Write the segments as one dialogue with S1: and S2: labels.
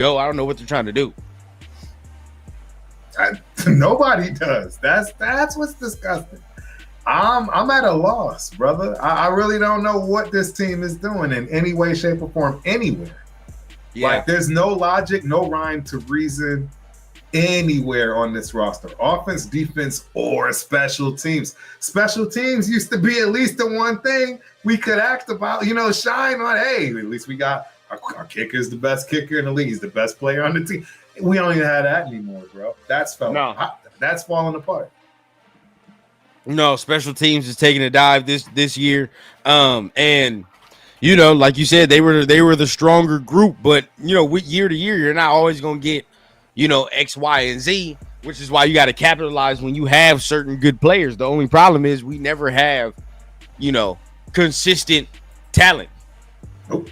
S1: go. I don't know what they're trying to do.
S2: Nobody does. That's what's disgusting. I'm at a loss, brother. I really don't know what this team is doing in any way, shape, or form anywhere. Yeah. Like, there's no logic, no rhyme to reason anywhere on this roster. Offense, defense, or special teams. Special teams used to be at least the one thing we could act about, shine on. Hey, at least we got our kicker is the best kicker in the league. He's the best player on the team. We don't even have that anymore, bro. That's falling apart.
S1: No, special teams is taking a dive this year. And like you said, they were the stronger group, but with year to year, you're not always gonna get, X, Y, and Z, which is why you got to capitalize when you have certain good players. The only problem is we never have, consistent talent.
S2: Nope.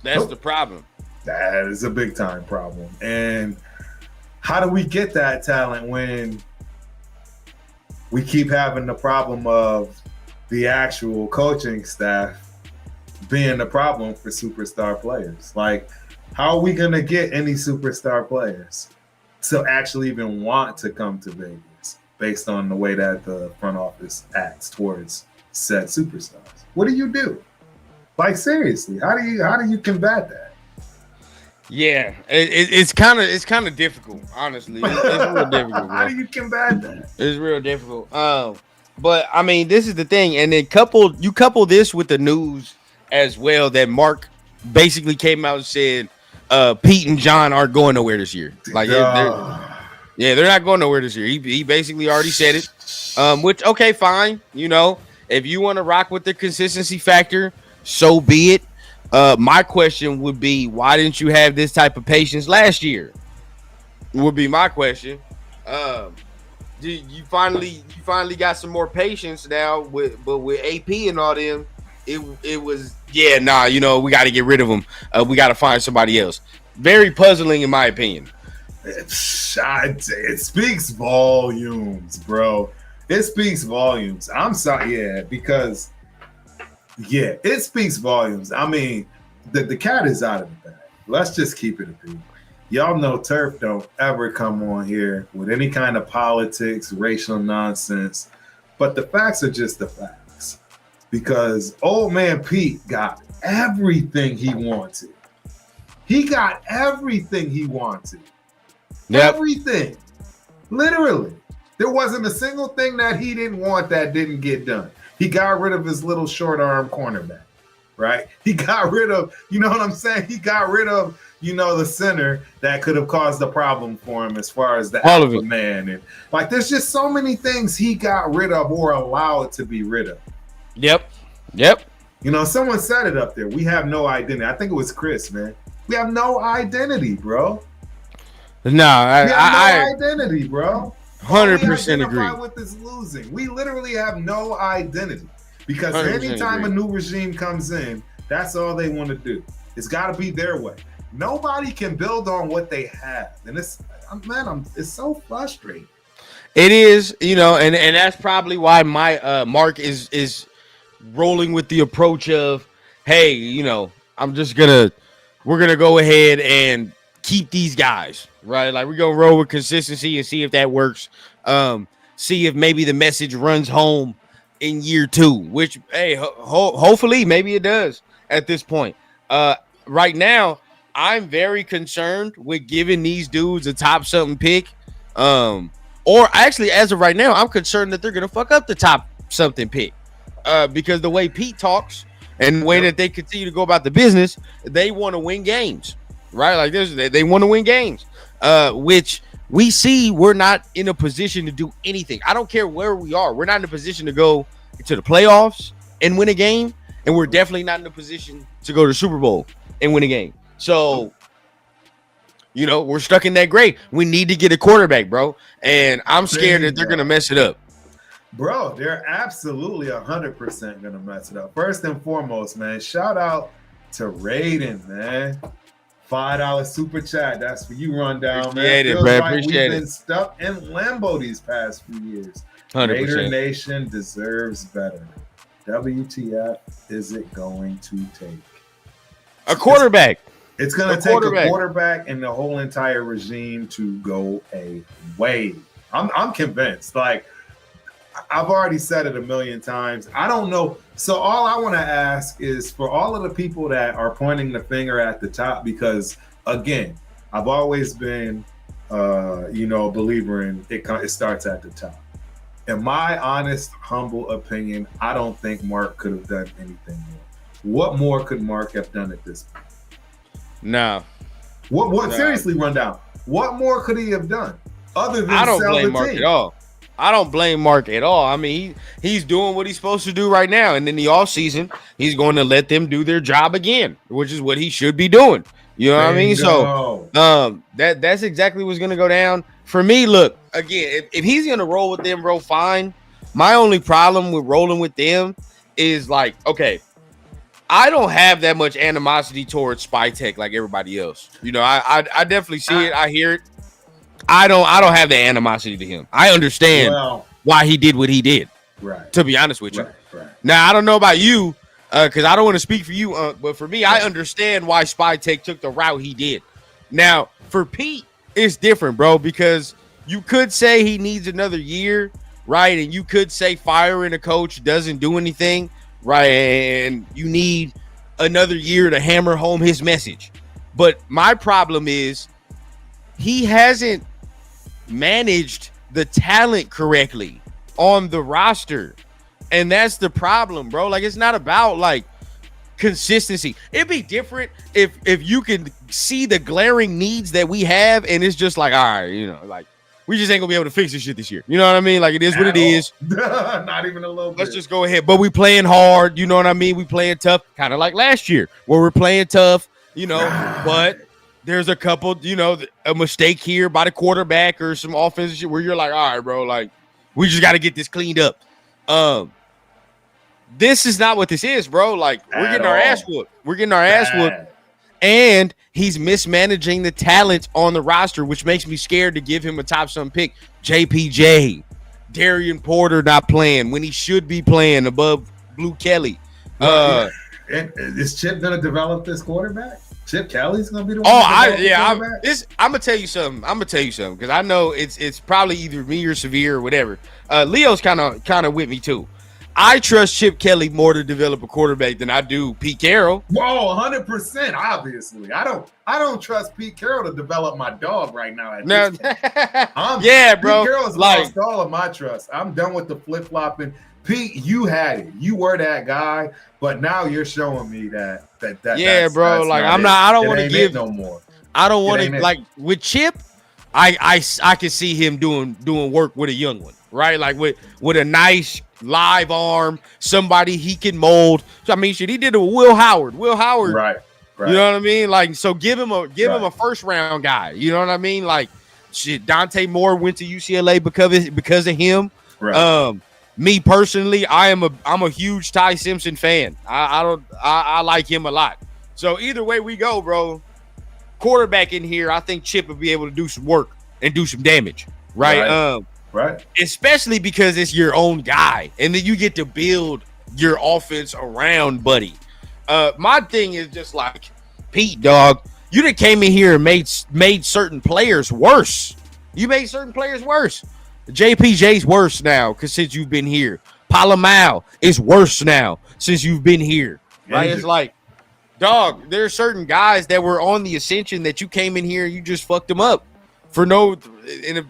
S1: That's the problem.
S2: That is a big time problem. And how do we get that talent when we keep having the problem of the actual coaching staff being the problem for superstar players? Like, how are we going to get any superstar players to actually even want to come to Vegas based on the way that the front office acts towards said superstars? What do you do? Like, seriously, how do you combat that?
S1: Yeah, it's kind of difficult, honestly. It's real difficult.
S2: How do you combat that?
S1: It's real difficult. But I mean, this is the thing, and then couple this with the news as well that Mark basically came out and said Pete and John aren't going nowhere this year. Like, they're not going nowhere this year. He basically already said it. Which, okay, fine. If you want to rock with the consistency factor, so be it. My question would be, why didn't you have this type of patience last year? Would be my question. You finally got some more patience now with AP and all them. It was we got to get rid of them. We got to find somebody else. Very puzzling in my opinion.
S2: It speaks volumes, bro. It speaks volumes. I'm sorry, because. Yeah, it speaks volumes. I mean, the cat is out of the bag. Let's just keep it a beat. Y'all know Turf don't ever come on here with any kind of politics, racial nonsense. But the facts are just the facts. Because old man Pete got everything he wanted. He got everything he wanted. Yep. Everything. Literally. There wasn't a single thing that he didn't want that didn't get done. He got rid of his little short arm cornerback, right? He got rid of, you know what I'm saying? He got rid of, the center that could have caused a problem for him as far as the alpha man. And like, there's just so many things he got rid of or allowed to be rid of.
S1: Yep.
S2: Someone said it up there. We have no identity. I think it was Chris, man. We have no identity, bro.
S1: No,
S2: I have no identity, bro.
S1: 100% agree.
S2: With this losing, we literally have no identity because anytime a new regime comes in, that's all they want to do. It's got to be their way. Nobody can build on what they have, and it's so frustrating.
S1: It is, and that's probably why my Mark is rolling with the approach of, hey, we're gonna go ahead and keep these guys, right? Like, we're gonna roll with consistency and see if that works. See if maybe the message runs home in year 2, which, hey, hopefully maybe it does at this point. Right now, I'm very concerned with giving these dudes a top something pick. Or actually, as of right now, I'm concerned that they're gonna fuck up the top something pick. Because the way Pete talks and the way that they continue to go about the business, they want to win games. Right, like they want to win games, which we see we're not in a position to do anything. I don't care where we are. We're not in a position to go to the playoffs and win a game, and we're definitely not in a position to go to the Super Bowl and win a game. So, we're stuck in that grade. We need to get a quarterback, bro, and I'm scared that they're gonna mess it up.
S2: Bro, they're absolutely 100% gonna mess it up. First and foremost, man, shout out to Raiden, man. $5 super chat. That's for you, Rundown, man.
S1: Feels like
S2: we've been stuck in limbo these past few years.
S1: 100%.
S2: Raider Nation deserves better. WTF is it going to take?
S1: A quarterback.
S2: It's going
S1: The
S2: to take a
S1: quarterback.
S2: quarterback and the whole entire regime to go away. I'm convinced. Like, I've already said it a million times. I don't know. So all I want to ask is for all of the people that are pointing the finger at the top, because again, I've always been, a believer in it starts at the top. In my honest, humble opinion, I don't think Mark could have done anything more. What more could Mark have done at this point?
S1: No.
S2: What? Seriously, run down. What more could he have done other than
S1: I don't
S2: sell
S1: blame
S2: the
S1: Mark
S2: team?
S1: at all. I don't blame Mark at all. I mean, he's doing what he's supposed to do right now. And in the offseason, he's going to let them do their job again, which is what he should be doing. You know what I mean? So that's exactly what's going to go down. For me, look, again, if he's going to roll with them, bro, fine. My only problem with rolling with them is like, okay, I don't have that much animosity towards Spy Tech like everybody else. You know, I definitely see it. I hear it. I don't have the animosity to him. I understand why he did what he did.
S2: Right.
S1: To be honest with you.
S2: Right.
S1: Now I don't know about you, because I don't want to speak for you, but for me, I understand why Spy Tech took the route he did. Now for Pete, it's different, bro, because you could say he needs another year, right? And you could say firing a coach doesn't do anything, right? And you need another year to hammer home his message. But my problem is he hasn't managed the talent correctly on the roster, and that's the problem, bro. Like, it's not about like consistency. It'd be different if you can see the glaring needs that we have, and it's just like, all right, like we just ain't gonna be able to fix this shit this year. You know what I mean? Like, it is what it is.
S2: Not even a little bit.
S1: Let's just go ahead. But we playing hard. You know what I mean? We playing tough, kind of like last year where we're playing tough. But there's a couple, a mistake here by the quarterback or some offensive shit where you're like, all right, bro, like, we just got to get this cleaned up. This is not what this is, bro. Like, we're getting our ass whooped. We're getting our ass whooped. And he's mismanaging the talent on the roster, which makes me scared to give him a top some pick. JPJ, Darian Porter not playing when he should be playing above Blue Kelly.
S2: Is Chip going to develop this quarterback? Chip Kelly's gonna be the one.
S1: I'm gonna tell you something. Because I know it's probably either me or Severe or whatever. Leo's kind of with me too. I trust Chip Kelly more to develop a quarterback than I do Pete Carroll.
S2: Whoa, 100%. Obviously, I don't trust Pete Carroll to develop my dog right now.
S1: Bro.
S2: Pete Carroll's lost all of my trust. I'm done with the flip flopping. Pete, you had it. You were that guy, but now you're showing me that. Yeah,
S1: bro. Like, I'm not. I don't want to give
S2: no more.
S1: I don't want to like with Chip. I can see him doing work with a young one, right? Like with a nice live arm, somebody he can mold. So, I mean, shit, he did it with Will Howard.
S2: Right.
S1: You know what I mean? Like, so give him a first round guy. You know what I mean? Like, shit, Dante Moore went to UCLA because of him.
S2: Right.
S1: Me personally, I'm a huge Ty Simpson fan. I like him a lot. So either way we go, bro, quarterback in here, I think Chip will be able to do some work and do some damage, right?
S2: Right.
S1: Especially because it's your own guy, and then you get to build your offense around Buddy. My thing is just like, Pete, dog, you done came in here and made certain players worse. You made certain players worse. JPJ's worse now because since you've been here. Palomau is worse now since you've been here. Right? It's like, dog, there are certain guys that were on the ascension that you came in here and you just fucked them up for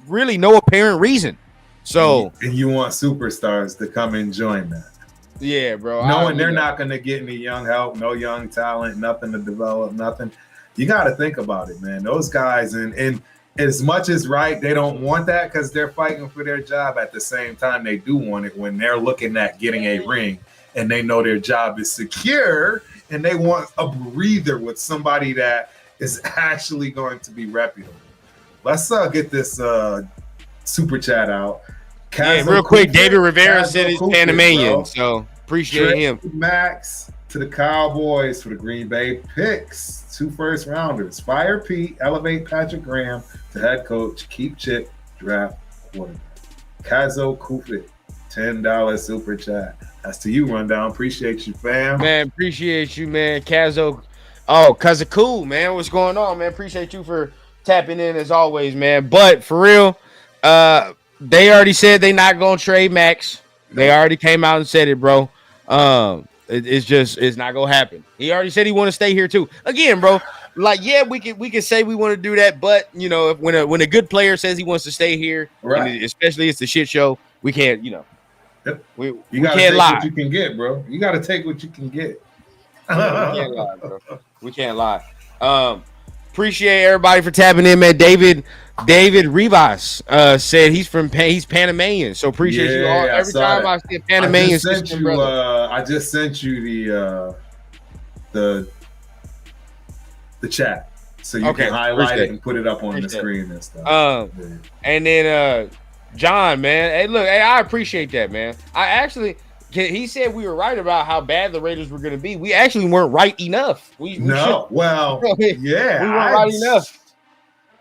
S1: really no apparent reason. So,
S2: and you want superstars to come and join that.
S1: Yeah, bro.
S2: Knowing they're not going to get any young help, no young talent, nothing to develop, nothing. You got to think about it, man. Those guys, and as much as right, they don't want that because they're fighting for their job. At the same time, they do want it when they're looking at getting a ring and they know their job is secure and they want a breather with somebody that is actually going to be reputable. Let's get this super chat out.
S1: Real quick, David Rivera said he's Panamanian, so appreciate him.
S2: Max to the Cowboys for the Green Bay picks. 2 first rounders. Fire Pete, elevate Patrick Graham to head coach, keep Chip, draft quarterback. Kazo Kufit, $10 super chat. That's to you, Rundown. Appreciate you, fam.
S1: Man, appreciate you, man. Kazo, Oh, cause of cool, man. What's going on, man? Appreciate you for tapping in as always, man. But for real, they already said they not gonna trade Max. They
S2: Nope.
S1: already came out and said it, bro. It's not gonna happen. He already said he want to stay here too. Again, bro. Like, yeah, we can say we want to do that, but you know, when a good player says he wants to stay here,
S2: Right.
S1: and especially it's the shit show, we can't,
S2: Yep.
S1: we
S2: You gotta
S1: can't
S2: take
S1: lie.
S2: what you can get, bro. You gotta take what you can get.
S1: We can't lie, bro. We can't lie. Appreciate everybody for tapping in, man. David Rivas said he's Panamanian, so appreciate you all. Every time I see a Panamanian system, brother.
S2: I just sent you the chat, so you can highlight it and put it up on the screen and stuff.
S1: And then John, man, hey, I appreciate that, man. He said we were right about how bad the Raiders were going to be. We actually weren't right enough. We weren't right enough.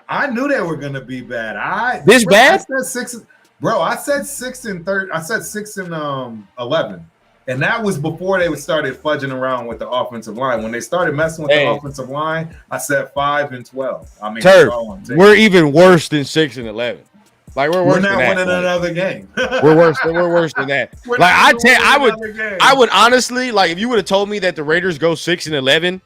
S2: I knew they were going to be bad.
S1: Bad?
S2: I said 6 and 3. I said 6 and 11, and that was before they started fudging around with the offensive line. When they started messing with the offensive line, I said 5 and 12. I mean,
S1: we're even worse than 6 and 11. Like we're
S2: not winning another game.
S1: We're worse than that. I would honestly, like, if you would have told me that the Raiders go 6 and 11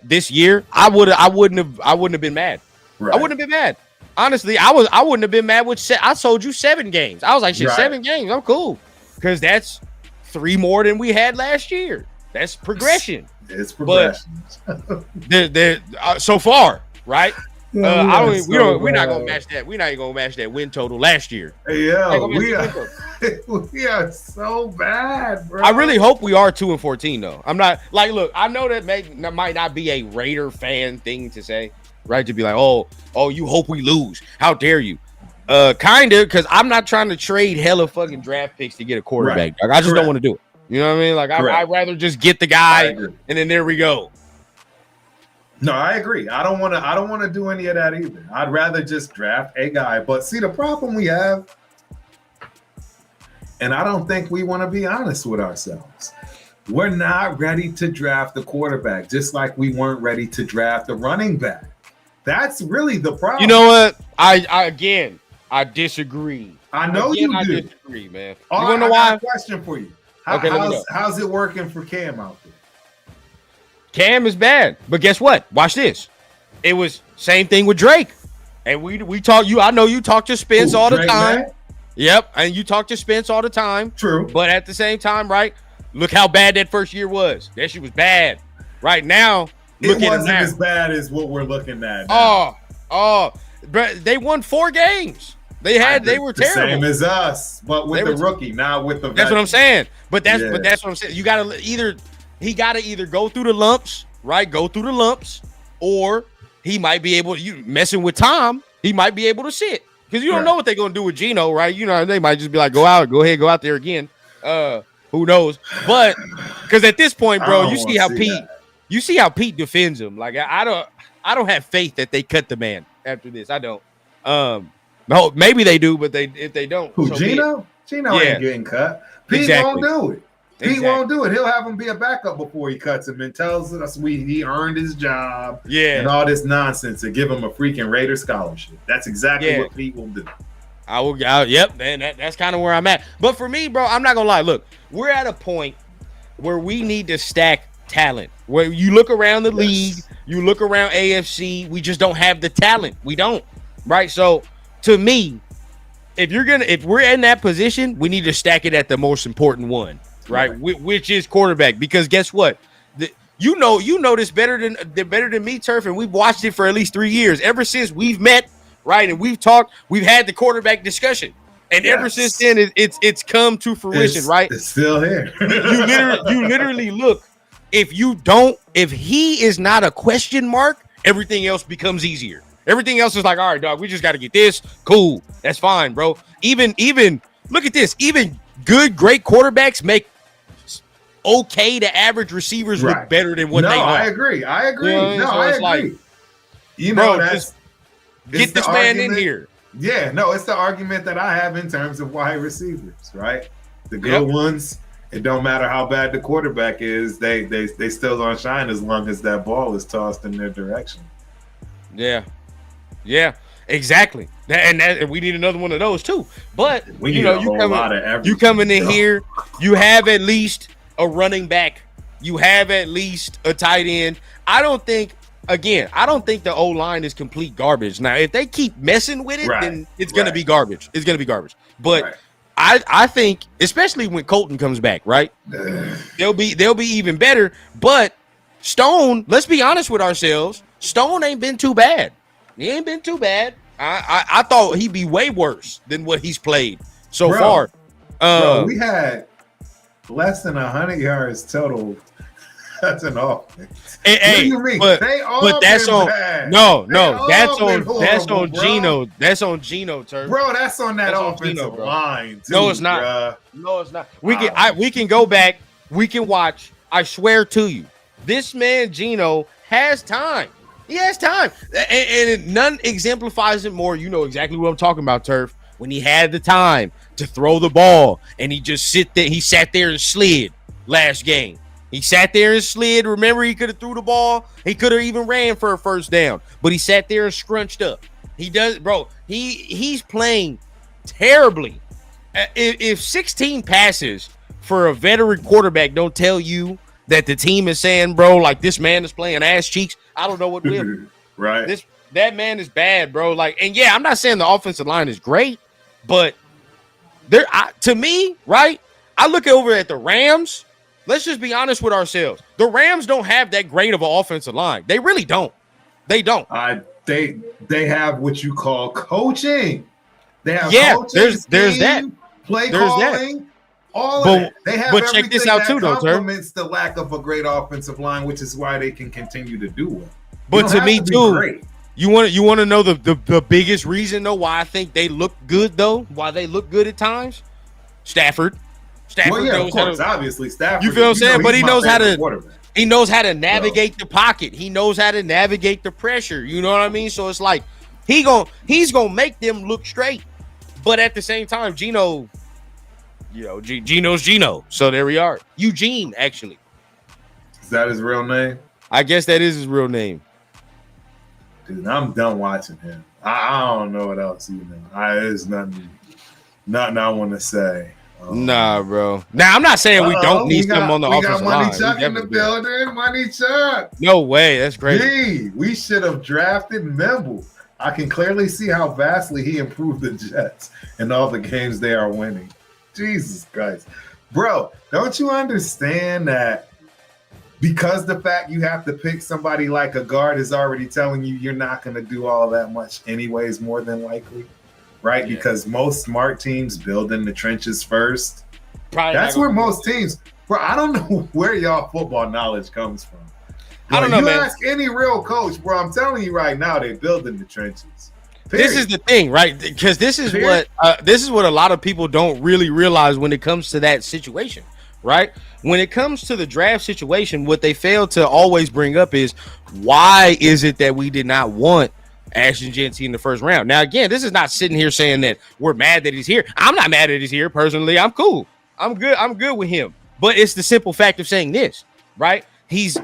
S1: this year, I wouldn't have been mad. Right. I wouldn't have been mad. Honestly, I wouldn't have been mad with I told you 7 games. I was like, shit, 7 games. I'm cool. Because that's 3 more than we had last year. That's progression.
S2: It's progression.
S1: But so far, right? We're not gonna match that. We're not even gonna match that win total last year.
S2: Yeah, we are so bad, bro.
S1: I really hope we are 2 and 14 though. I'm not like, look, I know that might not be a Raider fan thing to say, right? To be like, oh, you hope we lose. How dare you? Kinda, because I'm not trying to trade hella fucking draft picks to get a quarterback. Right. Like, I just don't want to do it. You know what I mean? Like, I'd rather just get the guy and then there we go.
S2: No, I agree. I don't want to do any of that either. I'd rather just draft a guy. But see, the problem we have, and I don't think we want to be honest with ourselves, we're not ready to draft the quarterback, just like we weren't ready to draft the running back. That's really the problem.
S1: You know what? I disagree.
S2: I know you do.
S1: I disagree, man. You
S2: want to know why? I got a question for you. How's it working for Cam out there?
S1: Cam is bad, but guess what? Watch this. It was same thing with Drake, and we talk. I know you talk to Spence all the time. Man? Yep, and you talk to Spence all the time.
S2: True,
S1: but at the same time, right? Look how bad that first year was. That shit was bad. Right now,
S2: it wasn't as bad as what we're looking at now.
S1: But they won 4 games. They were terrible.
S2: Same as us, but with the rookie, not with the veteran.
S1: That's what I'm saying. But that's what I'm saying. You gotta either go through the lumps, right? Go through the lumps, or he might be able. You messing with Tom, he might be able to sit because you don't know what they're gonna do with Gino, right? You know, they might just be like, go out there again. Who knows? But because at this point, bro, you see how Pete defends him. Like I don't have faith that they cut the man after this. I don't. No, maybe they do, but if they don't,
S2: who, Gino? Gino ain't getting cut. Pete won't do it. He won't do it. He'll have him be a backup before he cuts him and tells us he earned his job. And all this nonsense to give him a freaking Raider scholarship. That's exactly what Pete will do.
S1: Yep, man. That's kind of where I'm at. But for me, bro, I'm not gonna lie. Look, we're at a point where we need to stack talent. Where you look around the league, you look around AFC, we just don't have the talent. We don't. Right? So to me, if we're in that position, we need to stack it at the most important one. Right, which is quarterback, because guess what? You know this better than me, Turf, and we've watched it for at least 3 years. Ever since we've met, right, and we've talked, we've had the quarterback discussion, and ever since then, it's come to fruition, right?
S2: It's still here.
S1: you literally look. If he is not a question mark, everything else becomes easier. Everything else is like, all right, dog, we just got to get this. Cool, that's fine, bro. Even look at this. Even great quarterbacks make okay to average receivers look better than what they are.
S2: I agree. You know, I agree.
S1: Like, you know, bro, get this man in here.
S2: Yeah, no, it's the argument that I have in terms of wide receivers, right? The good ones It don't matter how bad the quarterback is, they still gonna shine as long as that ball is tossed in their direction.
S1: Yeah, exactly. And we need another one of those too. But
S2: we need a whole lot of everything.
S1: You coming in here, you have at least a running back, you have at least a tight end. I don't think the O line is complete garbage. Now, if they keep messing with it, then it's gonna be garbage. It's gonna be garbage. But I think, especially when Colton comes back, right? They'll be even better. But Stone, let's be honest with ourselves. Stone ain't been too bad. He ain't been too bad. I thought he'd be way worse than what he's played so far.
S2: We had less than 100 yards total. That's an offense. What do you mean?
S1: But that's on
S2: bad.
S1: That's on Gino. That's on Gino, Turf.
S2: Bro, that's on that offensive line. Too,
S1: no, it's not.
S2: Bruh.
S1: No, it's not. We can go back. We can watch. I swear to you, this man Gino has time. He has time, and none exemplifies it more. You know exactly what I'm talking about, Turf. When he had the time to throw the ball, and he just sat there and slid last game. He sat there and slid. Remember, he could have threw the ball. He could have even ran for a first down, but he sat there and scrunched up. He does, bro. He's playing terribly. If 16 passes for a veteran quarterback don't tell you that the team is saying, bro, like this man is playing ass cheeks, I don't know what will.
S2: Right.
S1: That man is bad, bro. Like, and yeah, I'm not saying the offensive line is great, but to me, right? I look over at the Rams. Let's just be honest with ourselves. The Rams don't have that great of an offensive line. They really don't. They don't.
S2: They have what you call coaching. They have
S1: coaching, there's that.
S2: Play calling, all of it. They have everything
S1: check this out too, though,
S2: complements the lack of a great offensive line, which is why they can continue to do well.
S1: But to me, too, you want to know the biggest reason, though, why I think they look good, though, why they look good at times? Stafford.
S2: Well, yeah, of course, obviously Stafford.
S1: You feel what I'm saying? But he knows how to navigate the pocket. He knows how to navigate the pressure. You know what I mean? So it's like he's gonna make them look straight. But at the same time, Gino, Gino's Gino. So there we are. Eugene, actually.
S2: Is that his real name?
S1: I guess that is his real name.
S2: Dude, I'm done watching him. I don't know what else there's nothing I want to say.
S1: Nah, bro. Now I'm not saying we don't need them on the offensive line.
S2: We got Money Chuck in the building. Money Chuck.
S1: No way. That's crazy.
S2: We should have drafted Memble. I can clearly see how vastly he improved the Jets in all the games they are winning. Jesus Christ. Bro, don't you understand that because the fact you have to pick somebody like a guard is already telling you you're not going to do all that much anyways, more than likely? Right, yeah. Because most smart teams build in the trenches first. That's where most teams, bro. I don't know where y'all football knowledge comes from. Bro, I don't know, man. You ask any real coach, bro. I'm telling you right now, they build in the trenches. Period.
S1: This is the thing, right? Because this is what a lot of people don't really realize when it comes to that situation, right? When it comes to the draft situation, what they fail to always bring up is why is it that we did not want Ashton Jeanty in the first round? Now, again, this is not sitting here saying that we're mad that he's here. I'm not mad that he's here personally. I'm cool. I'm good with him. But it's the simple fact of saying this, right? He's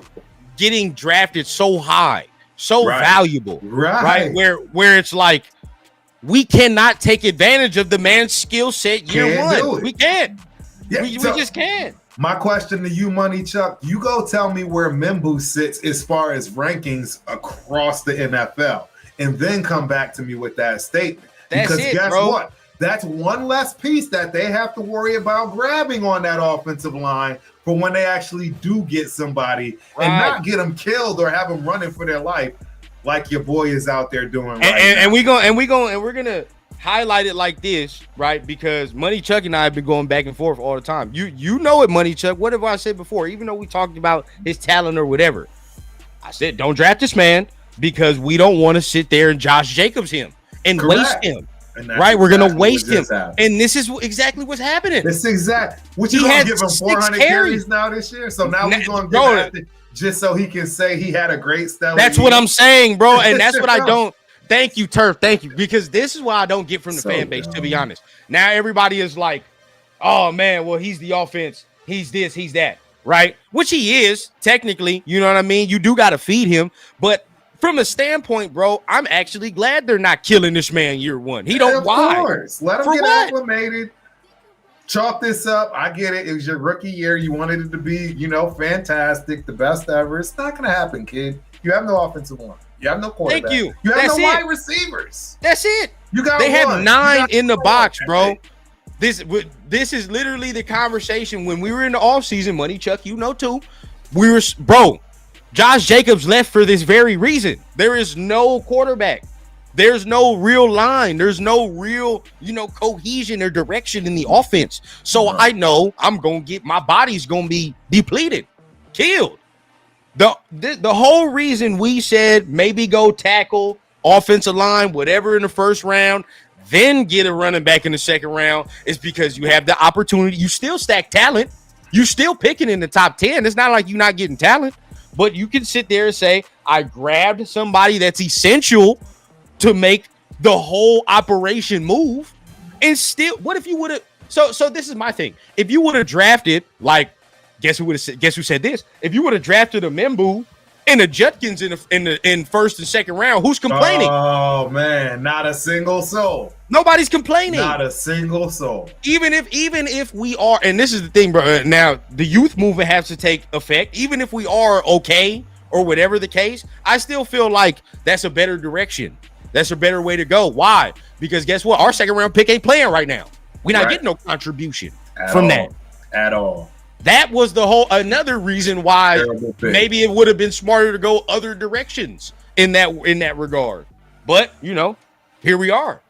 S1: getting drafted so high, so valuable, right? Where it's like we cannot take advantage of the man's skill set year one. We can't. Yeah, we just can't.
S2: My question to you, Money Chuck, you go tell me where Membu sits as far as rankings across the NFL. And then come back to me with that statement. Because guess what? That's one less piece that they have to worry about grabbing on that offensive line for when they actually do get somebody and not get them killed or have them running for their life like your boy is out there doing now.
S1: And we're gonna highlight it like this, right? Because Money Chuck and I have been going back and forth all the time. You know it, Money Chuck. What have I said before? Even though we talked about his talent or whatever, I said don't draft this man. Because we don't want to sit there and Josh Jacobs him and waste him, right? We're going to waste him. And this is exactly what's happening.
S2: This is what you going to give him 400 carries now this year? So now we're going to give him just so he can say he had a great stellar.
S1: That's what I'm saying, bro. And that's what I don't. Thank you, Turf. Thank you. Because this is what I don't get from the fan base, to be honest. Now everybody is like, oh, man, well, he's the offense. he's this, he's that, right? Which he is technically, you know what I mean? You do got to feed him, but from a standpoint, bro, I'm actually glad they're not killing this man year one. He don't.
S2: Of
S1: Why?
S2: course. Let him
S1: For
S2: get
S1: what?
S2: acclimated. Chalk this up. I get it. It was your rookie year. You wanted it to be, fantastic, the best ever. It's not going to happen, kid. You have no offensive line. You have no quarterback.
S1: Thank you.
S2: You have
S1: That's
S2: no
S1: it.
S2: wide receivers.
S1: That's it.
S2: You got
S1: They have
S2: one.
S1: 9 in the box,
S2: one.
S1: bro. This is literally the conversation when we were in the offseason, Money Chuck, too. Bro, Josh Jacobs left for this very reason. There is no quarterback. There's no real line. There's no real, cohesion or direction in the offense. So I know my body's going to be depleted, killed. The whole reason we said maybe go tackle, offensive line, whatever in the first round, then get a running back in the second round is because you have the opportunity. You still stack talent. You still picking in the top 10. It's not like you're not getting talent, but you can sit there and say, I grabbed somebody that's essential to make the whole operation move. And still, what if you would have? So this is my thing. If you would have drafted, like, guess who said this? If you would have drafted a Membu and a Judkins in first and second round, who's complaining?
S2: Oh man, not a single soul.
S1: Nobody's complaining.
S2: Not a single soul.
S1: Even if we are, and this is the thing, bro. Now the youth movement has to take effect. Even if we are okay or whatever the case, I still feel like that's a better direction. That's a better way to go. Why? Because guess what? Our second round pick ain't playing right now. We're not getting no contribution from that
S2: at all.
S1: That was another reason why maybe it would have been smarter to go other directions in that regard. But here we are.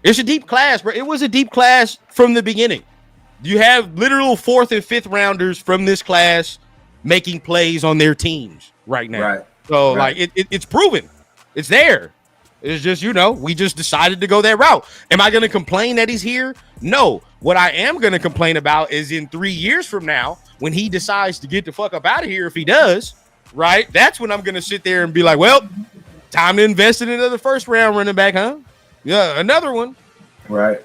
S1: It's a deep class, bro. It was a deep class from the beginning. You have literal 4th and 5th rounders from this class making plays on their teams right now.
S2: Right.
S1: So like it's proven. It's there. It's just, we just decided to go that route. Am I going to complain that he's here? No. What I am going to complain about is in 3 years from now, when he decides to get the fuck up out of here, if he does, right? That's when I'm going to sit there and be like, well, time to invest in another first round running back, huh? Yeah, another one.
S2: Right.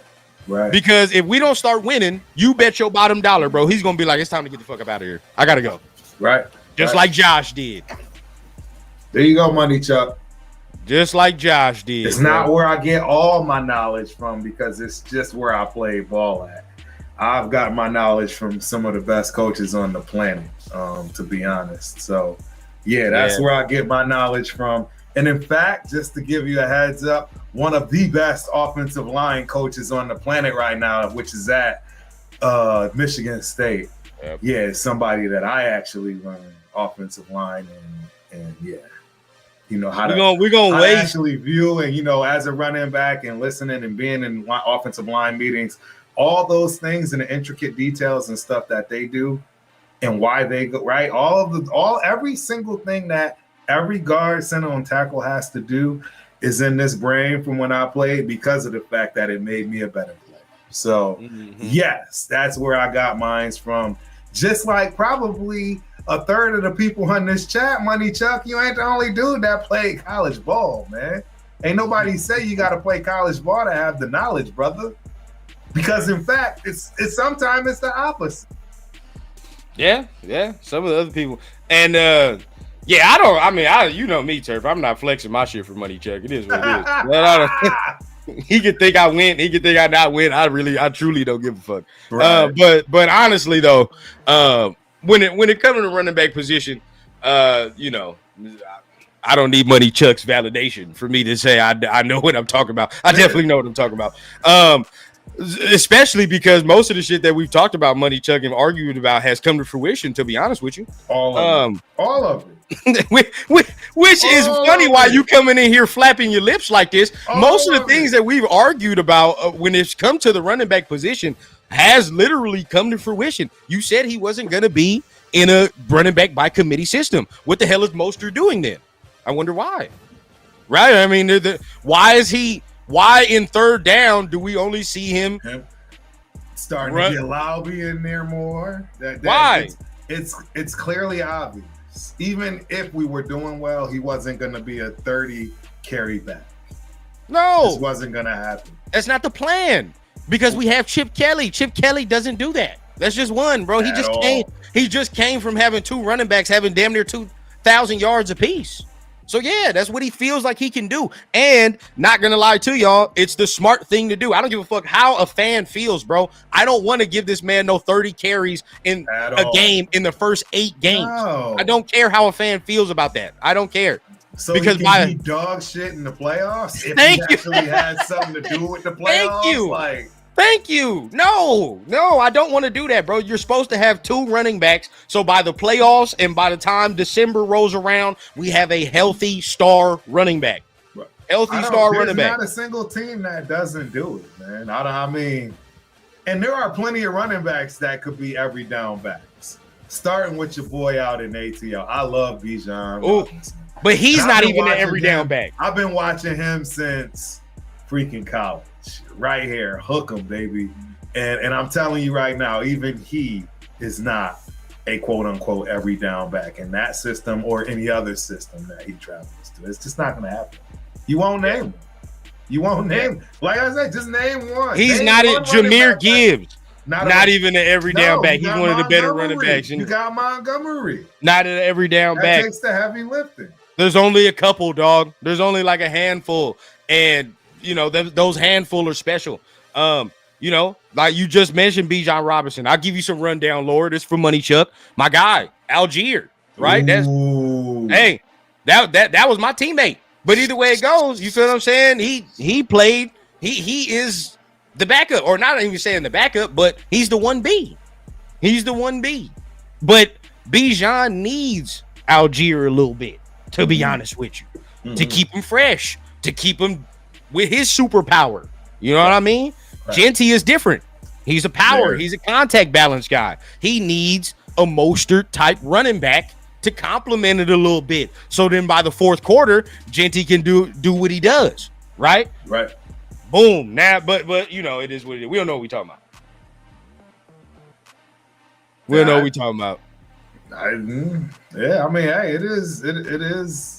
S1: Because if we don't start winning, you bet your bottom dollar, bro, he's going to be like, it's time to get the fuck up out of here. I got to go.
S2: Right.
S1: Just like Josh did.
S2: There you go, Money Chuck.
S1: Just like Josh did.
S2: It's not where I get all my knowledge from because it's just where I play ball at. I've got my knowledge from some of the best coaches on the planet, to be honest. So, that's where I get my knowledge from. And in fact, just to give you a heads up, one of the best offensive line coaches on the planet right now, which is at Michigan State. Yep. Yeah, it's somebody that I actually learned offensive line and how
S1: we're gonna wait.
S2: Actually view and as a running back and listening and being in offensive line meetings, all those things and the intricate details and stuff that they do and why they go right. Every single thing that every guard, center, and tackle has to do is in this brain from when I played because of the fact that it made me a better player. So yes, that's where I got mine from. Just like probably a third of the people on this chat, Money Chuck, you ain't the only dude that played college ball, man. Ain't nobody say you got to play college ball to have the knowledge, brother. Because in fact, it's sometimes it's the opposite.
S1: Yeah. Some of the other people, and you know me, Turf. I'm not flexing my shit for Money Chuck. It is what it is. He could think I win. He could think I not win. I truly don't give a fuck. Right. But honestly though, when it comes to the running back position, I don't need Money Chuck's validation for me to say I know what I'm talking about. I definitely know what I'm talking about. Especially because most of the shit that we've talked about, Money Chuck, and argued about has come to fruition, to be honest with you.
S2: All of it.
S1: Which is funny why you coming in here flapping your lips like this. Most of the things that we've argued about when it's come to the running back position has literally come to fruition. You said he wasn't going to be in a running back by committee system. What the hell is Mostert doing then? I wonder why. Right? I mean, why in third down do we only see him
S2: starting to get Lowby in there more?
S1: Why?
S2: It's clearly obvious. Even if we were doing well, he wasn't going to be a 30 carry back.
S1: No.
S2: This wasn't going to happen.
S1: That's not the plan because we have Chip Kelly. Chip Kelly doesn't do that. That's just one, bro. He just came from having 2 running backs having damn near 2,000 yards apiece. So yeah, that's what he feels like he can do. And not gonna lie to y'all, it's the smart thing to do. I don't give a fuck how a fan feels, bro. I don't want to give this man no 30 carries in a game in the first 8 games. No. I don't care how a fan feels about that. I don't care.
S2: So because he can be dog shit in the playoffs if he actually had something to do with the playoffs.
S1: Thank you. No, I don't want to do that, bro. You're supposed to have 2 running backs. So by the playoffs and by the time December rolls around, we have a healthy star running back. There's not
S2: a single team that doesn't do it, man. I mean, and there are plenty of running backs that could be every down backs. Starting with your boy out in ATL. I love Bijan Robinson.
S1: But he's not even an every down back.
S2: I've been watching him since freaking college. Right here, hook him, baby. And I'm telling you right now, even he is not a quote unquote every down back in that system or any other system that he travels to. It's just not going to happen. You won't name him. You won't name. Like I said, just name one.
S1: He's not it. Jameer Gibbs. Not even an every down back. He's one of the better running backs.
S2: You got Montgomery.
S1: Not an every down back.
S2: That takes the heavy lifting.
S1: There's only a couple, dog. There's only like a handful. And you know, those handful are special. You know, like you just mentioned Bijan Robinson. I'll give you some rundown, Lord. It's from Money Chuck. My guy, Algier, right?
S2: Ooh.
S1: That was my teammate. But either way it goes, you feel what I'm saying? He played, he is the backup, or not even saying the backup, but he's the 1B. He's the 1B. But Bijan needs Algier a little bit, to be honest with you, to keep him fresh, to keep him with his superpower. You know what I mean? Right. Jeanty is different. He's a power. He's a contact balance guy. He needs a Mostert type running back to complement it a little bit. So then by the 4th quarter, Jeanty can do what he does. Right?
S2: Right.
S1: Boom. Now, but you know, it is what it is. We don't know what we're talking about. We don't know what we're talking about.
S2: I mean, hey, it is what it is.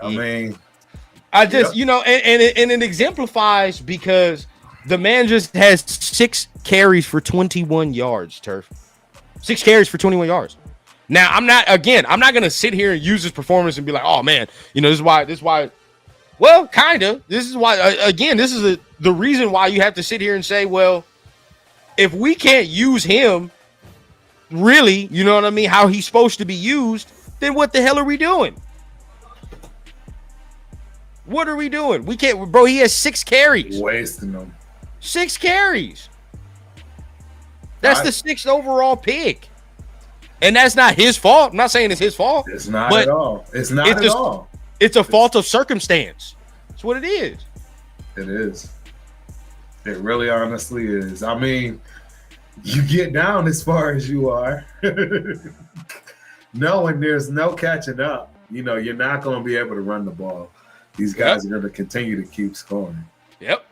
S2: I mean,
S1: I just, you know, and it exemplifies because the man just has 6 carries for 21 yards, Turf. 6 carries for 21 yards. Now, I'm not going to sit here and use this performance and be like, oh, man, you know, this is why. Well, kind of. This is why, again, this is the reason why you have to sit here and say, well, if we can't use him really, you know what I mean, how he's supposed to be used, then what the hell are we doing? What are we doing? We can't, bro. He has 6 carries.
S2: Wasting them.
S1: 6 carries. That's the 6th overall pick. And that's not his fault. I'm not saying it's his fault.
S2: It's not at all. It's not at all.
S1: It's a fault of circumstance. That's what it is.
S2: It is. It really honestly is. I mean, you get down as far as you are, knowing there's no catching up. You know, you're not going to be able to run the ball. These guys are going to continue to keep scoring.
S1: Yep.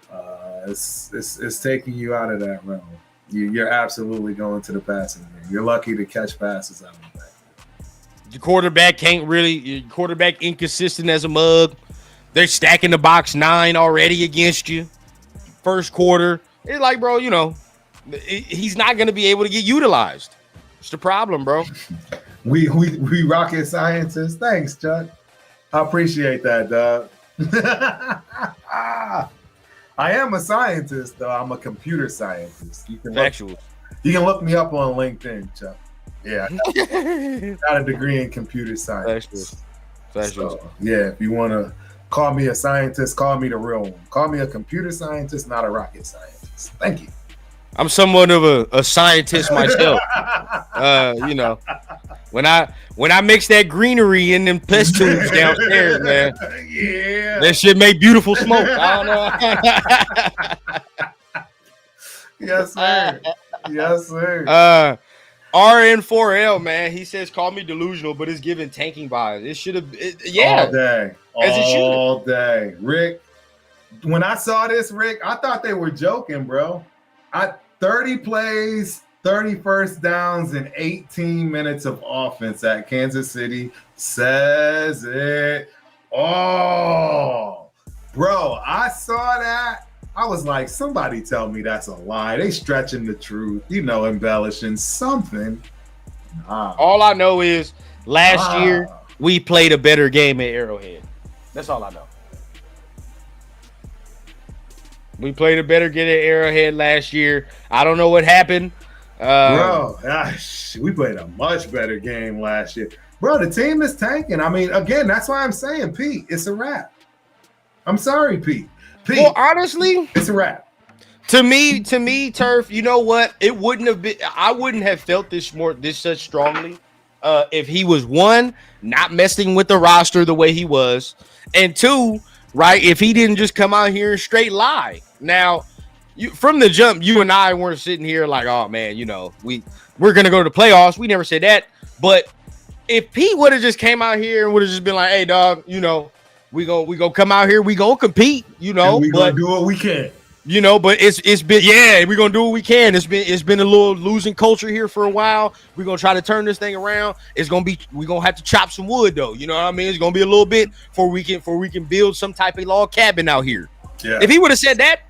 S2: It's taking you out of that realm. You're absolutely going to the passing game. You're lucky to catch passes out of that.
S1: Your quarterback inconsistent as a mug. They're stacking the box 9 already against you. First quarter. It's like, bro, you know, he's not going to be able to get utilized. It's the problem, bro.
S2: We rocket scientists. Thanks, Chuck. I appreciate that, dog. I am a scientist, though. I'm a computer scientist. You can look me up on LinkedIn, Chuck. Yeah, got a degree in computer science. So, yeah, if you want to call me a scientist, call me the real one. Call me a computer scientist, not a rocket scientist. Thank you.
S1: I'm somewhat of a scientist myself. You know, when I mix that greenery in them test tubes downstairs, man, that shit make beautiful smoke. I don't know.
S2: Yes, sir. Yes, sir.
S1: RN4L, man, he says, call me delusional, but it's giving tanking vibes. It should have,
S2: all day. Rick, when I saw this, Rick, I thought they were joking, bro. 30 plays, 30 first downs, and 18 minutes of offense at Kansas City says it all. Bro, I saw that. I was like, somebody tell me that's a lie. They stretching the truth, embellishing something.
S1: All I know is last year we played a better game at Arrowhead. That's all I know. We played a better game at Arrowhead last year. I don't know what happened.
S2: Bro, we played a much better game last year. Bro, the team is tanking. I mean, again, that's why I'm saying, Pete, it's a wrap. I'm sorry, Pete.
S1: Well, honestly,
S2: it's a wrap.
S1: To me, Turf, you know what? It wouldn't have been. I wouldn't have felt this such strongly if he was, one, not messing with the roster the way he was, and two, right, if he didn't just come out here and straight lie. Now, from the jump, you and I weren't sitting here like, oh man, we're gonna go to the playoffs. We never said that. But if Pete would have just came out here and would have just been like, hey dog, we gonna come out here, we gonna compete,
S2: and we gonna do what we can.
S1: But it's been, we're gonna do what we can. It's been a little losing culture here for a while. We're gonna try to turn this thing around. We're gonna have to chop some wood though. You know what I mean? It's gonna be a little bit before we can build some type of log cabin out here. Yeah. If he would have said that,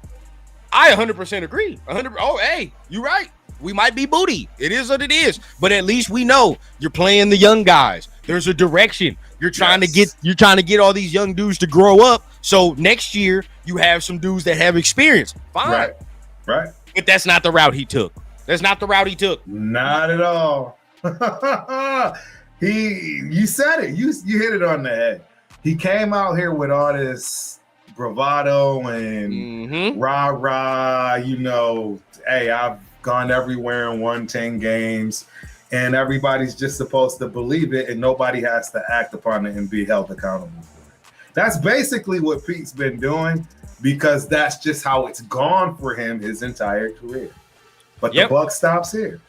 S1: I 100% agree. 100. Oh, hey, you're right. We might be booty. It is what it is. But at least we know you're playing the young guys. There's a direction. You're trying to get all these young dudes to grow up. So next year you have some dudes that have experience. Fine.
S2: Right.
S1: But that's not the route he took. Not
S2: at all. You said it. You hit it on the head. He came out here with all this bravado and rah-rah, hey, I've gone everywhere and won 10 games. And everybody's just supposed to believe it, and nobody has to act upon it and be held accountable for it. That's basically what Pete's been doing, because that's just how it's gone for him his entire career. But the buck stops here.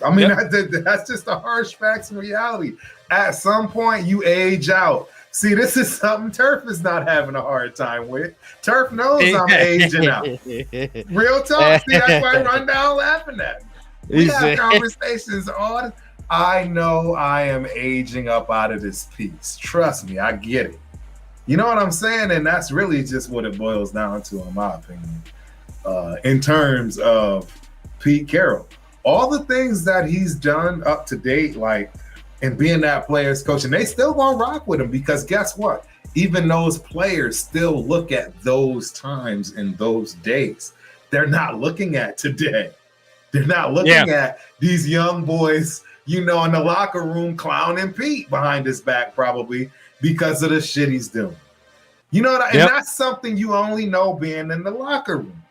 S2: I mean, that's just the harsh facts and reality. At some point, you age out. See, this is something Turf is not having a hard time with. Turf knows I'm aging out. Real talk. See, that's why I run down laughing at me. We have conversations on. I know I am aging up out of this piece. Trust me, I get it. You know what I'm saying? And that's really just what it boils down to, in my opinion, in terms of Pete Carroll. All the things that he's done up to date, and being that player's coach, and they still gonna rock with him, because guess what? Even those players still look at those times and those days. They're not looking at today. They're not looking at these young boys, in the locker room clowning Pete behind his back, probably because of the shit he's doing. You know what? And that's something you only know being in the locker room.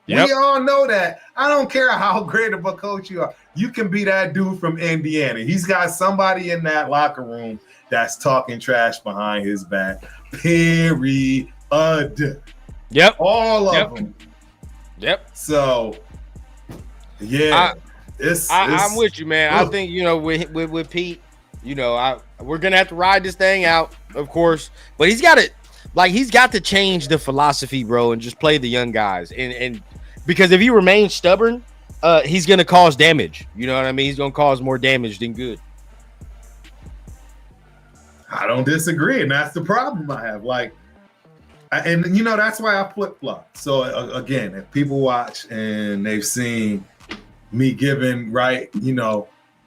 S2: Yep. We all know that. I don't care how great of a coach you are. You can be that dude from Indiana. He's got somebody in that locker room that's talking trash behind his back. Period.
S1: Yep.
S2: All of them.
S1: Yep.
S2: So, yeah.
S1: I'm with you, man. I think, with Pete, we're going to have to ride this thing out, of course. But he's got to change the philosophy, bro, and just play the young guys. And because if he remains stubborn, he's going to cause damage. You know what I mean? He's going to cause more damage than good.
S2: I don't disagree, and that's the problem I have. That's why I flip-flop. So, again, if people watch and they've seen me giving,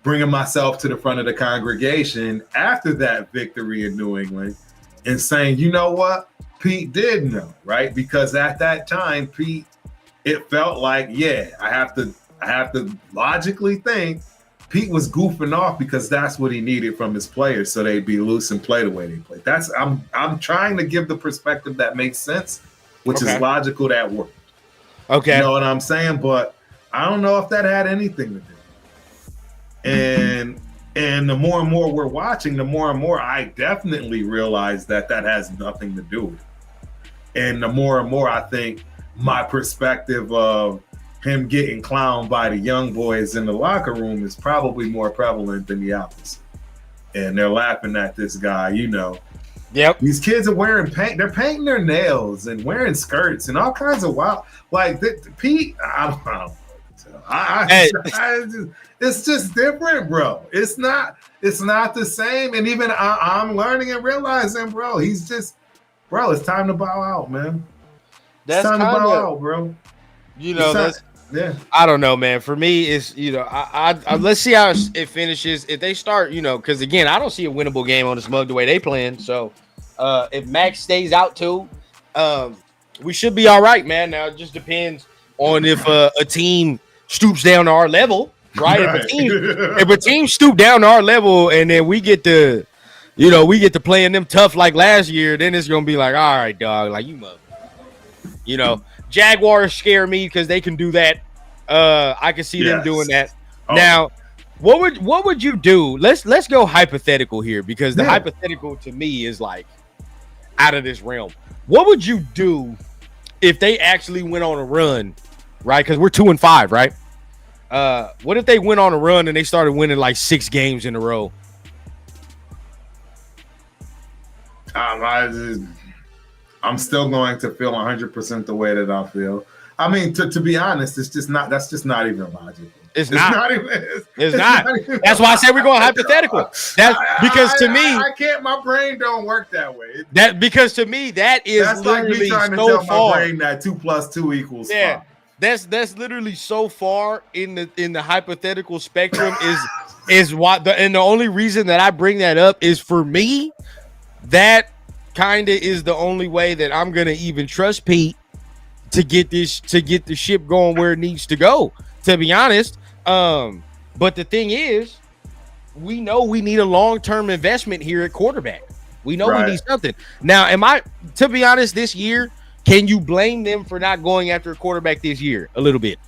S2: bringing myself to the front of the congregation after that victory in New England and saying, you know what? Pete did know, right? Because at that time, Pete, it felt like, I have to logically think Pete was goofing off because that's what he needed from his players, so they'd be loose and play the way they play. I'm trying to give the perspective that makes sense, which is logical, that worked.
S1: Okay.
S2: You know what I'm saying? But I don't know if that had anything to do. And the more and more we're watching, the more and more I definitely realize that has nothing to do with it. And the more and more I think my perspective of him getting clowned by the young boys in the locker room is probably more prevalent than the opposite. And they're laughing at this guy,
S1: Yep.
S2: These kids are wearing paint. They're painting their nails and wearing skirts and all kinds of wild. Pete, I don't know. It's just different, bro. It's not the same. And even I'm learning and realizing, bro, it's time to bow out, man.
S1: that's
S2: time to
S1: kind
S2: bow
S1: of,
S2: out, bro.
S1: that's,
S2: Yeah.
S1: I don't know, man. For me, it's, I let's see how it finishes. If they start, because again, I don't see a winnable game on the Smug the way they playing. So, if Max stays out too, we should be all right, man. Now it just depends on if a team stoops down to our level, right? If a team stoop down to our level, and then we get to, playing them tough like last year, then it's gonna be like, all right, dog, like you mother. Jaguars scare me because they can do that. I can see them doing that. Oh. Now, what would you do? Let's go hypothetical here, because the hypothetical to me is like out of this realm. What would you do if they actually went on a run, right? Because we're 2-5, right? What if they went on a run and they started winning like 6 games in a row?
S2: I'm still going to feel 100% the way that I feel. I mean, to be honest, that's just not even logical.
S1: It's not. That's why I said we're going hypothetical. That's because to me,
S2: I can't. My brain don't work that way.
S1: Because to me, that's like me trying to tell my brain that 2 + 2 = 5. That's literally so far in the hypothetical spectrum is what and the only reason that I bring that up is, for me, that kind of is the only way that I'm gonna even trust Pete to get the ship going where it needs to go, to be honest. But the thing is, we know we need a long-term investment here at quarterback. We know we need something. Now, to be honest, this year, can you blame them for not going after a quarterback this year? A little bit,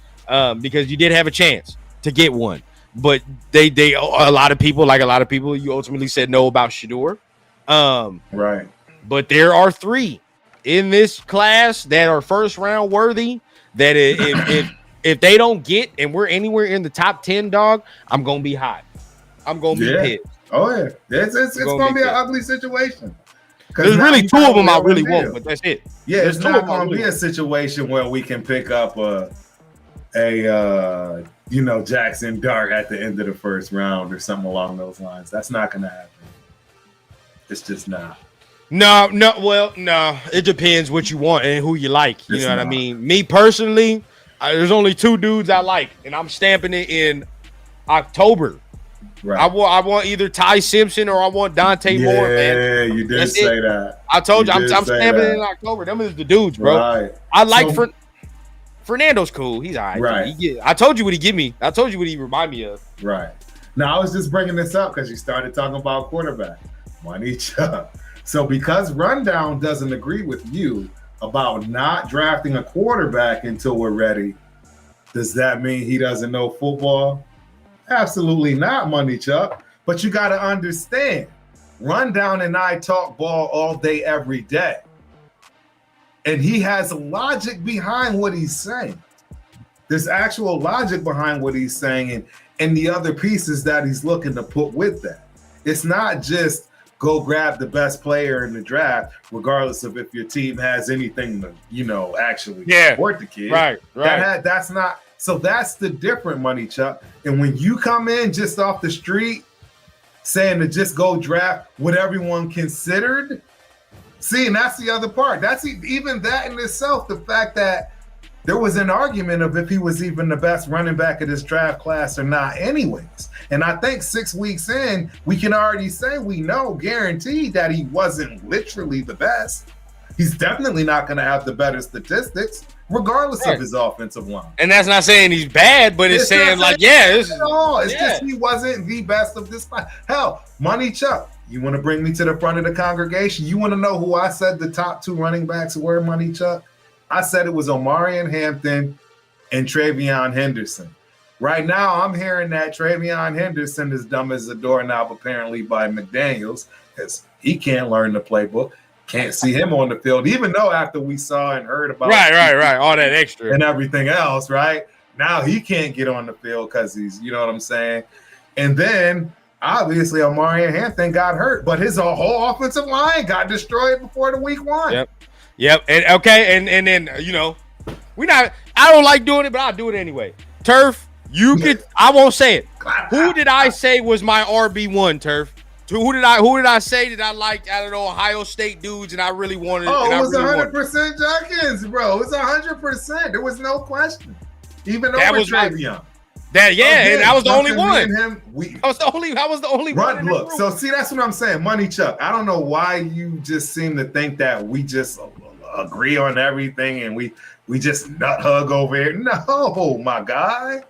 S1: because you did have a chance to get one, but a lot of people, you ultimately said no about Shedeur.
S2: Right.
S1: But there are 3 in this class that are first round worthy. That if they don't get, and we're anywhere in the top 10, dog, I'm gonna be hot. I'm gonna be pissed.
S2: Oh yeah, it's gonna be an ugly situation.
S1: There's really 2 of them I really want, but that's it.
S2: Yeah, it's not gonna be a situation where we can pick up a Jackson Dart at the end of the first round or something along those lines. That's not gonna happen. It's just not.
S1: No. It depends what you want and who you like. You know what I mean? Me personally, there's only 2 dudes I like, and I'm stamping it in October. Right. I want either Ty Simpson or I want Dante Moore, man. Yeah,
S2: you did say that.
S1: I told you, I'm stamping it in October. Them is the dudes, bro. Right. I like Fernando's cool. He's all right.
S2: Right.
S1: I told you what he give me. I told you what he remind me of.
S2: Right. Now, I was just bringing this up because you started talking about quarterback. Money Chuck. So because Rundown doesn't agree with you about not drafting a quarterback until we're ready, does that mean he doesn't know football? Absolutely not, Money Chuck. But you got to understand, Rundown and I talk ball all day, every day. And he has logic behind what he's saying. There's actual logic behind what he's saying and the other pieces that he's looking to put with that. It's not just go grab the best player in the draft, regardless of if your team has anything to, actually support the kid.
S1: Right.
S2: That's not. So that's the different, Money Chuck. And when you come in just off the street saying to just go draft what everyone considered, see, and that's the other part. That's even that in itself, the fact that there was an argument of if he was even the best running back of this draft class or not anyways. And I think 6 weeks in, we can already say we know guaranteed that he wasn't literally the best. He's definitely not going to have the better statistics, regardless of his offensive line.
S1: And that's not saying he's bad, but it's saying like,
S2: it's just he wasn't the best of this class. Hell, Money Chuck, you want to bring me to the front of the congregation? You want to know who I said the top 2 running backs were, Money Chuck? I said it was Omarion Hampton and Travion Henderson. Right now, I'm hearing that Travion Henderson is dumb as a doorknob, apparently, by McDaniels, because he can't learn the playbook. Can't see him on the field, even though after we saw and heard about
S1: right, all that extra
S2: and everything else, right? Now he can't get on the field because he's, you know what I'm saying? And then, obviously, Omarion Hampton got hurt, but his whole offensive line got destroyed before the week 1.
S1: Yep. And then I don't like doing it, but I'll do it anyway. Turf, I won't say it. Who did I say was my RB1, Turf? Who did I say that I liked out of the Ohio State dudes and I really wanted?
S2: Oh,
S1: it
S2: was 100% Jenkins, bro. It was 100%. There was no question. Even
S1: that
S2: over
S1: was
S2: Travion.
S1: And I was the only one. I was the only one.
S2: Look, so see, that's what I'm saying. Money Chuck. I don't know why you just seem to think that we just agree on everything and we just nut hug over here. No, my guy.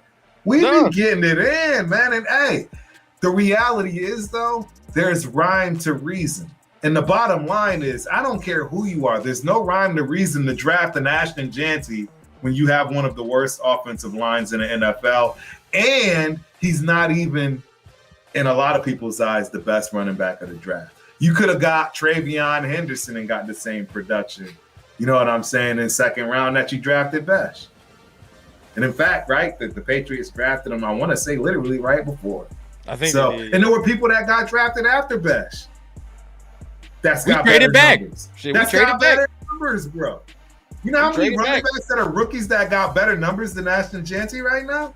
S2: We've been getting it in, man. And hey, the reality is though, there's rhyme to reason. And the bottom line is, I don't care who you are. There's no rhyme to reason to draft an Ashton Jeanty when you have one of the worst offensive lines in the NFL. And he's not even, in a lot of people's eyes, the best running back of the draft. You could have got Travion Henderson and got the same production. You know what I'm saying? In second round that you drafted Besh. And in fact, right, the Patriots drafted him, I want to say literally right before.
S1: I think
S2: so. And there were people that got drafted after Besh. That's got better numbers. That's got better numbers, bro. You know how many running backs that are rookies that got better numbers than Ashton Jeanty right now?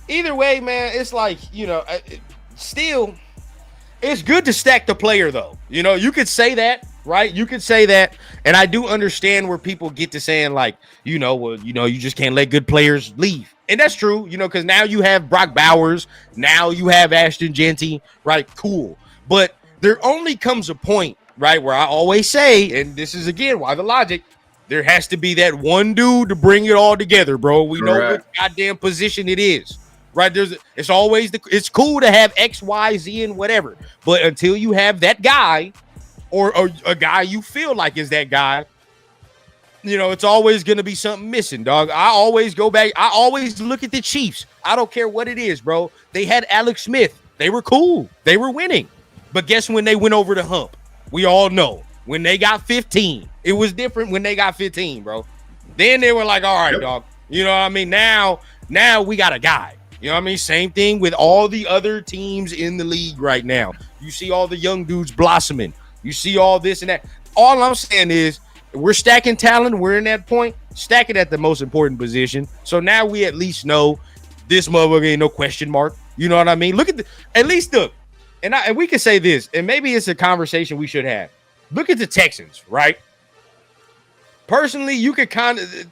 S1: Either way, man, it's like, still, it's good to stack the player, though. You could say that, right? You could say that, and I do understand where people get to saying, like, you just can't let good players leave. And that's true, because now you have Brock Bowers, now you have Ashton Jeanty, right? Cool. But there only comes a point, right, where I always say, and this is, again, why the logic, there has to be that one dude to bring it all together, bro. We know what goddamn position it is. Right, it's cool to have X, Y, Z, and whatever, but until you have that guy, or a guy you feel like is that guy, it's always gonna be something missing, dog. I always go back. I always look at the Chiefs. I don't care what it is, bro. They had Alex Smith. They were cool. They were winning, but guess when they went over the hump? We all know when they got 15. It was different when they got 15, bro. Then they were like, all right, dog. You know what I mean? Now we got a guy. You know what I mean? Same thing with all the other teams in the league right now. You see all the young dudes blossoming. You see all this and that. All I'm saying is we're stacking talent. We're in that point. Stack it at the most important position. So now we at least know this motherfucker ain't no question mark. You know what I mean? Look at and we can say this, and maybe it's a conversation we should have. Look at the Texans, right? Personally, you could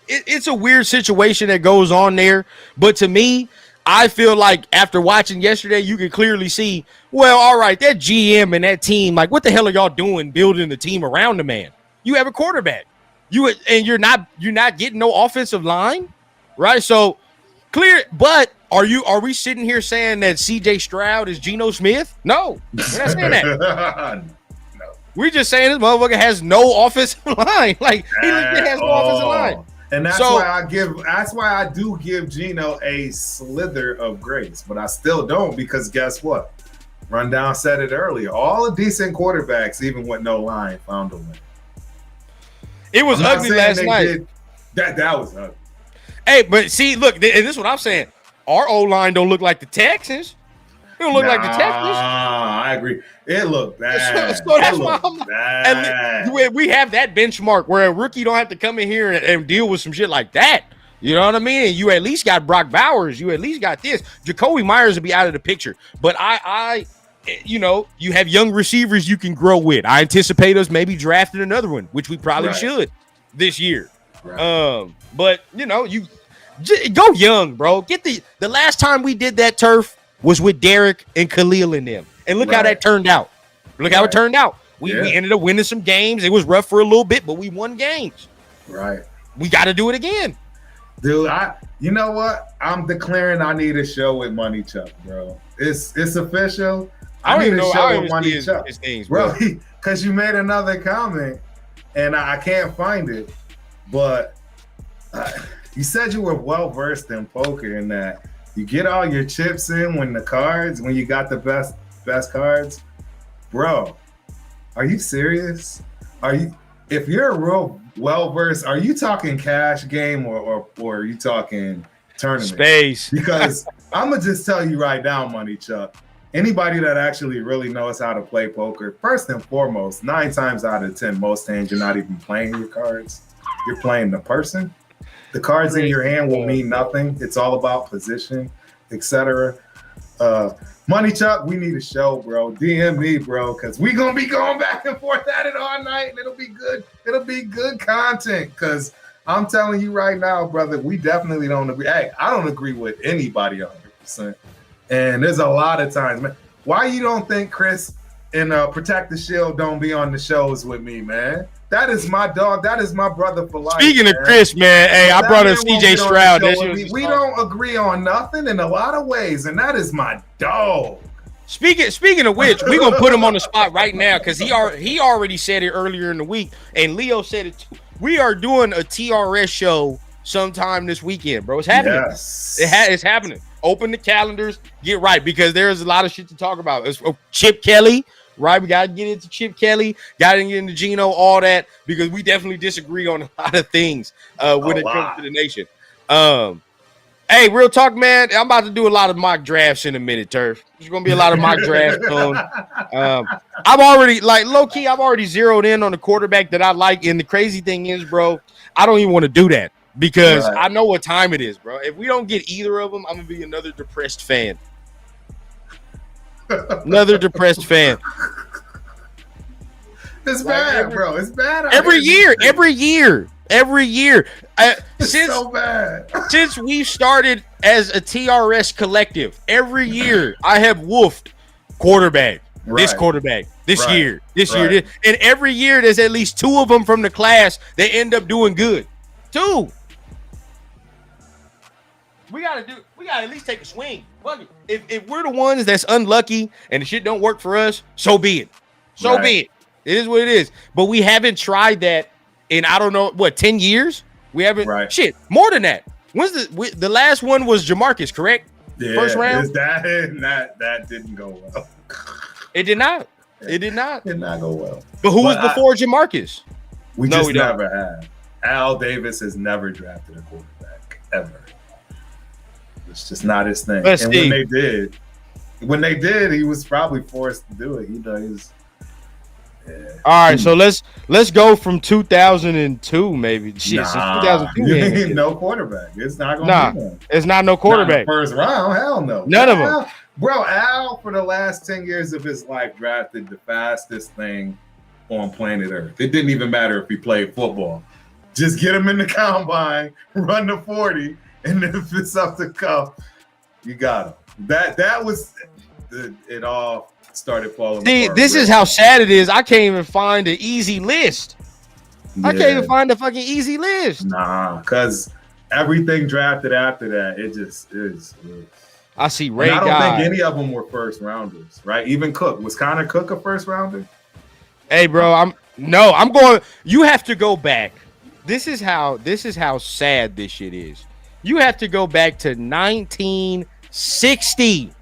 S1: it's a weird situation that goes on there. But to me, I feel like after watching yesterday, you can clearly see, well, all right, that GM and that team, like, what the hell are y'all doing building the team around the man? You have a quarterback. You're not getting no offensive line, right? So clear, but are we sitting here saying that CJ Stroud is Geno Smith? No, we're not saying that. No. We're just saying this motherfucker has no offensive line. Like, he legit has no offensive line.
S2: And that's why I do give Gino a slither of grace, but I still don't, because guess what? Rundown said it earlier. All the decent quarterbacks, even with no line, found a win.
S1: It was ugly last night.
S2: That was ugly.
S1: Hey, but see, look, and this is what I'm saying. Our O-line don't look like the Texans. It don't look like the Texans.
S2: I agree. It looked bad.
S1: So that's why I'm bad. We have that benchmark where a rookie don't have to come in here and deal with some shit like that. You know what I mean? And you at least got Brock Bowers. You at least got this. Jacoby Myers will be out of the picture. But you have young receivers you can grow with. I anticipate us maybe drafting another one, which we probably should this year. Right. But you go young, bro. Get the last time we did that turf was with Derek and Khalil and them. And look how that turned out. Look how it turned out. We ended up winning some games. It was rough for a little bit, but we won games.
S2: Right.
S1: We got to do it again.
S2: Dude, you know what? I'm declaring I need a show with Money Chuck, bro. It's official. I need a show with Money Chuck. Bro, because you made another comment, and I can't find it, but you said you were well-versed in poker and that you get all your chips in when you got the best cards. Bro, are you serious? If you're real well-versed, are you talking cash game or are you talking tournament?
S1: Space.
S2: Because I'm going to just tell you right now, Money Chuck, anybody that actually really knows how to play poker, first and foremost, 9 times out of 10, most hands, you're not even playing your cards. You're playing the person. The cards in your hand will mean nothing. It's all about position, etc. Money Chuck, we need a show, bro. DM me, bro, because we gonna be going back and forth at it all night, and it'll be good. It'll be good content. Because I'm telling you right now, brother, we definitely don't agree. Hey, I don't agree with anybody 100%. And there's a lot of times, man. Why you don't think Chris and Protect the Shield don't be on the shows with me, man? That is my dog. That is my brother for life.
S1: Speaking of Chris, man, hey, I brought up CJ Stroud.
S2: We don't agree on nothing in a lot of ways, and that is my dog.
S1: Speaking of which, we're gonna put him on the spot right now because he already said it earlier in the week, and Leo said it too. We are doing a TRS show sometime this weekend, bro. It's happening.
S2: Yes.
S1: It's happening. Open the calendars, get right, because there's a lot of shit to talk about. It's Chip Kelly, right? We got to get into Chip Kelly, got to get into Gino, all that, because we definitely disagree on a lot of things when it comes to the nation. Hey, real talk, man. I'm about to do a lot of mock drafts in a minute, Turf. There's going to be a lot of mock drafts soon. I've already, like, low-key, I've already zeroed in on the quarterback that I like, and the crazy thing is, bro, I don't even want to do that. Because I know what time it is, bro. If we don't get either of them, I'm going to be another depressed fan. Another depressed fan.
S2: It's bad, bro. It's bad.
S1: Every year.
S2: It's so bad.
S1: Since we started as a TRS collective, every year I have woofed quarterback. This quarterback, this year. And every year there's at least two of them from the class that end up doing good. Two. We gotta at least take a swing. If we're the ones that's unlucky and the shit don't work for us, so be it. Be it. It is what it is. But we haven't tried that in, I don't know, 10 years? We haven't. Shit, more than that. When's the last one was Jamarcus, correct?
S2: Yeah,
S1: first round.
S2: That didn't go well.
S1: It did not. It did not.
S2: Did not go well.
S1: But who was before Jamarcus?
S2: We never have. Al Davis has never drafted a quarterback ever. It's just not his thing. And when they did, he was probably forced to do it. He was. Yeah. All
S1: right, so let's go from 2002, maybe. Shit, since 2002,
S2: no quarterback. It's not gonna be one.
S1: It's not no quarterback.
S2: Not first round, hell no.
S1: None of them.
S2: Bro, Al, for the last 10 years of his life, drafted the fastest thing on planet Earth. It didn't even matter if he played football. Just get him in the combine, run the 40, and if it's up to cuff, you got him. That was it all started falling apart.
S1: This is how sad it is. I can't even find an easy list. Yeah. I can't even find a fucking easy list.
S2: Nah, because everything drafted after that, it just is.
S1: I see Ray.
S2: I don't think any of them were first rounders, right? Even Cook. Was Connor Cook a first rounder?
S1: Hey, bro, I'm going. You have to go back. This is how sad this shit is. You have to go back to 1960.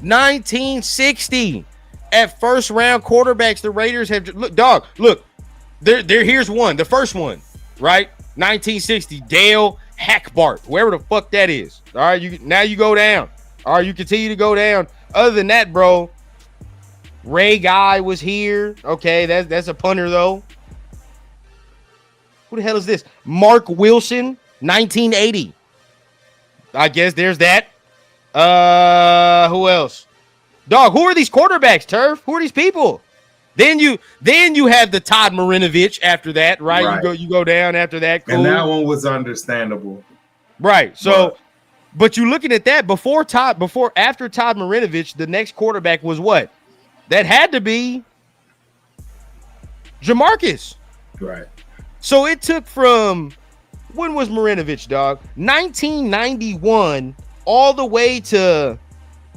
S1: 1960. At first round quarterbacks, the Raiders have look. Here's one. The first one, right? 1960. Dale Hackbart, whoever the fuck that is. All right, you go down. All right, you continue to go down. Other than that, bro, Ray Guy was here. Okay, that's a punter though. Who the hell is this? Mark Wilson, 1980. I guess there's that. Who else? Dog, who are these quarterbacks, Turf? Who are these people? Then you have the Todd Marinovich after that, right? You go down after that. Cool.
S2: And that one was understandable.
S1: Right. So but you looking at that after Todd Marinovich, the next quarterback was what? That had to be Jamarcus.
S2: Right.
S1: So it took from, when was Marinovich, dog? 1991 all the way to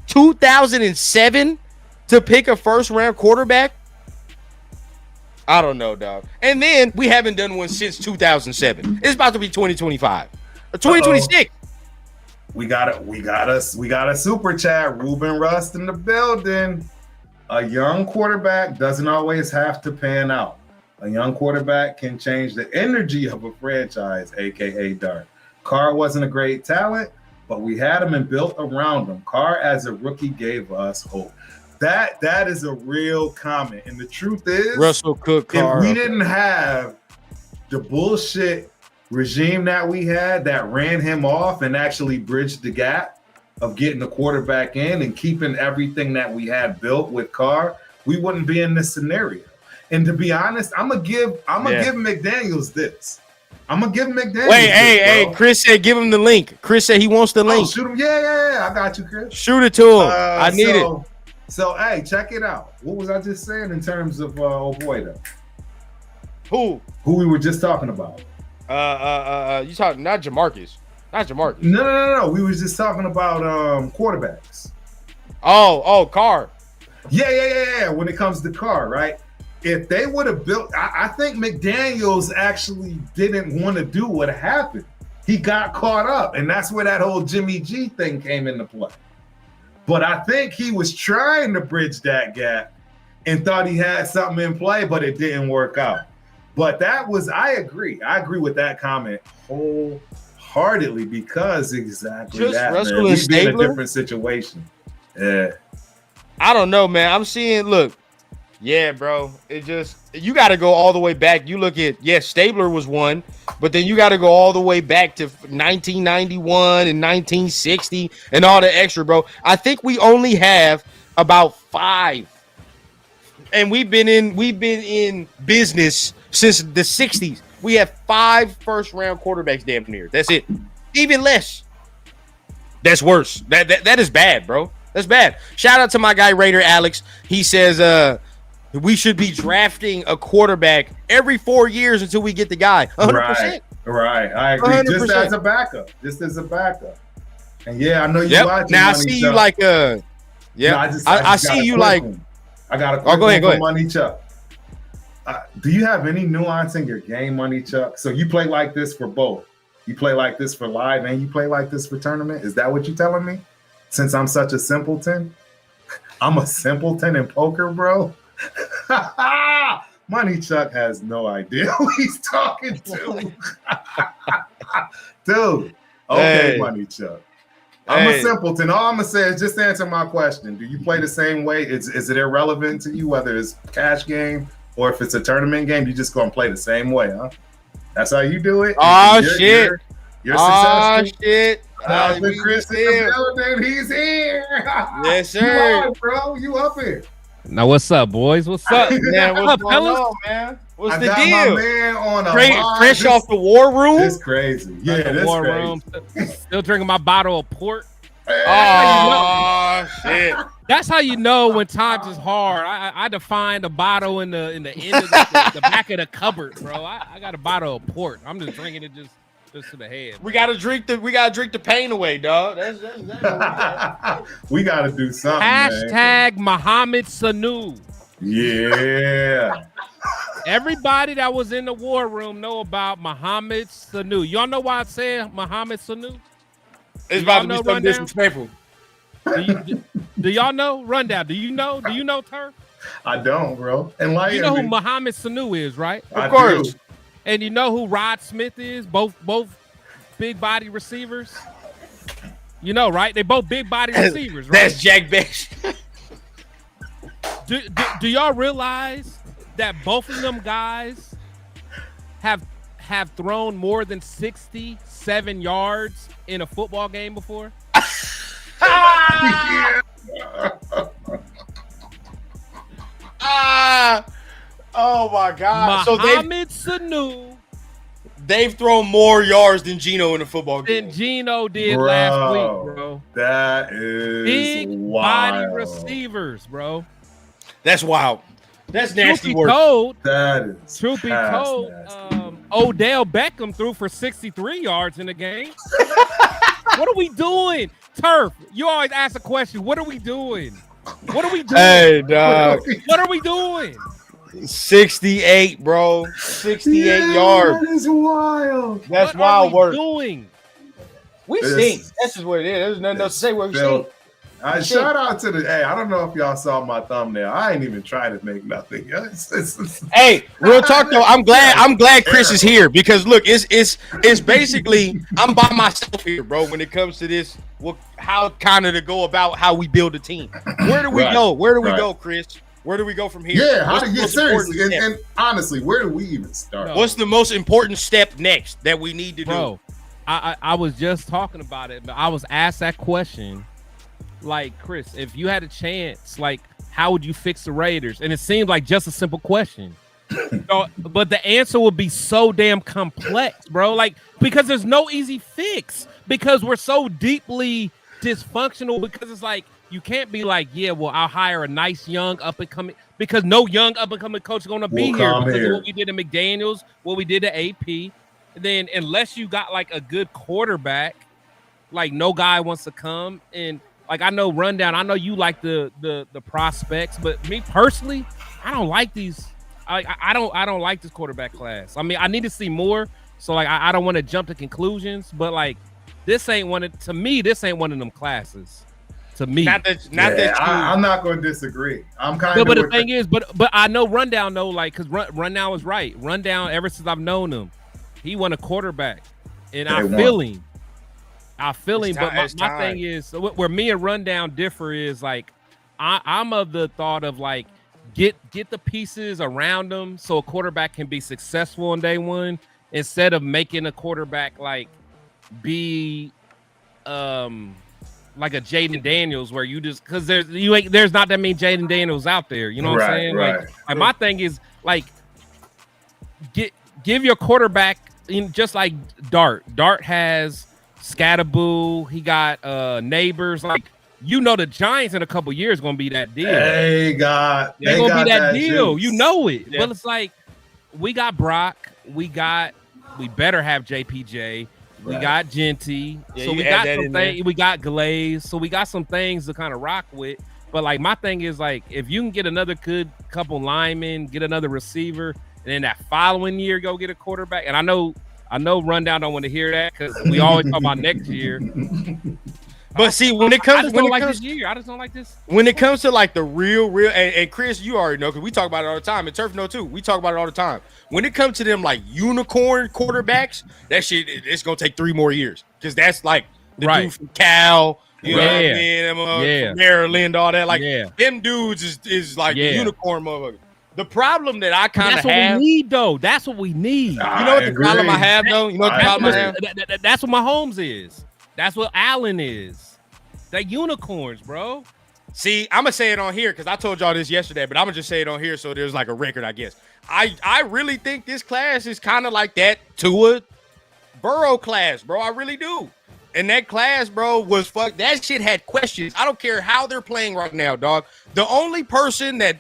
S1: 2007 to pick a first round quarterback. I don't know, dog. And then we haven't done one since 2007. It's about to be 2025 or 2026.
S2: We got a super chat. Ruben Rust in the building. A young quarterback doesn't always have to pan out. A young quarterback can change the energy of a franchise, aka Dart. Carr wasn't a great talent, but we had him and built around him. Carr as a rookie gave us hope. That is a real comment. And the truth is,
S1: Russell Cook, Carr.
S2: If we didn't have the bullshit regime that we had that ran him off and actually bridged the gap, of getting the quarterback in and keeping everything that we had built with Carr, we wouldn't be in this scenario. And to be honest, I'm gonna give McDaniels this. I'm gonna give McDaniels.
S1: Wait, hey, Chris said give him the link. Chris said he wants the link.
S2: Oh, shoot him. Yeah. I got you, Chris.
S1: Shoot it to him. I need it.
S2: So, hey, check it out. What was I just saying in terms of though?
S1: Who
S2: we were just talking about?
S1: You talking not Jamarcus.
S2: No. We were just talking about quarterbacks.
S1: Oh, Carr.
S2: Yeah. When it comes to Carr, right? If they would have built, I think McDaniels actually didn't want to do what happened. He got caught up, and that's where that whole Jimmy G thing came into play. But I think he was trying to bridge that gap and thought he had something in play, but it didn't work out. But I agree with that comment wholeheartedly because exactly
S1: just
S2: that,
S1: Russell
S2: man.
S1: And
S2: We'd be in a
S1: Stabler?
S2: different situation. Yeah.
S1: I don't know, man. I'm seeing, look, yeah, bro. You got to go all the way back. You look at, Stabler was one, but then you got to go all the way back to 1991 and 1960 and all the extra, bro. I think we only have about 5. And we've been in business since the 60s. We have 5 first-round quarterbacks damn near. That's it. Even less. That's worse. That is bad, bro. That's bad. Shout out to my guy Raider Alex. He says we should be drafting a quarterback every 4 years until we get the guy. 100%.
S2: Right. I agree.
S1: 100%.
S2: Just as a backup. And yeah, I know you watching.
S1: Now I see you like I see you like.
S2: I got a quick
S1: go ahead.
S2: Money Chuck. Do you have any nuance in your game, Money Chuck? So you play like this for both. You play like this for live and you play like this for tournament? Is that what you're telling me? Since I'm such a simpleton? I'm a simpleton in poker, bro? Money Chuck has no idea who he's talking to. Dude. Okay, hey. Money Chuck. I'm a simpleton. All I'm going to say is just answer my question. Do you play the same way? Is it irrelevant to you whether it's cash game or if it's a tournament game? You just going to play the same way, huh? That's how you do it?
S1: Oh, shit.
S2: You're successful?
S1: Oh, shit.
S2: Chris in the building. He's here.
S1: Yes, sir.
S2: You up, bro. You up here.
S3: Now, what's up, boys? What's up?
S1: Man, what's going on, man? What's the deal?
S2: My man on a
S1: fresh off the war room?
S2: It's crazy. Yeah, this war room.
S3: Still drinking my bottle of port.
S1: Oh, shit.
S3: That's how you know when times is hard. I define the bottle in the end of the back of the cupboard, bro. I got a bottle of port. I'm just drinking it just to the head.
S1: We gotta drink the pain away, dog. That's
S2: we gotta do something.
S3: Hashtag Mohamed Sanu.
S2: Yeah.
S3: Everybody that was in the war room know about Mohamed Sanu. Y'all know why I said Mohamed Sanu?
S1: It's about to be something disrespectful.
S3: Do y'all know? Rundown. Do you know? Do you know, Turf?
S2: I don't, bro. Enlighten
S3: you know
S2: me.
S3: who Mohamed Sanu is, right?
S1: Of course.
S2: Do.
S3: And you know who Rod Smith is? Both big body receivers. You know, right? They both big body receivers, right?
S1: That's Jack Bash.
S3: Do y'all realize that both of them guys have thrown more than 67 yards in a football game before?
S1: Oh my God!
S3: Mohamed Sanu.
S1: They've thrown more yards than Gino in a football game.
S3: Than Gino did last week, bro.
S2: That is
S3: big
S2: wild.
S3: body receivers, bro.
S1: That's wild. That's nasty work.
S3: Truth be told, Odell Beckham threw for 63 yards in the game. What are we doing? Turf, you always ask a question. What are we doing? What are we doing?
S1: Hey, dog.
S3: What are we doing?
S1: 68, bro. 68 yards.
S2: That is wild.
S1: That's wild work.
S3: What are we doing?
S1: We stink. That's just what it is. There's nothing else to say where we stink.
S2: Shout out to I don't know if y'all saw my thumbnail. I ain't even trying to make nothing.
S1: Hey, real talk though. I'm glad Chris is here because look, it's basically I'm by myself here, bro. When it comes to this, how kind of to go about how we build a team. Where do we go? Where do we go, Chris? Where do we go from here?
S2: Yeah, how do you seriously? And honestly, where do we even start?
S1: What's the most important step next that we need to do?
S3: I was just talking about it, but I was asked that question. Like, Chris, if you had a chance, like, how would you fix the Raiders? And it seemed like just a simple question. So, but the answer would be so damn complex, bro. Like, because there's no easy fix because we're so deeply dysfunctional. Because it's like you can't be like, yeah, well, I'll hire a nice young up and coming because no young up and coming coach is going to be here because of what we did to McDaniels, what we did to AP. And then unless you got like a good quarterback, like no guy wants to come and. Like I know Rundown, I know you like the prospects, but me personally, I don't like these. I don't like this quarterback class. I mean, I need to see more. So like I don't want to jump to conclusions, but like this ain't one of them classes. To me,
S2: I'm not going to disagree. I'm kind of.
S3: But the thing is, but I know Rundown though, like because Rundown was right. Rundown, ever since I've known him, he won a quarterback, and I feel him. But my thing is where me and Rundown differ is like I'm of the thought of like get the pieces around them so a quarterback can be successful on day one instead of making a quarterback like be like a Jaden Daniels where you just because there's not that many Jaden Daniels out there. You know what I'm saying?
S2: Right.
S3: Like my thing is like give your quarterback just like Dart. Dart has Scatterboo, he got Neighbors. Like the Giants in a couple years gonna be that deal.
S2: They're gonna
S3: be that deal. Juice. You know it. Yeah. But it's like we got Brock, we better have JPJ, we got Jeanty, so we got some things. We got Glaze, so we got some things to kind of rock with. But like my thing is like if you can get another good couple linemen, get another receiver, and then that following year go get a quarterback. And I know Rundown don't want to hear that because we always talk about next year.
S1: But see, when it comes,
S3: this year, I just don't like this.
S1: When it comes to like the real, and Chris, you already know because we talk about it all the time, and Turf know too. We talk about it all the time. When it comes to them like unicorn quarterbacks, that shit it's gonna take 3 more years because that's like the dude from Cal, you know what I mean? From Maryland, all that. Like them dudes is like unicorn motherfuckers. The problem that I kind of have.
S3: That's what we need, though. That's what we need.
S1: You know what the problem I have, though? You know what the problem I have?
S3: That's what Mahomes is. That's what Allen is. They're unicorns, bro.
S1: See, I'm going to say it on here because I told y'all this yesterday, but I'm going to just say it on here so there's like a record, I guess. I really think this class is kind of like that Tua Burrow class, bro. I really do. And that class, bro, was fuck. That shit had questions. I don't care how they're playing right now, dog. The only person that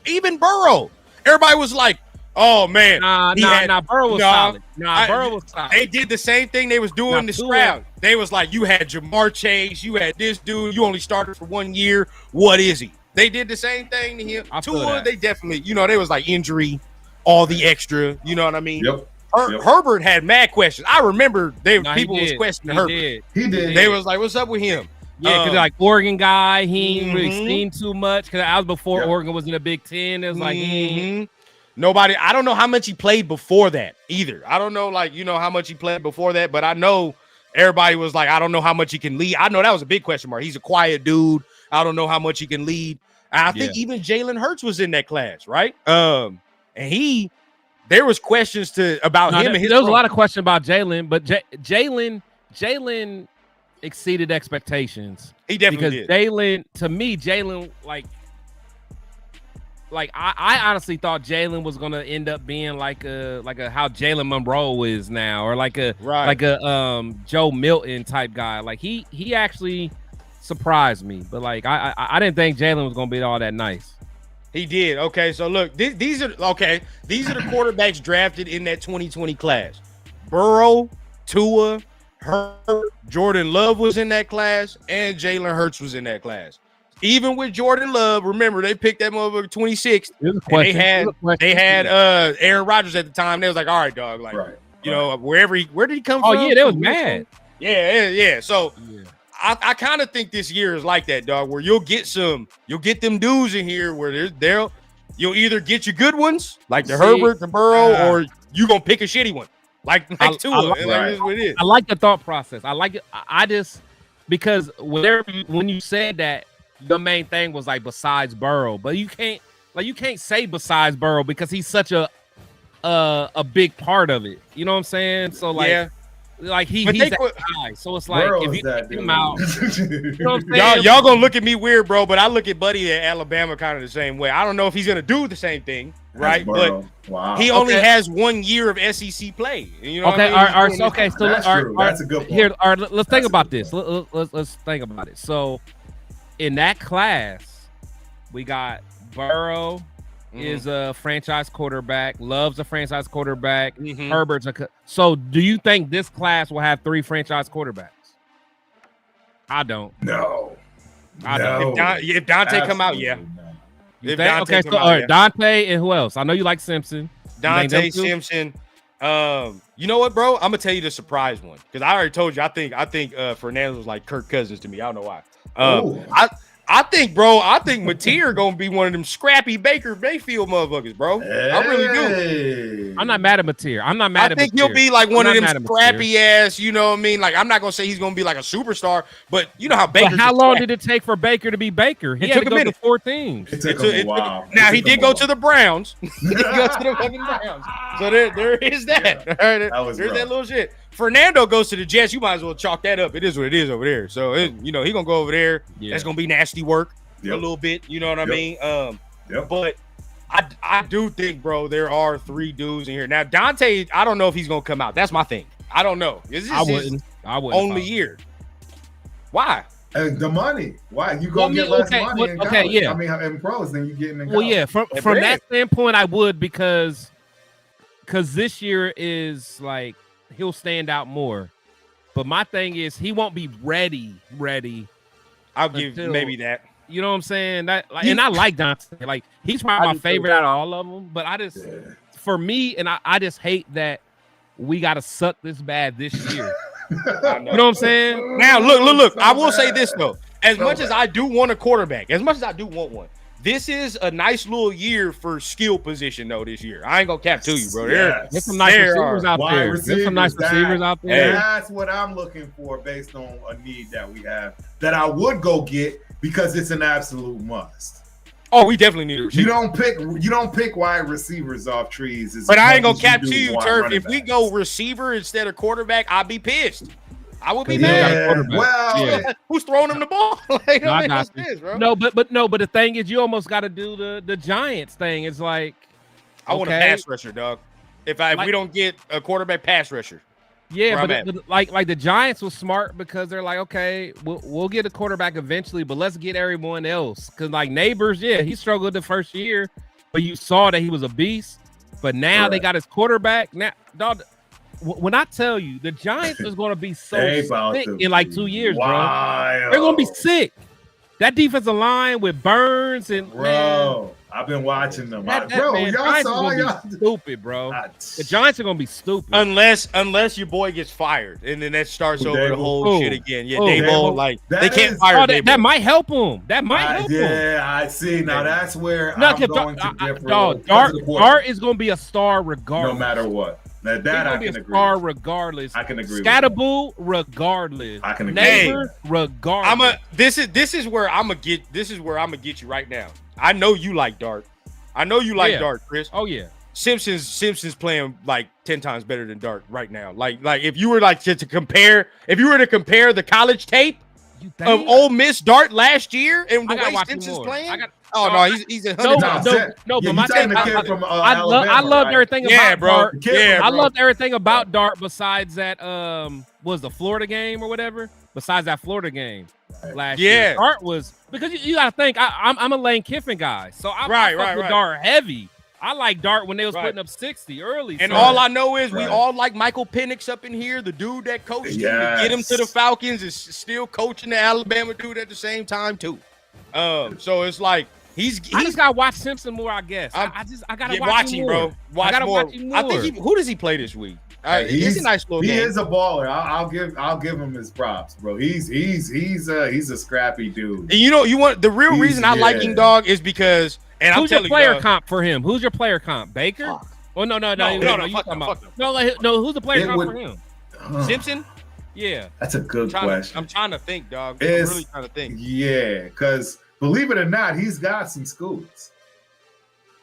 S1: even Burrow, everybody was like, "Oh man,
S3: Burrow was solid. Burrow was solid."
S1: They did the same thing they was doing this round. They was like, "You had Jamar Chase, you had this dude. You only started for 1 year. What is he?" They did the same thing to him. Tua, they definitely, they was like injury, all the extra. You know what I mean?
S2: Yep.
S1: Herbert had mad questions. I remember people was questioning Herbert.
S2: He did.
S1: They was like, "What's up with him?"
S3: Yeah, because like Oregon guy, he ain't really seen too much. Because I was before Oregon was in the Big Ten. It was like
S1: nobody. I don't know how much he played before that either. I don't know, how much he played before that. But I know everybody was like, I don't know how much he can lead. I know that was a big question mark. He's a quiet dude. I don't know how much he can lead. I think even Jalen Hurts was in that class, right? And there was questions about him.
S3: There was a lot of questions about Jalen, but Jalen exceeded expectations.
S1: He definitely did.
S3: Jalen, like I honestly thought Jalen was gonna end up being like a how Jalen Monroe is now, or like a Joe Milton type guy. Like he actually surprised me, but like I didn't think Jalen was gonna be all that nice.
S1: He did. Okay, so look, these are the quarterbacks drafted in that 2020 class. Burrow, Tua, Herbert, Jordan Love was in that class, and Jalen Hurts was in that class. Even with Jordan Love, remember they picked that motherfucker 26. They had Aaron Rodgers at the time. They was like, all right, dog, like where did he come from?
S3: Oh yeah, they was mad.
S1: Yeah. So I kind of think this year is like that, dog, where you'll get them dudes in here where you'll either get your good ones, like the Herbert, the Burrow, or you gonna pick a shitty one, like Tua.
S3: I like the thought process. I like it. I just because when you said that, the main thing was like besides Burrow, but you can't say besides Burrow because he's such a big part of it. You know what I'm saying? So like. Yeah. Like he's
S1: they
S3: that guy. So it's like
S2: Burrow
S3: if
S2: is
S3: you
S2: that
S3: take him
S2: dude.
S3: out, you know what I'm saying?
S1: Y'all gonna look at me weird, bro, but I look at Buddy at Alabama kind of the same way. I don't know if he's gonna do the same thing, right? But
S2: wow.
S1: he only has 1 year of SEC play. You know
S3: Okay,
S1: what I mean?
S3: okay. So
S2: That's true. That's a good point.
S3: Here, let's think
S2: That's a
S3: about
S2: good
S3: this. Let's think about it. So, in that class, we got Burrow is a franchise quarterback. Love's a franchise quarterback. Herbert's so. Do you think this class will have 3 franchise quarterbacks? I don't.
S2: No.
S3: I don't.
S1: If Dante come out, yeah.
S2: No.
S1: If
S3: Okay, so all right, Dante and who else? I know you like Simpson.
S1: Dante Simpson. You know what, bro? I'm gonna tell you the surprise one because I already told you. I think Fernando's like Kirk Cousins to me. I don't know why. I think Mateer gonna be one of them scrappy Baker Mayfield motherfuckers, bro. I really do.
S3: I'm not mad at Mateer. I
S1: think he'll be like one of them scrappy ass. You know what I mean? Like I'm not gonna say he's gonna be like a superstar, but you know how Baker.
S3: But how long did it take for Baker to be Baker? He had to go to 4 teams.
S2: It took him a while.
S1: Now he did go to the Browns. He did go to the fucking Browns. So there is that.
S2: Yeah,
S1: there's that little shit. Fernando goes to the Jets. You might as well chalk that up. It is what it is over there. So he gonna go over there. Yeah. That's gonna be nasty work a little bit. You know what I mean? But I do think, bro, there are 3 dudes in here. Now Dante, I don't know if he's gonna come out. That's my thing. I don't know.
S3: I wouldn't.
S1: Only year. Why?
S2: The money. Why you gonna get less money in college?
S3: Yeah.
S2: I mean, in pros than you getting in college.
S3: Well, yeah. From that standpoint, I would because this year is like. He'll stand out more, but my thing is he won't be ready.
S1: I'll give maybe that.
S3: You know what I'm saying? And I like Dante. Like he's probably my favorite out of all of them. But I just, for me, and I just hate that we got to suck this bad this year. You know what I'm saying?
S1: Now look. I will say this though. As much as I do want a quarterback, as much as I do want one, this is a nice little year for skill position, though, this year. I ain't gonna cap to you, bro. There's some nice receivers out there. There's some nice receivers out there.
S2: That's what I'm looking for based on a need that we have that I would go get because it's an absolute must.
S1: Oh, we definitely need a receiver.
S2: You don't pick wide receivers off trees.
S1: But I ain't gonna cap to you, Turf. If we go receiver instead of quarterback, I'd be pissed. I would be mad.
S2: Well,
S1: who's throwing him the ball? Like,
S3: I got this, bro. No, but the thing is, you almost got to do the Giants thing. It's like
S1: I want a pass rusher, dog. If we don't get a quarterback pass rusher,
S3: but like the Giants was smart because they're like, okay, we'll get a quarterback eventually, but let's get everyone else because like Neighbors, he struggled the first year, but you saw that he was a beast. But now they got his quarterback. Now, dog. When I tell you the Giants is going to be so sick in like 2 years, bro, they're going to be sick. That defensive line with Burns and
S2: I've been watching them.
S3: Y'all saw stupid, bro. The Giants are going to be stupid
S1: unless your boy gets fired, and then that starts over the whole shit again. Yeah, Dable, like they can't fire Dable.
S3: That might help him.
S2: Yeah, I see. Now that's where I'm going to differ.
S3: Dart is going to be a star regardless,
S2: no matter what. That I can agree.
S3: Star regardless.
S2: I can agree.
S3: Scatterboo regardless.
S2: I can agree.
S3: Neighbor regardless.
S1: This is where I'm gonna get you right now. I know you like Dart. I know you like Dart, Chris.
S3: Oh yeah.
S1: Simpson's playing like 10 times better than Dart right now. Like if you were like to compare the college tape of Ole Miss Dart last year and the way Simpson's playing. He's a 100 times.
S3: No, but my thing, I loved everything about Dart.
S1: Yeah,
S3: I loved everything about Dart besides that was the Florida game or whatever. Besides that Florida game last year, Dart was because you got to think I'm a Lane Kiffin guy, so I fuck with Dart heavy. I like Dart when they was putting up 60 early.
S1: And all I know is we all like Michael Penix up in here, the dude that coached him to get him to the Falcons is still coaching the Alabama dude at the same time too. So it's like I
S3: just gotta watch Simpson more, I guess. I gotta watch him more.
S1: Bro. I gotta watch him more. I think who does he play this week? He's a nice little game.
S2: He is a baller. I'll give him his props, bro. He's a scrappy dude.
S1: And you want the real reason I like him, dog, is because
S3: who's your player comp for him? Who's your player comp? Baker?
S1: Fuck.
S3: Oh no. Who's the player comp for him?
S1: Simpson?
S2: Yeah, that's a good question.
S1: I'm trying to think, dog. I'm really trying to think.
S2: Yeah, because believe it or not, he's got some schools.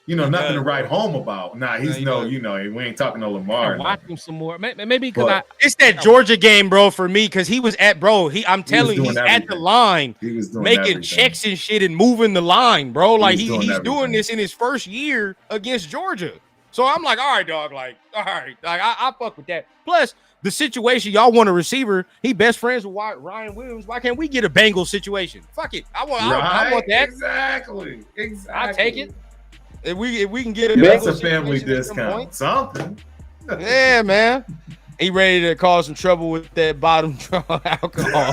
S2: nothing to write home about. Nah, he's we ain't talking to Lamar.
S3: Watch him some more. Maybe because
S1: it's that Georgia game, bro, for me, because he was at, bro. I'm telling you, he's at the line,
S2: he was doing
S1: making
S2: everything.
S1: checks and shit and moving the line, bro. Like he's
S2: doing
S1: doing this in his first year against Georgia. So I'm like, all right, dog. Like, all right, like I fuck with that. Plus the situation, y'all want a receiver. He best friends with Ryan Williams. Why can't we get a Bengals situation? Fuck it. I want that.
S2: Exactly.
S1: I take it. If we can get
S2: that's a family discount. Something.
S1: Yeah, man. He ready to cause some trouble with that bottom draw alcohol.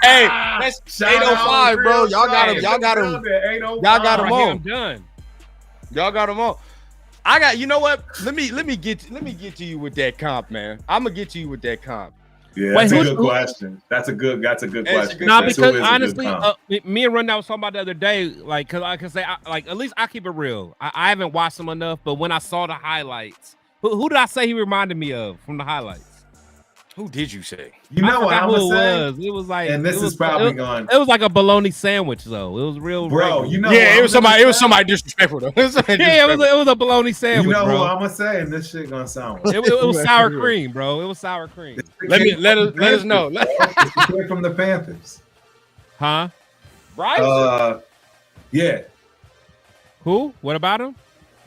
S1: Hey, that's 805, bro. Y'all got him. Y'all got him. Y'all got him on.
S3: I'm done.
S1: Y'all got him on. I got. You know what? Let me get to you with that comp, man. I'm gonna get to you with that comp.
S2: Yeah, that's a good question. That's a good question.
S3: No, because honestly, me and Rundown was talking about the other day, like, because I can say, at least I keep it real. I haven't watched him enough, but when I saw the highlights, who did I say he reminded me of from the highlights?
S1: Who did you say?
S2: You know what I'm gonna say?
S3: It was like,
S2: and this is probably gone.
S3: It was like a bologna sandwich, though. It was real,
S2: bro.
S3: regular.
S2: You know,
S1: yeah, it was somebody disrespectful though.
S3: It was a bologna sandwich.
S2: You know
S3: bro.
S2: who I'm gonna say, and this shit gonna sound.
S3: It was sour cream, bro. It was sour cream.
S1: Let us know.
S2: It came from the Panthers.
S3: Huh?
S1: Bryce?
S2: Yeah.
S3: Who? What about him?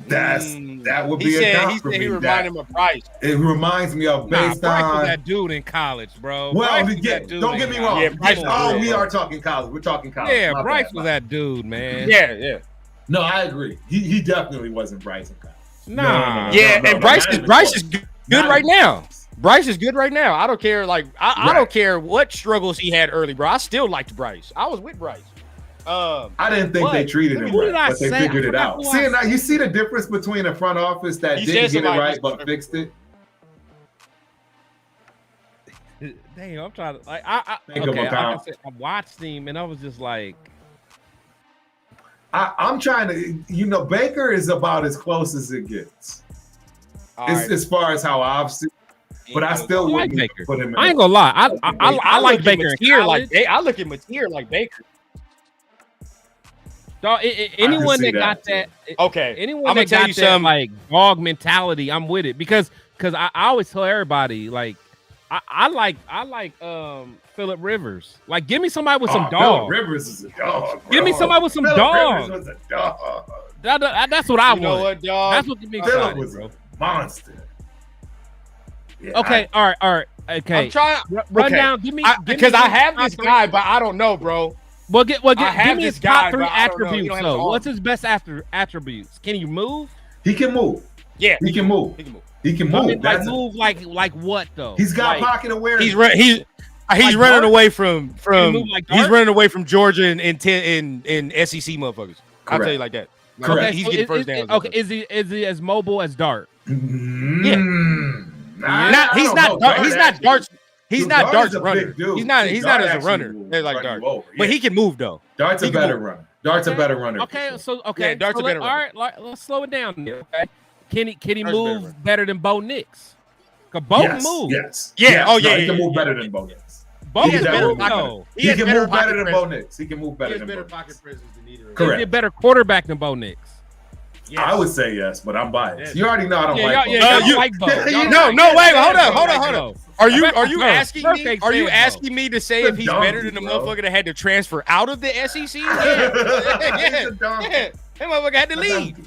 S2: That would be a comp for me.
S1: He reminded him of Bryce.
S2: It reminds me of
S3: Bryce
S2: on
S3: was that dude in college, bro.
S2: Well, don't get me wrong.
S1: Yeah, Bryce
S2: we are talking college. We're talking college.
S3: Yeah, Bryce was that dude, man.
S1: Yeah.
S2: No, I agree. He definitely wasn't Bryce in college.
S3: Nah.
S1: And Bryce is good right now. Bryce is good right now. I don't care. Like I don't care what struggles he had early, bro. I still liked Bryce. I was with Bryce.
S2: I didn't think they treated him right, but they figured it out. See, now you see the difference between a front office that didn't get it right but fixed it.
S3: Damn, I'm trying to I watched him and I was just like,
S2: I'm trying to, Baker is about as close as it gets. As far as how I've seen. But I still wouldn't put him in.
S3: I ain't gonna lie. I like Baker
S1: here. I look at Mateer like Baker.
S3: Dog, anyone that got that, anyone that got that like dog mentality, I'm with it because I always tell everybody like I like Phillip Rivers. Like, give me somebody with some dog.
S2: Phillip Rivers is a dog. Bro.
S3: Give me somebody with some dog.
S2: Rivers was a dog.
S3: That's what I want.
S1: You know what, dog?
S3: That's what me
S2: Phillip
S3: excited,
S2: was
S3: bro.
S2: a monster. Yeah,
S3: okay, all right. Okay,
S1: I'm trying.
S3: Run down. Give me
S1: because I have this guy, but I don't know, bro.
S3: Well, give me his top 3 attributes. So, what's his best attributes? Can he move?
S2: He can move.
S1: Yeah,
S2: he can move. He can move.
S3: I mean, move like what though?
S2: He's got pocket awareness.
S1: He's running away from he's running away from Georgia and SEC motherfuckers. I'll tell you like that.
S2: Correct.
S1: Okay, he's getting first down.
S3: Okay, is he as mobile as Dart?
S1: Yeah. He's not Dart's. He's not Dart's runner. He's not as a runner. Like Dart. But he can move though.
S2: Dart's a better runner. Dart's a better runner.
S3: Okay,
S1: Dart's a better runner.
S3: All right, let's slow it down. Okay. Can he move better than Bo Nix? Cause Bo can move.
S2: Yes.
S1: Yeah. Oh yeah.
S2: He can move better than Bo Nix.
S3: Bo can move though.
S2: He can move better than Bo Nix. He can move better than Bo Nix.
S1: Pocket presence than either.
S2: Correct.
S3: Is he a better quarterback than Bo Nix?
S2: Yes. I would say yes, but I'm biased. You already know I don't like Bo.
S3: You like Bo.
S1: Wait, hold on. Are you asking me? Are you asking me to say if he's better than the motherfucker that had to transfer out of the SEC? Yeah. That motherfucker had to leave.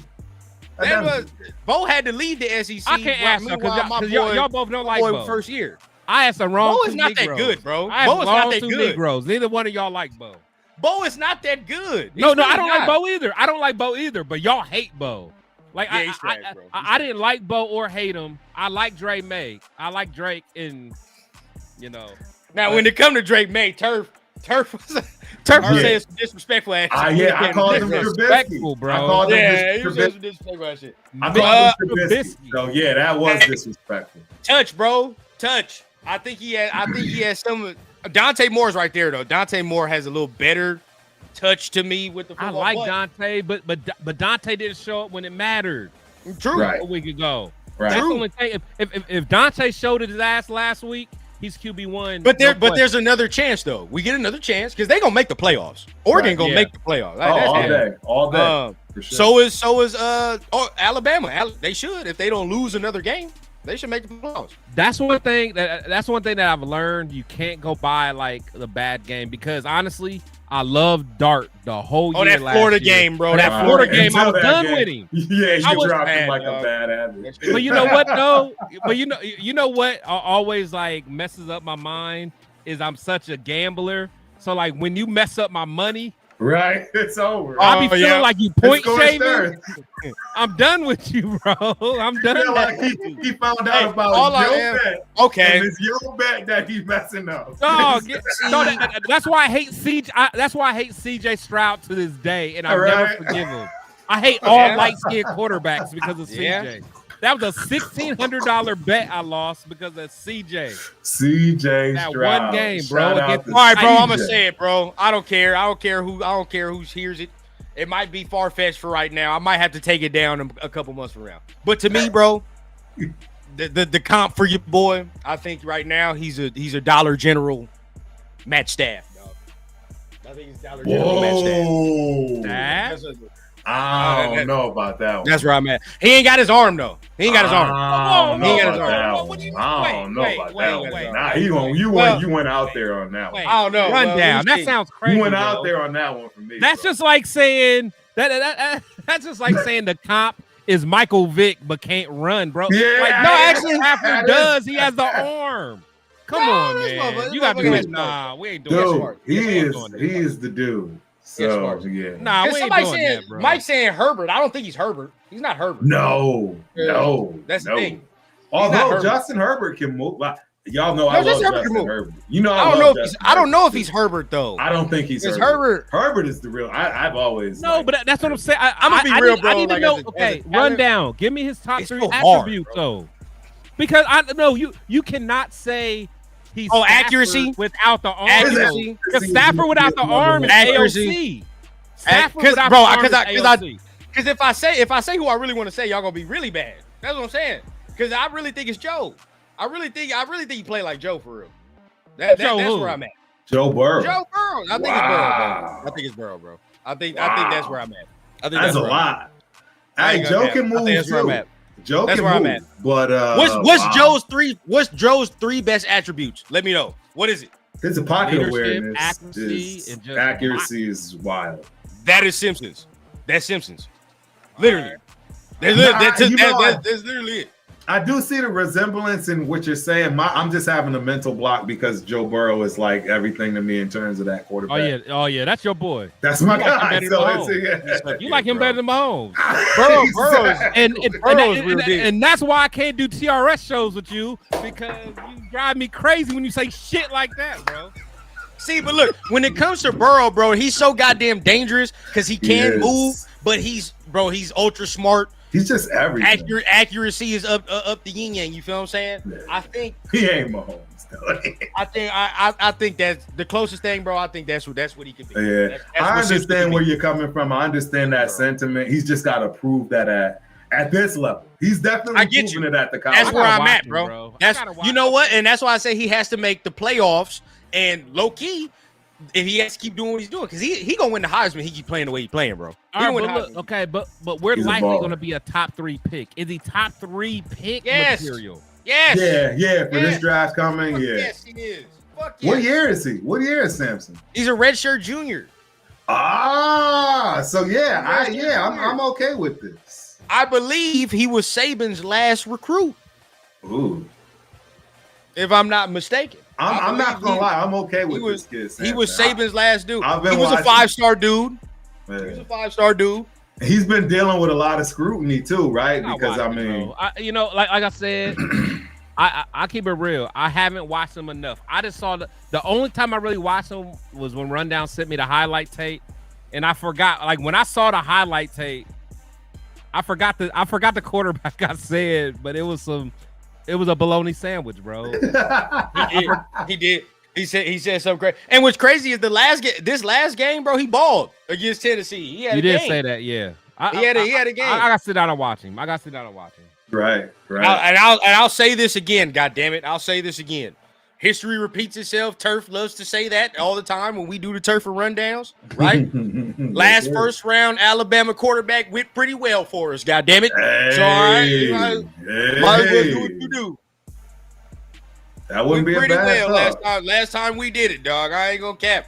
S1: Bo had to leave the SEC.
S3: I can't ask because y'all both don't like Bo.
S1: First year.
S3: I asked the wrong.
S1: Bo is not that good, bro.
S3: Bo is not that good. Negroes. Neither one of y'all like Bo.
S1: Bo is not that good.
S3: No, I don't like Bo either. I don't like Bo either, but y'all hate Bo. Like I didn't like Bo or hate him. I like Drake May. I like Drake
S1: Now when it come to Drake May, Turf says disrespectful ass.
S2: I called him
S3: disrespectful, bro.
S2: I called him
S1: disrespectful ass shit.
S2: I called him Trubisky. So yeah, that was disrespectful.
S1: Touch, bro. Touch. I think he has some. Dante Moore's right there though. Dante Moore has a little better touch to me with the football.
S3: I like Dante, but Dante didn't show up when it mattered.
S1: True.
S3: A week ago.
S2: Right.
S3: That's the only thing. If Dante showed his ass last week, He's QB1.
S1: But there's another chance though. We get another chance because they're gonna make the playoffs. Oregon gonna make the playoffs.
S2: All day. For sure.
S1: So is Alabama. They should if they don't lose another game. They should make the playoffs.
S3: That's one thing that I've learned. You can't go by like the bad game because honestly, I love Dart the whole year.
S1: That Florida game, bro.
S3: That Florida game, I was done with him.
S2: Yeah, you dropped him like a bad habit.
S3: But you know what, though? But you know what always like messes up my mind is I'm such a gambler. So like when you mess up my money,
S2: right, it's over.
S3: I'll be feeling like you point shaving. I'm done with you, bro. I'm done.
S2: Like he found out about your bet.
S1: Okay,
S2: and it's your bet that he's messing up.
S3: Oh, that's why I hate CJ. That's why I hate CJ Stroud to this day, and I never forgive him. I hate all light-skinned quarterbacks because of CJ. That was a $1,600 bet I lost because of CJ.
S2: CJ
S3: that
S2: Stroud.
S3: One game, bro.
S1: All right, bro. I'm gonna say it, bro. I don't care who hears it. It might be far-fetched for right now. I might have to take it down a couple months from now. But to me, bro, the comp for your boy, I think right now he's a Dollar General Matt Staff. Dog. I think he's Dollar General Matt Staff.
S2: I don't know about that one.
S1: That's where I'm at. He ain't got his arm though. He ain't got his arm.
S2: I don't know about that one. Nah, you went out there on that one.
S1: I don't know.
S3: Run down. That sounds crazy.
S2: You went out there on that one for me.
S3: That's just like saying that's just like saying the comp is Michael Vick but can't run, bro.
S2: Yeah,
S3: like, no, actually, Stafford does. He has the arm. Come on, man. You got to do this. Nah, we ain't doing that.
S2: He is the dude. So, yeah.
S3: Nah, we ain't doing that, bro.
S1: Mike's saying Herbert. I don't think he's Herbert. He's not Herbert.
S2: No.
S1: That's the thing.
S2: Although Justin Herbert can move. Y'all know I love Justin Herbert. You know
S1: I don't know if he's Herbert though.
S2: I don't think he's
S1: Herbert.
S2: Herbert is the real. I've always
S3: but that's what I'm saying.
S1: I'm gonna be real, bro.
S3: I need to know. Run down. Give me his top 3 attributes, though, because I know you cannot say. He's
S1: accuracy
S3: without the arm.
S1: Accuracy.
S3: Because Stafford without the arm is AOC.
S1: Stafford without the arm is AOC. Because if I say who I really want to say, y'all gonna be really bad. That's what I'm saying. Because I really think it's Joe. I really think he played like Joe for real. That's where I'm at.
S2: Joe Burrow.
S1: I think it's Burrow, bro. I think that's where I'm at. I think
S2: that's a lot. Hey, Joe can move too. Joe
S1: that's where I'm at.
S2: But
S1: what's Joe's 3 best attributes? Let me know. What is it?
S2: It's a pocket awareness.
S3: Accuracy
S2: is wild.
S1: That is Simpsons. That's Simpsons. Literally. That's literally it.
S2: I do see the resemblance in what you're saying. I'm just having a mental block because Joe Burrow is like everything to me in terms of that quarterback.
S3: Oh yeah, that's your boy.
S2: That's my guy.
S3: You like him better than Mahomes.
S1: Burrow,
S3: and that's why I can't do TRS shows with you because you drive me crazy when you say shit like that, bro.
S1: See, but look, when it comes to Burrow, bro, he's so goddamn dangerous because he can move, but he's ultra smart.
S2: He's just everything.
S1: Accuracy is up the yin yang. You feel what I'm saying? Yeah. I think
S2: he ain't Mahomes.
S1: I think that's the closest thing, bro. I think that's what he can be.
S2: Yeah,
S1: that's
S2: I understand where you're coming from. I understand that sentiment. He's just got to prove that at this level. He's definitely proving it at the college.
S1: That's where I'm at, bro. You know what? And that's why I say he has to make the playoffs. And low key, if he has to keep doing what he's doing, because he gonna win the Heisman, he keep playing the way he's playing, bro.
S3: But we're likely gonna be a top 3 pick. Is he top 3 pick material?
S1: Yes.
S2: Yeah. For this draft coming,
S1: Yes, he is. Fuck yes.
S2: What year is he? What year is Samson?
S1: He's a redshirt junior.
S2: So I'm okay with this.
S1: I believe he was Saban's last recruit.
S2: Ooh.
S1: If I'm not mistaken.
S2: I'm not gonna lie. I'm okay with this kid.
S1: He was Saban's last dude. He was a 5-star dude.
S2: Man.
S1: He was a 5-star dude.
S2: He's been dealing with a lot of scrutiny too, right? Because
S3: like I said, I keep it real. I haven't watched him enough. I just saw the only time I really watched him was when Rundown sent me the highlight tape, and I forgot. Like when I saw the highlight tape, I forgot the quarterback I said, but it was a bologna sandwich, bro.
S1: He did. He said something great. And what's crazy is this last game, bro, he balled against Tennessee.
S3: You did say that, yeah.
S1: He had a game.
S3: I gotta sit down and watch him.
S2: Right.
S1: I'll say this again. God damn it! I'll say this again. history repeats itself. Turf loves to say that all the time when we do the turf and rundowns, right? Last first round Alabama quarterback went pretty well for us, goddamn it.
S2: Hey,
S1: So all right, you might as well do what you do.
S2: That wouldn't be
S1: pretty
S2: a bad
S1: well last time we did it, dog. I ain't gonna cap.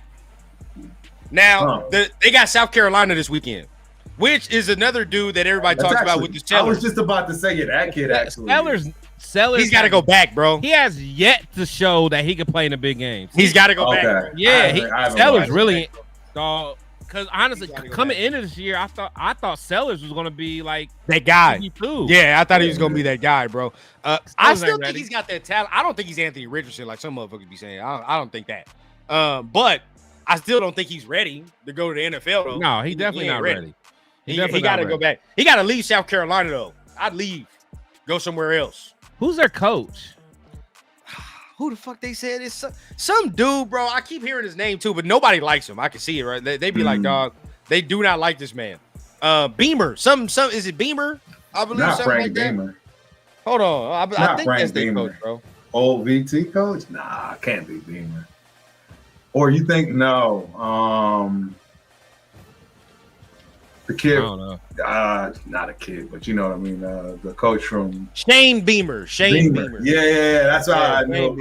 S1: Now they got South Carolina this weekend, which is another dude that everybody talks about with the Sellers.
S2: I was just about to say it. That kid actually.
S3: Sellers,
S1: he's got to go back, bro.
S3: He has yet to show that he can play in the big games.
S1: He's got to go back.
S3: Yeah, Sellers really, dog. Because honestly, coming into this year, I thought Sellers was going to be like
S1: that guy. Yeah, I thought he was going to be that guy, bro. I still think he's got that talent. I don't think he's Anthony Richardson like some motherfuckers be saying. I don't think that. But I still don't think he's ready to go to the NFL, though.
S3: No, he's definitely not ready.
S1: He got to go back. He got to leave South Carolina, though. I'd leave. Go somewhere else.
S3: Who's their coach?
S1: Who the fuck they said is some dude, bro. I keep hearing his name too, but nobody likes him. I can see it, right? They be like, dog, they do not like this man. Beamer, some is it Beamer? I believe
S2: not
S1: something
S2: Frank
S1: like that.
S2: Beamer.
S1: Hold on, I think that's their coach, bro.
S2: Old VT coach? Nah, can't be Beamer. Or you think the kid? I don't know. Not a kid, but you know what I mean. The coach from
S1: Shane Beamer. Beamer.
S2: Yeah. That's why I know.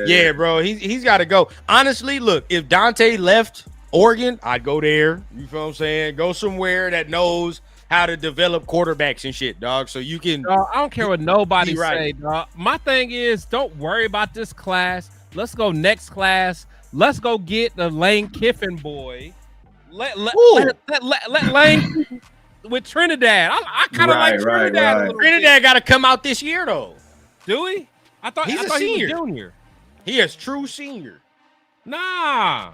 S2: Yeah,
S1: bro. He's got to go. Honestly, look, if Dante left Oregon, I'd go there. You feel what I'm saying? Go somewhere that knows how to develop quarterbacks and shit, dog. So you can.
S3: I don't care what nobody say, dog. My thing is, don't worry about this class. Let's go next class. Let's go get the Lane Kiffin boy. Let Lane with Trinidad. I kind of like Trinidad.
S1: Trinidad got to come out this year, though.
S3: Do he? I thought
S1: he was junior. He is true senior.
S3: Nah.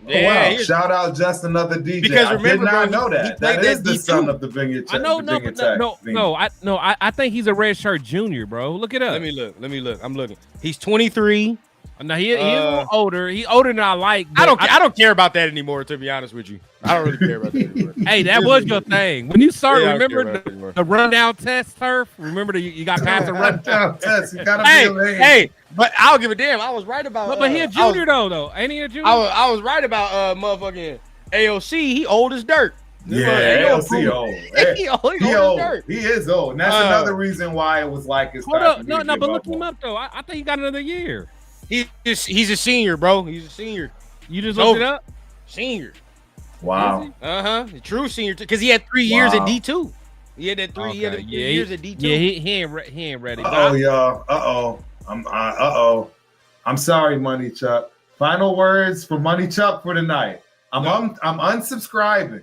S2: Yeah, wow. Shout out just another DJ. Because remember, I did not know that. That is the son of the Vineyard.
S3: I know, I think he's a redshirt junior, bro. Look it up.
S1: Let me look. I'm looking. He's 23.
S3: No, he is a little older. He's older than I like.
S1: I don't care about that anymore, to be honest with you. I don't really care about that anymore.
S3: Hey, that was your thing. When you started, remember the rundown test, Turf? Remember you got past the rundown
S2: test. You gotta be
S1: hey, but I'll give a damn. I was right about
S3: but he a junior though. Ain't he a junior?
S1: I was right about motherfucking AOC. He old as dirt.
S2: Yeah, AOC old. He old. He is old. And that's another reason why it was like it's
S3: hold up. No, but look him up though. I think he got another year.
S1: He's a senior, bro. He's a senior.
S3: You just looked it up?
S1: Senior.
S2: Wow.
S1: True senior because he had 3 years at D2. He had that 3 years at D2.
S3: Yeah, he ain't ready.
S2: Y'all. I'm sorry, Money Chuck. Final words for Money Chuck for tonight. I'm unsubscribing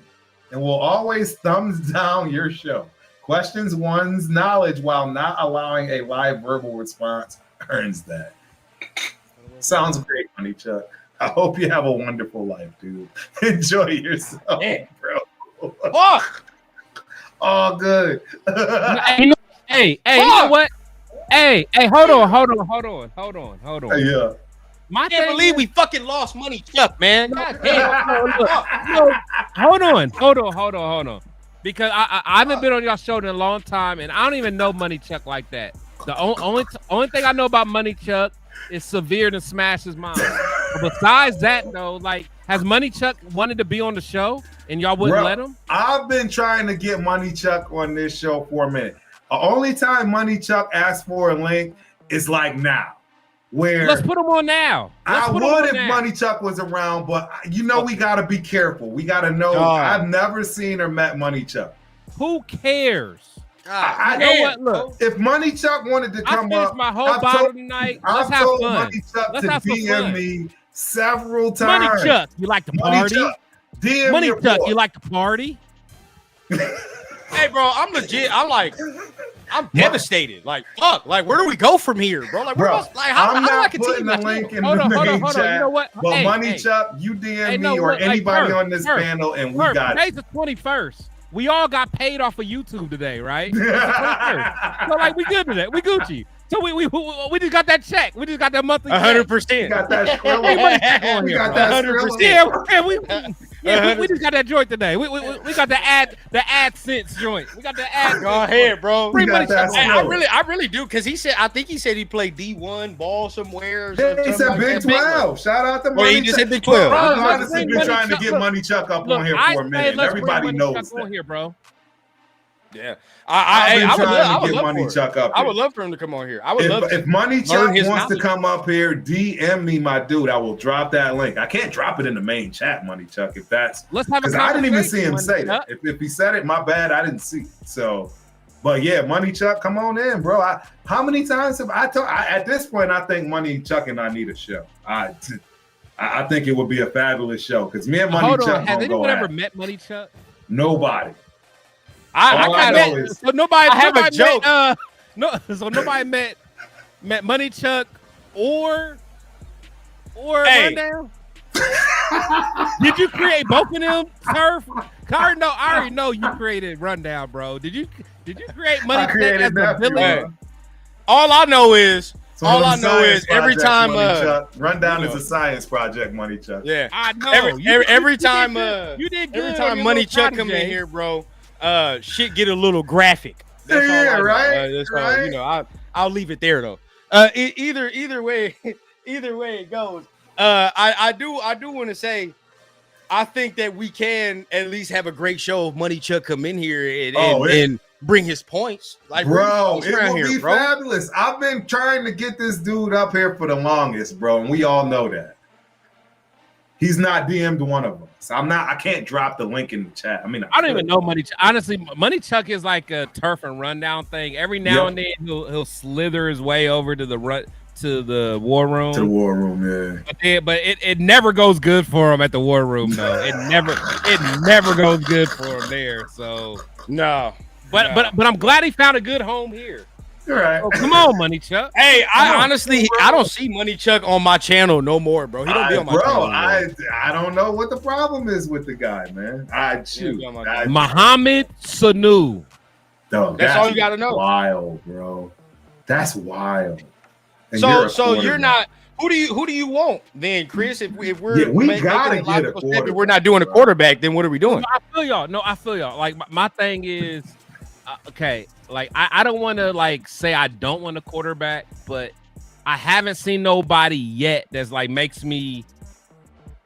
S2: and will always thumbs down your show. Questions one's knowledge while not allowing a live verbal response earns that. Sounds great, Money Chuck. I hope you have a wonderful life, dude. Enjoy yourself, bro.
S1: Fuck.
S2: All good.
S3: Hey, you know what? Hey, hold on.
S2: Yeah.
S1: I can't believe we fucking lost Money Chuck, man. God damn.
S3: Hold on. Because I haven't been on y'all show in a long time, and I don't even know Money Chuck like that. The only thing I know about Money Chuck is severe to smash his mom. But besides that, though, like, has Money Chuck wanted to be on the show and y'all wouldn't let him?
S2: I've been trying to get Money Chuck on this show for a minute. The only time Money Chuck asked for a link is like now. Where
S3: let's put him on now.
S2: I would if Money Chuck was around, but we got to be careful. We got to know. I've never seen or met Money Chuck.
S3: Who cares?
S2: I know what. Look, if Money Chuck wanted to come up,
S3: my whole bottle tonight. Let's have fun.
S2: Money Chuck to DM me several times.
S3: Money Chuck, you like to party? DM Money Chuck, you like to party?
S1: Hey, bro, I'm legit. I'm devastated. Like, fuck. Like, where do we go from here, bro? Like,
S2: I'm not putting the link in the main chat. You know what? But Money Chuck, you DM me or anybody on this panel, and we got it.
S3: Today's the 21st. We all got paid off of YouTube today, right? So like, we good today. We Gucci. So we just got that check. We just got that monthly.
S1: 100%.
S2: We got that. We got that.
S1: 100%.
S3: Yeah, Yeah, we just got that joint today. We got the AdSense joint. We got the ad.
S1: Go ahead, bro.
S2: We got that
S1: I really do, because I think he said he played D1 ball somewhere.
S2: Yeah, he said Big 12. Shout out to
S1: Well,
S2: Money
S1: he just
S2: Chuck.
S1: said Big 12.
S2: I've honestly been trying to get Money Chuck up on here for a minute. Everybody knows
S3: that. On here, bro.
S1: Yeah,
S2: I
S1: would love
S2: Money Chuck up.
S1: I would love for him to come on here. I would love
S2: if Money Chuck wants
S1: knowledge
S2: to come up here, DM me, my dude. I will drop that link. I can't drop it in the main chat, Money Chuck. If that's
S3: let's have a
S2: because I didn't even see him
S3: Money
S2: say
S3: Chuck.
S2: that. If he said it, my bad. I didn't see it. So, but yeah, Money Chuck, come on in, bro. How many times have I told? At this point, I think Money Chuck and I need a show. I think it would be a fabulous show because me and Money Chuck.
S3: Has anyone ever met Money Chuck?
S2: Nobody.
S3: So nobody.
S1: I have a joke.
S3: So nobody met Money Chuck or Rundown. Did you create both of them, Turf? Carr, no, I already know you created Rundown, bro. Did you create Money Chuck as a villain?
S1: All I know is every time
S2: Rundown is a science project, Money Chuck.
S1: Yeah,
S3: I know.
S1: Every time
S3: you did good
S1: every time Money Chuck come in here, bro, shit get a little graphic. That's all I know.
S2: Right.
S1: You know, I'll leave it there though. Either way it goes. I do want to say, I think that we can at least have a great show of Money Chuck come in here and bring his points. Like,
S2: bro, it will be fabulous. I've been trying to get this dude up here for the longest, bro, and we all know that. He's not DM'd one of us. I can't drop the link in the chat. I mean,
S3: I don't even know Money Chuck. Honestly, Money Chuck is like a Turf and Rundown thing. Every now and then he'll slither his way over to the war room.
S2: To the war room, yeah.
S3: But it never goes good for him at the war room, though. It never goes good for him there. So
S1: no.
S3: But I'm glad he found a good home here.
S2: All right.
S3: Oh, come on, Money Chuck.
S1: Hey, I don't see Money Chuck on my channel no more, bro. He don't be on my channel.
S2: I don't know what the problem is with the guy, man.
S3: Muhammad Sanu.
S1: That's all you got to know.
S2: Wild, bro. That's wild. And
S1: so you're not. Who do you want then, Chris? If we're
S2: we gotta get a quarterback.
S1: If we're not doing a quarterback, then what are we doing?
S3: I feel y'all. Like my thing is, okay. Like I don't want to like say I don't want a quarterback, but I haven't seen nobody yet that's like makes me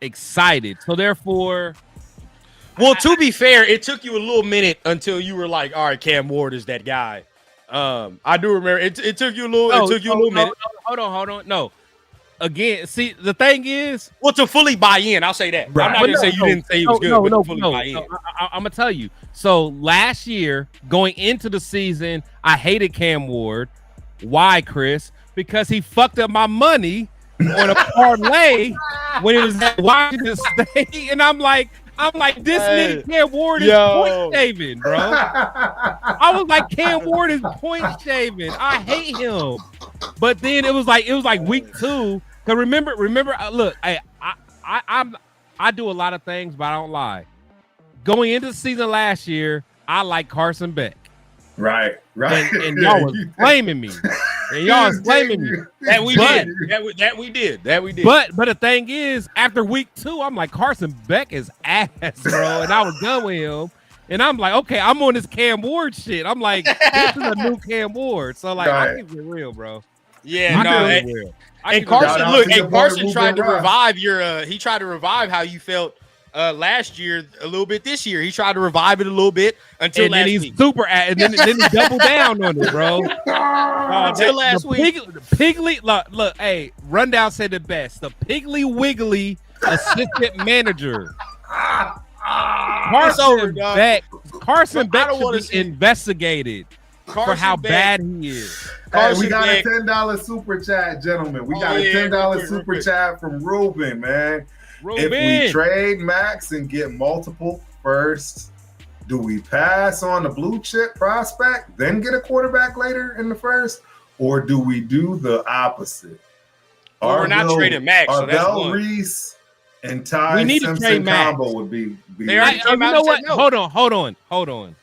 S3: excited. So therefore,
S1: well, to be fair, it took you a little minute until you were like, all right, Cam Ward is that guy. I do remember it took you a little minute.
S3: Hold on. No. Again, see, the thing is,
S1: well, to fully buy in, I'll say that. Right. I'm not gonna say you didn't say he was good, but to fully buy in.
S3: I'm gonna tell you. So last year, going into the season, I hated Cam Ward. Why, Chris? Because he fucked up my money on a parlay when it was at Washington State, and I'm like, this nigga Cam Ward is point shaving, bro. I was like, Cam Ward is point shaving. I hate him. But then it was like week 2. Cause remember, look, I do a lot of things, but I don't lie. Going into the season last year, I like Carson Beck.
S2: Right.
S3: And y'all was blaming me.
S1: That we did.
S3: But the thing is, after week 2, I'm like, Carson Beck is ass, bro. And I was done with him. And I'm like, okay, I'm on this Cam Ward shit. I'm like, this is a new Cam Ward. So like, I keep it real, bro.
S1: Yeah, no. And Carson tried to revive he tried to revive how you felt last year a little bit this year. He tried to revive it a little bit until
S3: and
S1: last
S3: then he's
S1: week.
S3: and then he doubled down on it, bro.
S1: Until last week.
S3: Piggly, look, hey, Rundown said it best. The Piggly Wiggly assistant manager. Carson Beck should be investigated for how bad he is.
S2: Hey, we got a $10 super chat, gentlemen. We got a $10 super chat from Ruben, man. If we trade Max and get multiple firsts, do we pass on the blue chip prospect, then get a quarterback later in the first, or do we do the opposite?
S1: Well, we're not trading Max, so that's one.
S2: Reese and Ty Simpson combo would be.
S3: You know what? No. Hold on.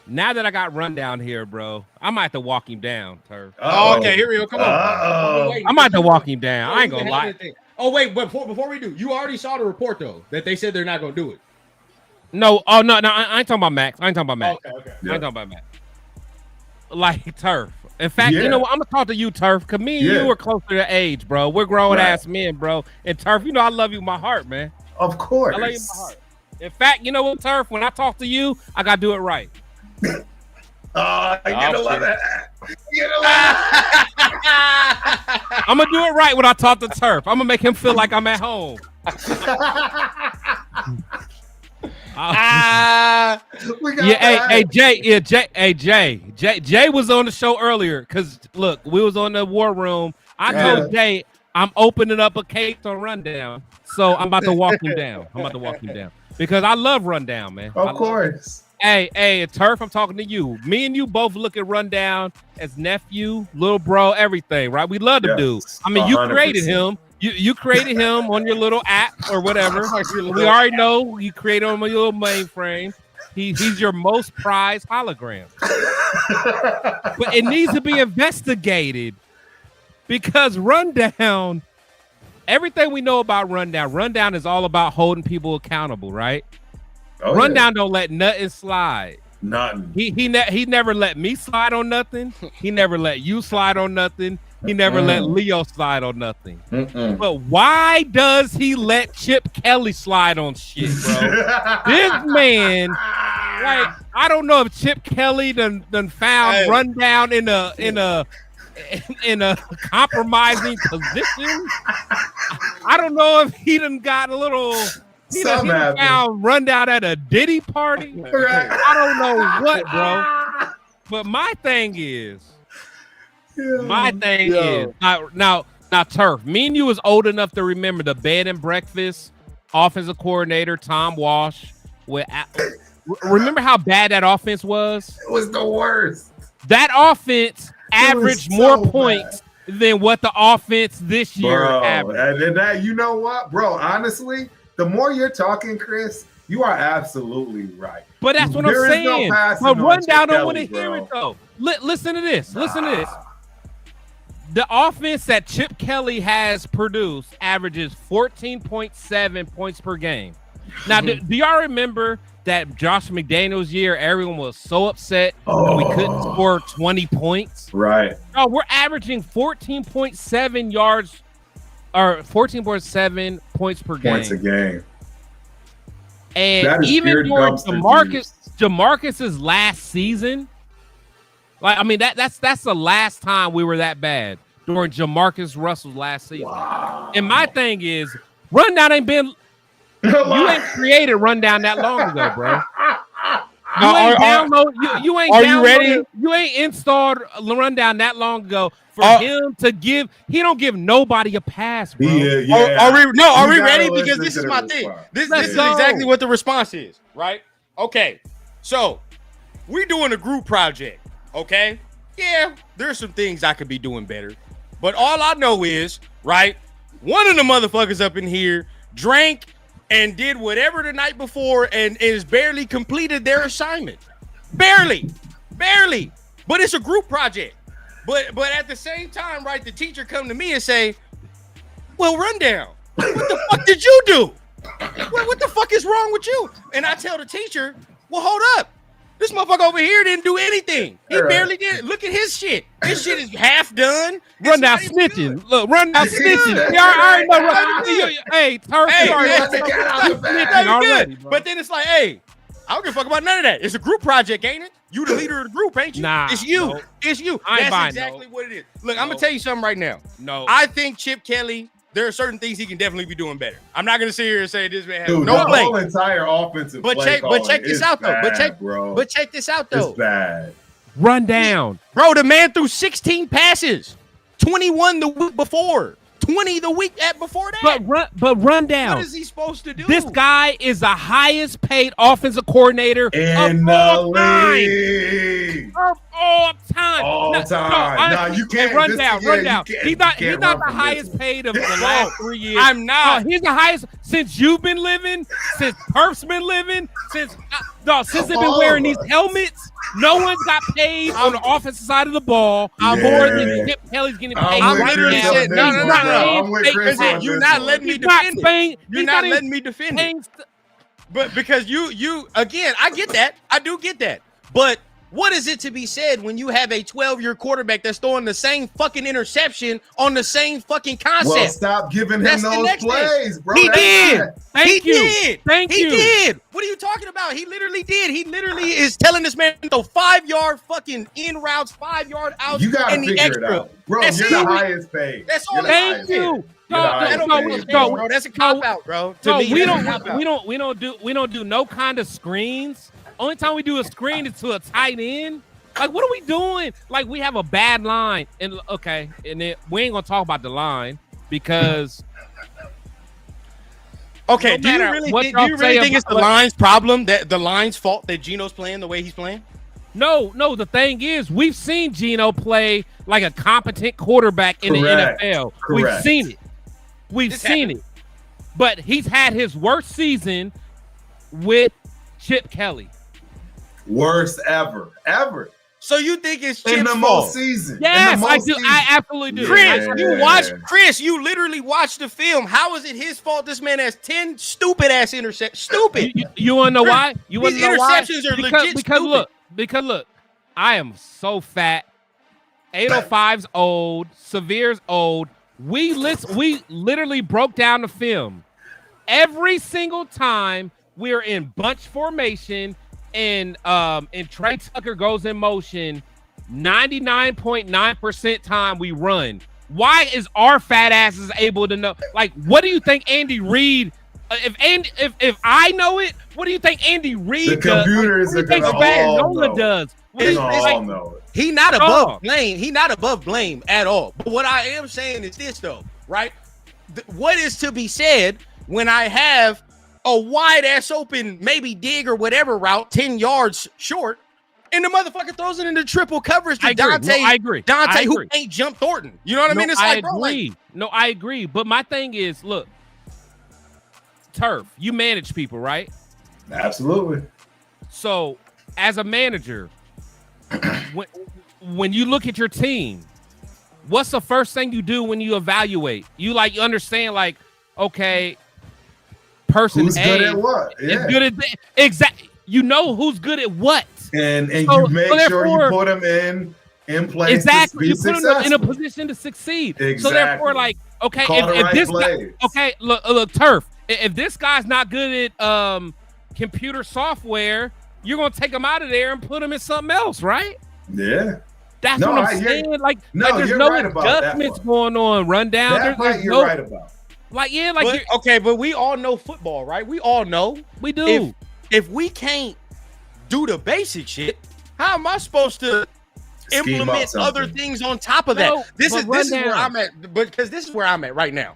S3: Now that I got Rundown here, bro, I might have to walk him down, Turf.
S1: Oh, okay. Here we go. Come on.
S3: I might have to walk him down. I ain't gonna lie.
S1: Oh wait, but before we do, you already saw the report though that they said they're not going to do it.
S3: No, oh no, I ain't talking about Max. I ain't talking about Max.
S1: Okay.
S3: I ain't talking about Max. Like Turf. In fact, you know what? I'm gonna talk to you, Turf, because me and you are closer to age, bro. We're grown ass men, bro. And Turf, you know I love you in my heart, man.
S2: Of course.
S3: I love you in my heart. In fact, you know what, Turf? When I talk to you, I gotta do it right.
S2: I'm gonna
S3: do it right when I talk to Turf. I'm gonna make him feel like I'm at home. Jay was on the show earlier because look, we was on the war room. I told Jay I'm opening up a case on Rundown, so I'm about to walk him down. Because I love Rundown, man.
S2: Of course.
S3: Hey, Turf, I'm talking to you. Me and you both look at Rundown as nephew, little bro, everything, right? We love the dude. I mean, 100%. You created him. You created him on your little app or whatever. We already know you created him on your little mainframe. He's your most prized hologram. But it needs to be investigated because Rundown, everything we know about Rundown is all about holding people accountable, right? Rundown don't let nothing slide.
S2: Nothing.
S3: He never let me slide on nothing. He never let you slide on nothing. He never let Leo slide on nothing. But why does he let Chip Kelly slide on shit, bro? This man, like, I don't know if Chip Kelly done found Rundown in a compromising position. I don't know if he done got a little. He done found Rundown at a Diddy party. I don't know what, bro. But my thing is. Now, Turf, me and you was old enough to remember the bed and breakfast offensive coordinator, Tom Walsh. Remember how bad that offense was?
S2: It was the worst.
S3: That offense averaged more points than what the offense this year averaged.
S2: And that, you know what, bro? Honestly, the more you're talking, Chris, you are absolutely right.
S3: But that's what I'm saying. But Rundown don't want to hear it, though. Listen to this. The offense that Chip Kelly has produced averages 14.7 points per game. Now, do y'all remember that Josh McDaniels year, everyone was so upset that we couldn't score 20 points?
S2: Right.
S3: No, we're averaging 14.7 yards or 14.7 points per game.
S2: Points a game.
S3: And even during Jamarcus's last season, like, I mean, that's the last time we were that bad during Jamarcus Russell's last season.
S2: Wow.
S3: And my thing is, Rundown ain't been. You ain't created Rundown that long ago, bro. You ain't installed Rundown that long ago for him to give. He don't give nobody a pass, bro.
S1: Are we ready? Because this is my thing. This is exactly what the response is, right? Okay, so we're doing a group project. Okay, yeah, there's some things I could be doing better, but all I know is, right, one of the motherfuckers up in here drank and did whatever the night before and is barely completed their assignment. Barely. But it's a group project. But at the same time, right, the teacher come to me and say, well, Rundown, what the fuck did you do? What the fuck is wrong with you? And I tell the teacher, well, hold up. This motherfucker over here didn't do anything. He barely did. Look at his shit. His shit is half done.
S3: Rundown snitching. Look, Rundown snitching. I already know. Hey, Turf.
S1: But then it's like, hey, I don't give a fuck about none of that. It's a group project, ain't it? You the leader of the group, ain't you?
S3: Nah.
S1: It's you.
S3: No.
S1: It's you. That's exactly what it is. Look, I'm going to tell you something right now.
S3: No.
S1: I think Chip Kelly, there are certain things he can definitely be doing better. I'm not going to sit here and say this man has
S2: no play. The whole entire offensive play
S1: but check this out, though. But check this out, though.
S2: It's bad.
S3: Rundown.
S1: Bro, the man threw 16 passes. 21 the week before. 20 the week before that.
S3: But Rundown.
S1: What is he supposed to do?
S3: This guy is the highest paid offensive coordinator
S2: in the league.
S3: Of all time.
S2: You can't.
S3: Rundown. He's not the highest paid of the last 3 years.
S1: I'm not.
S3: He's the highest since you've been living, since Perf's been living, since No, since they've been wearing these helmets, no one's got paid on the offensive side of the ball. More than Chip Kelly's getting paid.
S1: I'm literally saying, no.
S2: I'm with Chris on
S1: You're
S2: this
S1: not
S2: one.
S1: letting me
S3: He's not
S1: defend
S3: paying.
S1: it. You're not letting me defend it. But because you again, I get that. I do get that. But what is it to be said when you have a 12-year quarterback that's throwing the same fucking interception on the same fucking concept?
S2: Well, stop giving him those plays, bro.
S3: He did.
S1: Thank you.
S3: He
S1: did. What are you talking about? He literally did. He literally is telling this man to throw 5-yard fucking in routes, 5-yard outs.
S2: You gotta
S1: and the
S2: figure
S1: extra.
S2: it out, bro.
S1: That's
S2: you're the highest paid.
S1: That's all.
S3: Thank you.
S1: Bro, that's a cop out, bro. To me,
S3: we don't do no kind of screens. Only time we do a screen is to a tight end. Like, what are we doing? Like, we have a bad line, and then we ain't gonna talk about the line because.
S1: Okay, do you really think it's the line's problem, that the line's fault that Gino's playing the way he's playing?
S3: No. The thing is, we've seen Gino play like a competent quarterback in the NFL. We've seen it. We've seen it. But he's had his worst season with Chip Kelly.
S2: Worst ever.
S1: So you think it's Chip's
S2: in the
S1: fault?
S2: most season?
S3: Yes, I do. I absolutely do.
S1: Chris, you literally watched the film. How is it his fault this man has 10 stupid ass interceptions? Stupid.
S3: You want to know why? You want to know why?
S1: Interceptions are legit
S3: stupid. Because look, I am so fat. 805's old. Severe's old. We literally broke down the film. Every single time we're in bunch formation and Trey Tucker goes in motion, 99.9% time we run. Why is our fat asses able to know? Like, what do you think Andy Reid? If I know it, what do you think Andy Reid does?
S2: The computers are gonna all know.
S3: Does.
S2: They all know it.
S1: He not above blame. He not above blame at all. But what I am saying is this, though, right? What is to be said when I have a wide ass open, maybe dig or whatever route, 10 yards short, and the motherfucker throws it into triple coverage to Dante?
S3: I agree.
S1: Who ain't jump Thornton. You know what I mean? It's
S3: I agree. But my thing is, look, Turf, you manage people, right?
S2: Absolutely.
S3: So, as a manager, when you look at your team, what's the first thing you do when you evaluate? You understand, like, okay, person
S2: who's
S3: A
S2: good at what?
S3: is good at exactly. You know who's good at what,
S2: and you make sure you put them in place.
S3: Exactly,
S2: you
S3: put them in a position to succeed.
S2: Exactly.
S3: So therefore, like, okay, if this guy, look, Turf. If this guy's not good at computer software, you're gonna take him out of there and put him in something else, right?
S2: Yeah.
S3: That's what I'm saying. Like there's no adjustments going on. Rundown.
S2: You're right about.
S1: But we all know football, right? We all know.
S3: We do.
S1: If we can't do the basic shit, how am I supposed to implement other things on top of that? This is where I'm at, because this is where I'm at right now.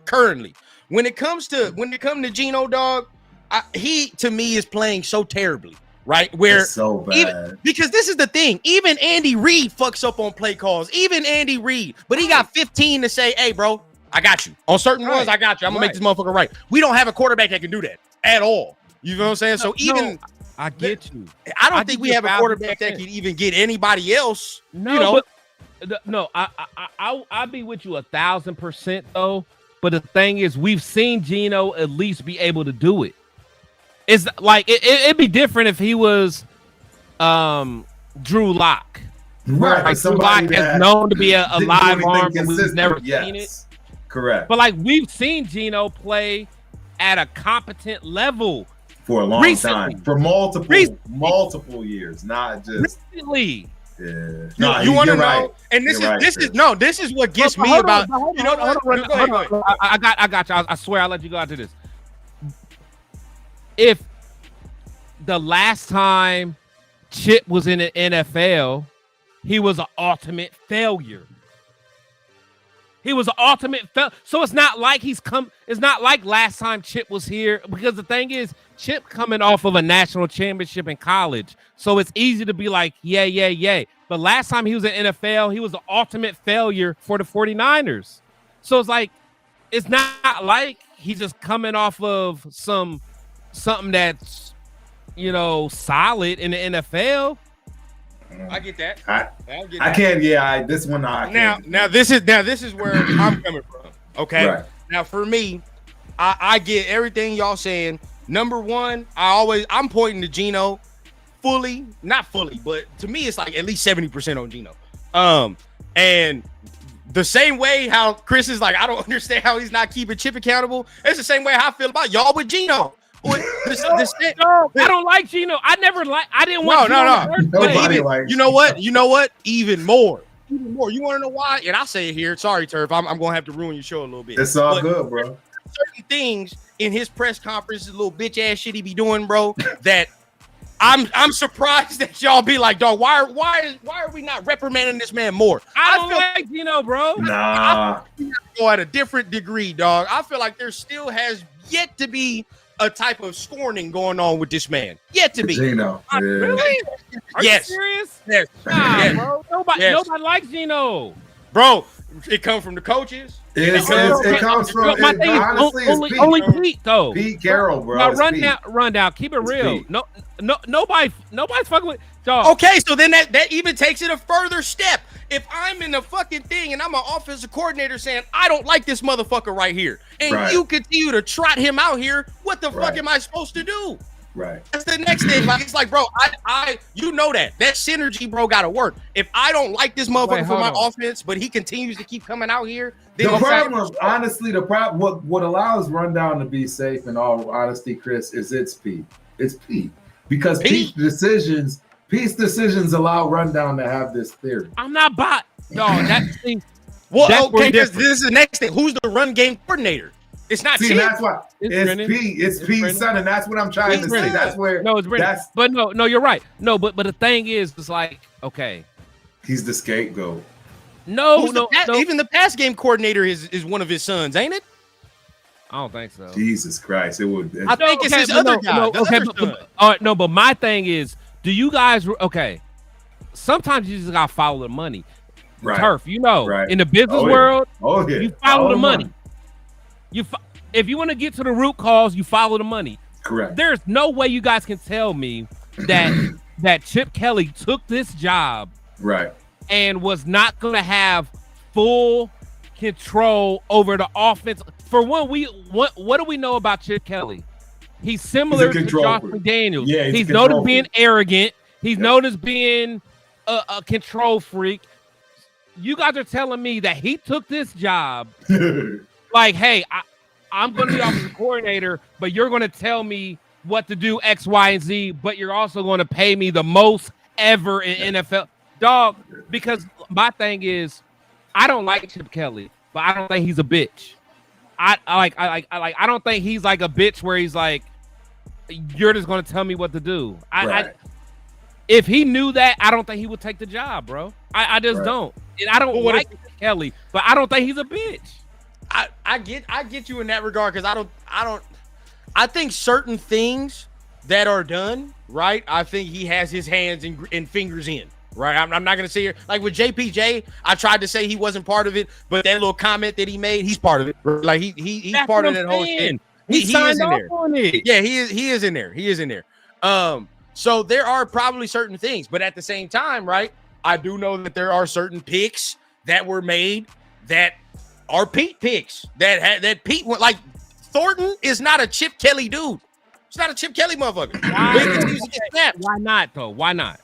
S1: Currently, when it comes to Gino, dog, he to me is playing so terribly. Right, where
S2: it's so bad.
S1: Because this is the thing. Even Andy Reid fucks up on play calls. Even Andy Reid, but he got 15 to say, "Hey, bro, I got you on certain ones. I got you. I'm gonna make this motherfucker right." We don't have a quarterback that can do that at all. You know what I'm saying? So
S3: I get you.
S1: I don't think we have a quarterback that can even get anybody else.
S3: I'll be with you 1,000% though. But the thing is, we've seen Gino at least be able to do it. It's like it'd be different if he was Drew Lock.
S2: Right.
S3: Like Drew Lock is known to be a live arm, but we've never seen it.
S2: Correct.
S3: But like we've seen Gino play at a competent level
S2: for a long time. For multiple years, not just
S3: recently.
S2: Yeah.
S1: No, you want to know? And this is what gets me about.
S3: Hold on. I got you. I swear I'll let you go after this. If the last time Chip was in the NFL, he was an ultimate failure. So it's not like it's not like last time Chip was here, because the thing is, Chip coming off of a national championship in college. So it's easy to be like, yeah. But last time he was in NFL, he was an ultimate failure for the 49ers. So it's like, it's not like he's just coming off of something that's solid in the NFL.
S1: I get that.
S2: I can't. Yeah, this one.
S1: Now this is where I'm coming from. Okay.
S2: Right.
S1: Now for me, I get everything y'all saying. Number one, I'm pointing to Gino not fully, but to me it's like at least 70% on Gino. And the same way how Chris is like, I don't understand how he's not keeping Chip accountable. It's the same way how I feel about y'all with Gino.
S3: No, I don't like Gino. I didn't want Gino.
S1: You know what? Even more. You want to know why? And I'll say it here. Sorry, Turf. I'm going to have to ruin your show a little bit.
S2: It's all good, bro.
S1: Certain things in his press conferences, little bitch ass shit he be doing, bro, that I'm surprised that y'all be like, dog, why are we not reprimanding this man more?
S3: I don't like Gino, bro.
S2: Nah.
S1: Go at a different degree, dog. I feel like there still has yet to be a type of scorning going on with this man. Yet to be.
S2: Gino. Yeah.
S3: Really? Are you serious?
S1: Yes.
S3: Nah,
S1: Yes.
S3: bro. Nobody likes Gino.
S1: Bro, it comes from the coaches.
S2: It comes from
S3: my thing is only Pete though.
S2: Pete Carroll, bro.
S3: Now run down. Keep it real.
S2: Pete.
S3: Nobody's fucking with dog.
S1: Okay, so then that even takes it a further step. If I'm in the fucking thing and I'm an offensive coordinator saying I don't like this motherfucker right here, and you continue to trot him out here, what the fuck am I supposed to do?
S2: Right.
S1: That's the next thing. Like it's like, bro, I you know that synergy, bro, gotta work. If I don't like this motherfucker for my offense, but he continues to keep coming out here, then
S2: the problem, what allows Rundown to be safe, in all honesty, Chris, is it's Pete. It's Pete. Because Pete's decisions allow Rundown to have this theory.
S3: I'm not bot. No, that's the
S1: well, okay, this is the next thing. Who's the run game coordinator? It's not Chip.
S2: That's why it's Pete. It's Pete's son, and that's what I'm trying to say. That's where
S3: it's Brennan. But no, you're right. No, but the thing is, it's like, okay.
S2: He's the scapegoat.
S3: No.
S1: Even the pass game coordinator is one of his sons, ain't it?
S3: I don't think so.
S2: Jesus Christ. It would.
S1: I think it's his other guy.
S3: But my thing is, do you guys sometimes you just gotta follow the money.
S2: Right.
S3: Turf, in the business world, you follow the money. If you want to get to the root cause, you follow the money.
S2: Correct.
S3: There's no way you guys can tell me that Chip Kelly took this job and was not going to have full control over the offense. For one, what do we know about Chip Kelly? He's similar to Josh McDaniels.
S2: Yeah,
S3: he's known as being arrogant. He's known as being a control freak. You guys are telling me that he took this job like, hey, I'm going to be offensive coordinator, but you're going to tell me what to do X, Y, and Z, but you're also going to pay me the most ever in NFL. Dog, because my thing is, I don't like Chip Kelly, but I don't think he's a bitch. I don't think he's like a bitch where he's like, you're just going to tell me what to do. If he knew that, I don't think he would take the job, bro. I just don't. And I don't like Kelly, but I don't think he's a bitch.
S1: I get you in that regard because I think certain things that are done right. I think he has his hands and fingers in. Right, I'm not gonna say here like with JPJ. I tried to say he wasn't part of it, but that little comment that he made, he's part of it. Like he's
S3: That's
S1: part of that whole thing. He
S3: signed
S1: is in
S3: off
S1: there.
S3: on it.
S1: Yeah, he is in there. He is in there. So there are probably certain things, but at the same time, right? I do know that there are certain picks that were made that are Pete picks that Pete went like. Thornton is not a Chip Kelly dude. It's not a Chip Kelly motherfucker.
S3: Why not though? Why not?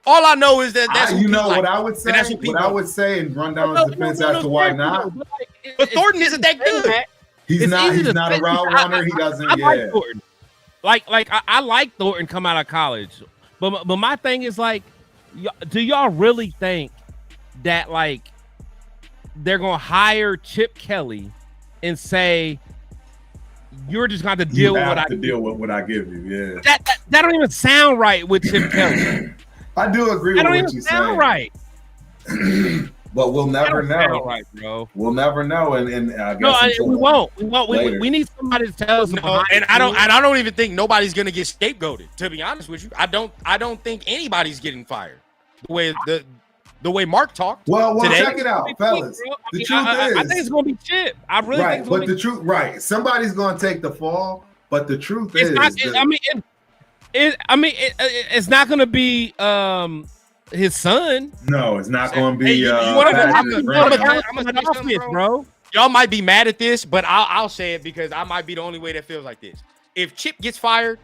S1: All I know is that that's
S2: what I would say. What I would say and run down his defense as to why not.
S1: But Thornton isn't that good.
S2: He's not a route runner. He doesn't. I like
S3: Thornton. I like Thornton come out of college, but my thing is like, do y'all really think that like they're gonna hire Chip Kelly and say you're just going to deal with
S2: what I give you? Yeah,
S3: that don't even sound right with Chip Kelly.
S2: I do agree with what you're saying.
S3: Right.
S2: But we'll never know.
S3: Right, bro.
S2: We'll never know, and I guess
S3: we won't. We need somebody to tell us.
S1: No, and I don't even think nobody's gonna get scapegoated. To be honest with you, I don't think anybody's getting fired. The way Mark talked.
S2: Well,
S1: today.
S2: Check it out, fellas. The truth is,
S3: I think it's gonna be Chip. I really think it's gonna be
S2: the truth, right? Somebody's gonna take the fall. But the truth
S3: it's
S2: is,
S3: not. It's not going to be his son.
S2: no, it's not going to be.
S1: You want
S2: Patrick
S1: to
S3: bro?
S1: Y'all might be mad at this, but I'll say it because I might be the only way that feels like this. If Chip gets fired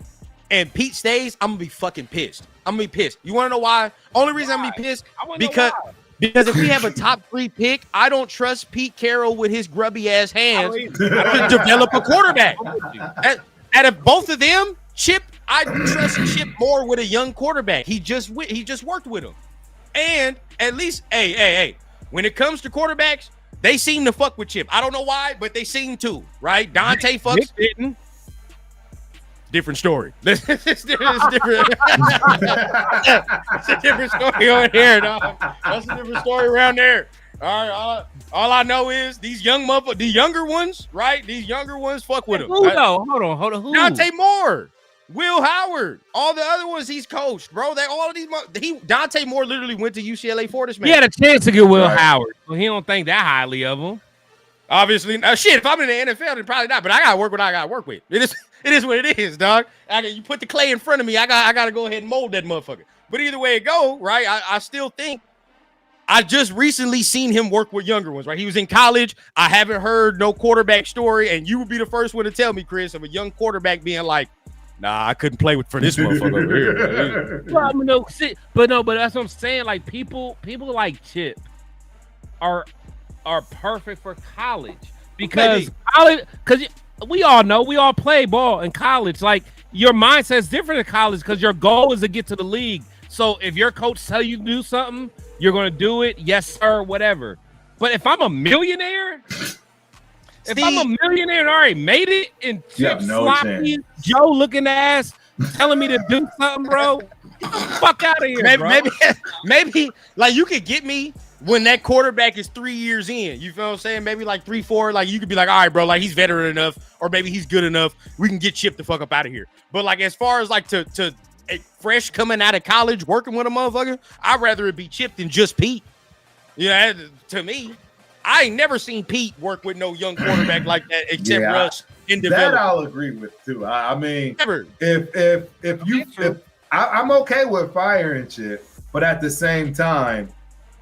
S1: and Pete stays, I'm gonna be fucking pissed. I'm gonna be pissed. You want to know why? Only reason I'm gonna be pissed because if we have a top 3 pick, I don't trust Pete Carroll with his grubby ass hands to develop a quarterback. Out of both of them, Chip, I trust Chip more with a young quarterback. He just worked with him, and at least, hey, when it comes to quarterbacks, they seem to fuck with Chip. I don't know why, but they seem to, right? Dante fucks. Different story. It's different. It's a different story over here, dog. That's a different story around there. All I know is these young the younger ones, right? These younger ones fuck with him.
S3: Who though? Hold on. Who?
S1: Dante Moore, Will Howard, all the other ones he's coached, bro. Dante Moore literally went to UCLA for this man.
S3: He had a chance to get Will Howard, but he don't think that highly of him.
S1: Obviously, shit. If I'm in the NFL, then probably not. But I gotta work what I gotta work with. It is what it is, dog. You put the clay in front of me, I gotta go ahead and mold that motherfucker. But either way it go, right? I still think I just recently seen him work with younger ones, right? He was in college. I haven't heard no quarterback story, and you would be the first one to tell me, Chris, of a young quarterback being like, "Nah, I couldn't play for this motherfucker over here."
S3: Well, but that's what I'm saying. Like people like Chip are perfect for college because we all know we all play ball in college. Like your mindset's different in college because your goal is to get to the league. So if your coach tell you to do something, you're gonna do it. Yes, sir. Whatever. But if I'm a millionaire, and already made it, and Chip sloppy Joe looking ass telling me to do something, bro, fuck out of here.
S1: Maybe like you could get me when that quarterback is 3 years in. You feel what I'm saying? Maybe like 3, 4. Like you could be like, all right, bro, like he's veteran enough, or maybe he's good enough. We can get Chip the fuck up out of here. But like as far as like to fresh coming out of college working with a motherfucker, I'd rather it be Chip than just Pete. Yeah, to me, I ain't never seen Pete work with no young quarterback like that except Russ in development.
S2: That I'll agree with too. I mean, if I'm okay with firing Chip, but at the same time,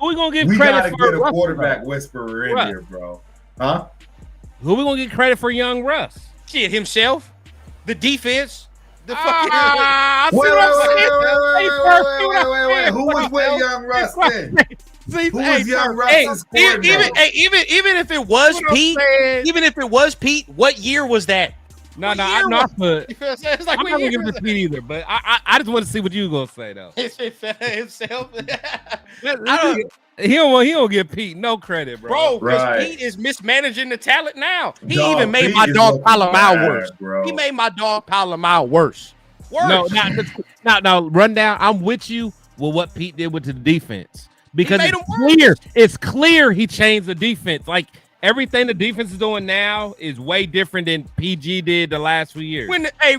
S3: who we gonna give credit for?
S2: We gotta get a quarterback whisperer in here, bro. Huh?
S3: Who we gonna get credit for young Russ?
S1: Shit, himself, the defense, the fucking.
S2: Wait. Who was with young Russ then? Who was young Russ's coordinator?
S1: Even if it was Pete, what year was that?
S3: I'm not put. It's like I'm not gonna give it to Pete either, but I just want to see what you gonna say though.
S1: Himself.
S3: He don't give Pete no credit, bro.
S1: Because Pete is mismanaging the talent now. He even made my dog Palomar worse. Bro. He made my dog Palomar worse.
S3: No, run down. I'm with you with what Pete did with the defense because it's clear he changed the defense. Like everything the defense is doing now is way different than PG did the last few years.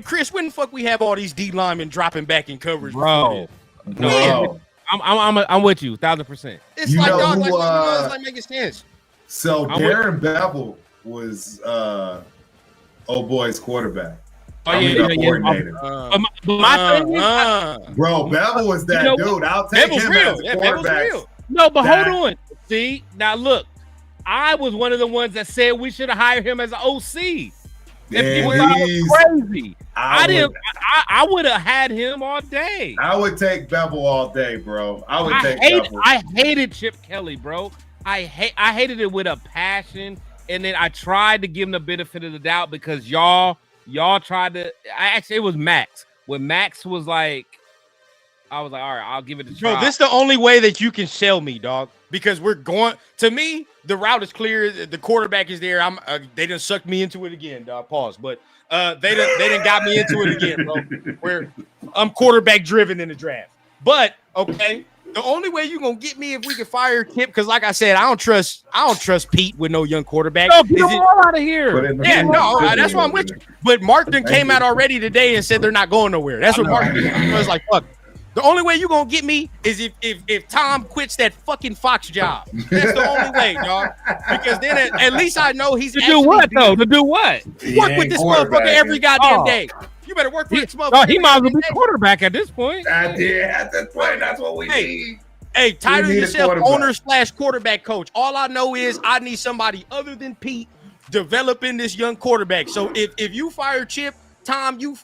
S1: Chris, when the fuck we have all these D linemen dropping back in coverage,
S3: bro? No, I'm with you 1,000%.
S1: It's like dog, like making sense.
S2: So Darren Bevel was old boy's quarterback. Coordinator.
S3: My thing is,
S2: bro, Bevel was that dude. I'll take him as quarterback.
S3: No, but hold on. See, now look, I was one of the ones that said we should have hired him as an OC. If people thought I was crazy, I would have had him all day.
S2: I would take Bevel all day, bro. I
S3: hated Chip Kelly, bro. I hated it with a passion, and then I tried to give him the benefit of the doubt because y'all tried to. It was Max. When Max was like, I was like, all right, I'll give it a try.
S1: Bro, this is the only way that you can sell me, dog. Because we're going. To me, the route is clear. The quarterback is there. They done sucked me into it again, dog. Pause. But they done got me into it again, bro. Where I'm quarterback driven in the draft. But okay, the only way you gonna get me if we can fire Kip, because like I said, I don't trust Pete with no young quarterback.
S3: No, get them all out of here.
S1: Yeah, no, that's why I'm with you. But Mark done came out already today and said they're not going nowhere. That's what Mark did. I was like, fuck. The only way you gonna get me is if Tom quits that fucking Fox job. That's the only way, dog. Because then at least I know he's
S3: to do what though? To do what?
S1: Work with this motherfucker every goddamn day. You better work with this motherfucker.
S3: Oh, he might as well be quarterback at this point.
S2: At this point, that's what we need.
S1: Hey, title yourself owner/quarterback coach. All I know is I need somebody other than Pete developing this young quarterback. So if you fire Chip, Tom, you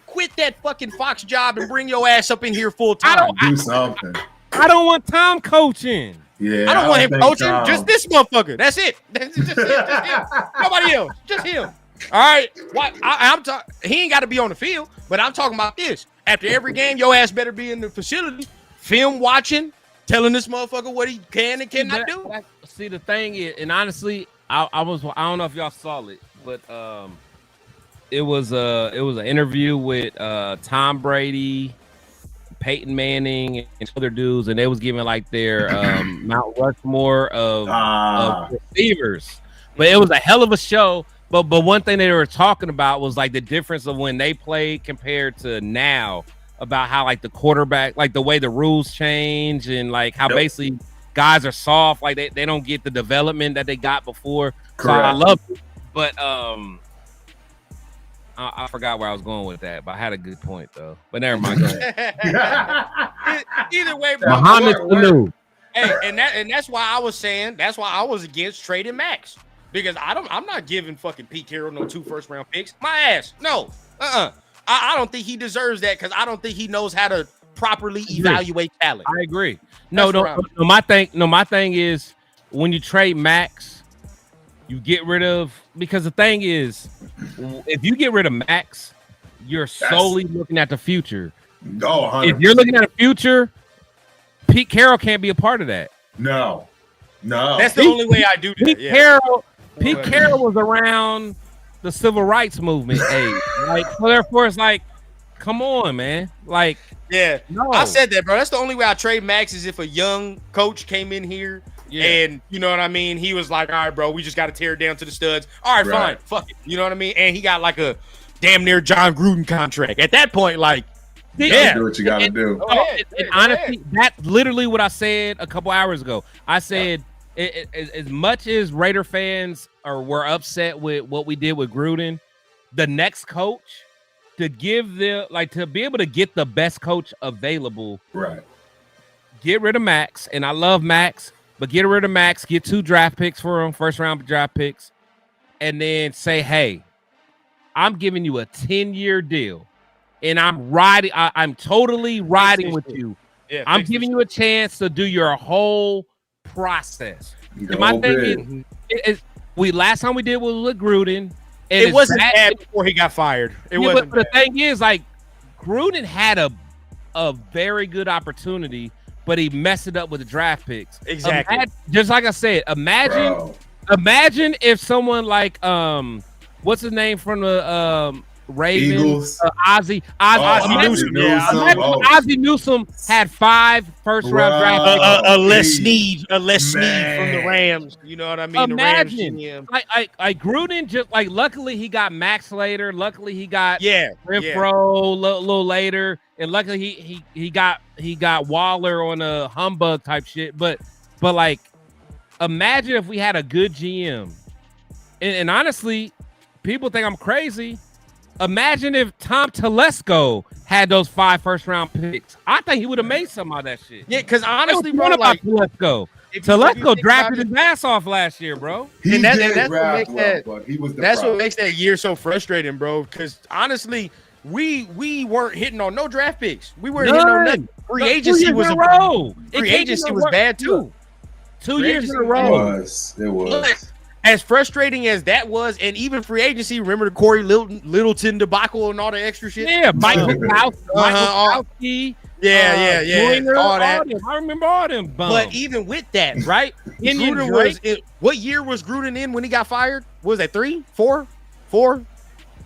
S1: quit that fucking Fox job and bring your ass up in here full time.
S2: Do something.
S3: I don't want Tom coaching.
S2: Yeah,
S1: I don't want him coaching. Tom. Just this motherfucker. That's it. Just him. Nobody else. Just him. All right. I'm talking. He ain't got to be on the field, but I'm talking about this. After every game, your ass better be in the facility, film watching, telling this motherfucker what he can and cannot do.
S3: See, the thing is, and honestly, I don't know if y'all saw it, but it was an interview with Tom Brady, Peyton Manning, and other dudes, and they was giving like their Mount Rushmore of receivers. But it was a hell of a show. But one thing they were talking about was like the difference of when they played compared to now, about how like the quarterback, like the way the rules change, and like how basically guys are soft, like they don't get the development that they got before. Correct. So I love it. But I forgot where I was going with that, but I had a good point though. But never mind.
S1: Either way, bro.
S3: Muhammad Sanu.
S1: Hey, and that's why I was saying that's why I was against trading Max, because I'm not giving fucking Pete Carroll no 2 first-round picks. My ass, no. I don't think he deserves that, because I don't think he knows how to properly evaluate talent.
S3: I agree. No. My thing is when you trade Max, you get rid of, because the thing is, if you get rid of Max, you're solely looking at the future.
S2: Oh, 100%.
S3: If you're looking at the future, Pete Carroll can't be a part of that.
S2: No.
S1: That's the only way I do
S3: that. Pete Carroll was around the civil rights movement age. Like, so therefore, it's like, come on, man. Like,
S1: no. I said that, bro. That's the only way I trade Max, is if a young coach came in here. Yeah. And you know what I mean? He was like, all right, bro, we just got to tear it down to the studs. All right, fine. Fuck it. You know what I mean? And he got like a damn near John Gruden contract. At that point, like,
S2: do what you got to do.
S3: And honestly, that's literally what I said a couple hours ago. I said, as much as Raider fans were upset with what we did with Gruden, the next coach, to give to be able to get the best coach available, get rid of Max. And I love Max. But get rid of Max, get 2 draft picks for him, first-round draft picks, and then say, hey, I'm giving you a 10-year deal, and I'm totally riding with you. Yeah, I'm giving you a chance to do your whole process. And my thing is, last time we did was with Gruden.
S1: It wasn't bad before he got fired. It wasn't
S3: bad. The thing is, like, Gruden had a very good opportunity, but he messed it up with the draft picks.
S1: Exactly.
S3: Just like I said, imagine if someone like what's his name from the Ravens? Ozzie Newsome had 5 first-round draft picks.
S1: A Les Snead from the Rams. You know what I mean?
S3: Imagine, like Gruden, just like, luckily he got Max later. Luckily he got Renfro a little later, and luckily he got Waller on a humbug type shit. But like, imagine if we had a good GM, and honestly, people think I'm crazy. Imagine if Tom Telesco had those 5 first-round picks. I think he would have made some of that shit.
S1: Yeah, because honestly, bro, like
S3: Telesco drafted his ass off last year, bro.
S1: That's what makes that year so frustrating, bro. Because honestly, we weren't hitting on no draft picks. We weren't hitting on nothing. Free agency was bad too.
S3: 2 years in a row.
S2: It was.
S1: As frustrating as that was, and even free agency, remember the Corey Littleton debacle and all the extra shit?
S3: Yeah, Michael Kowski.
S1: Joyner, all that.
S3: I remember all them bums.
S1: But even with that, right? What year was Gruden in when he got fired? What was that 3, 4?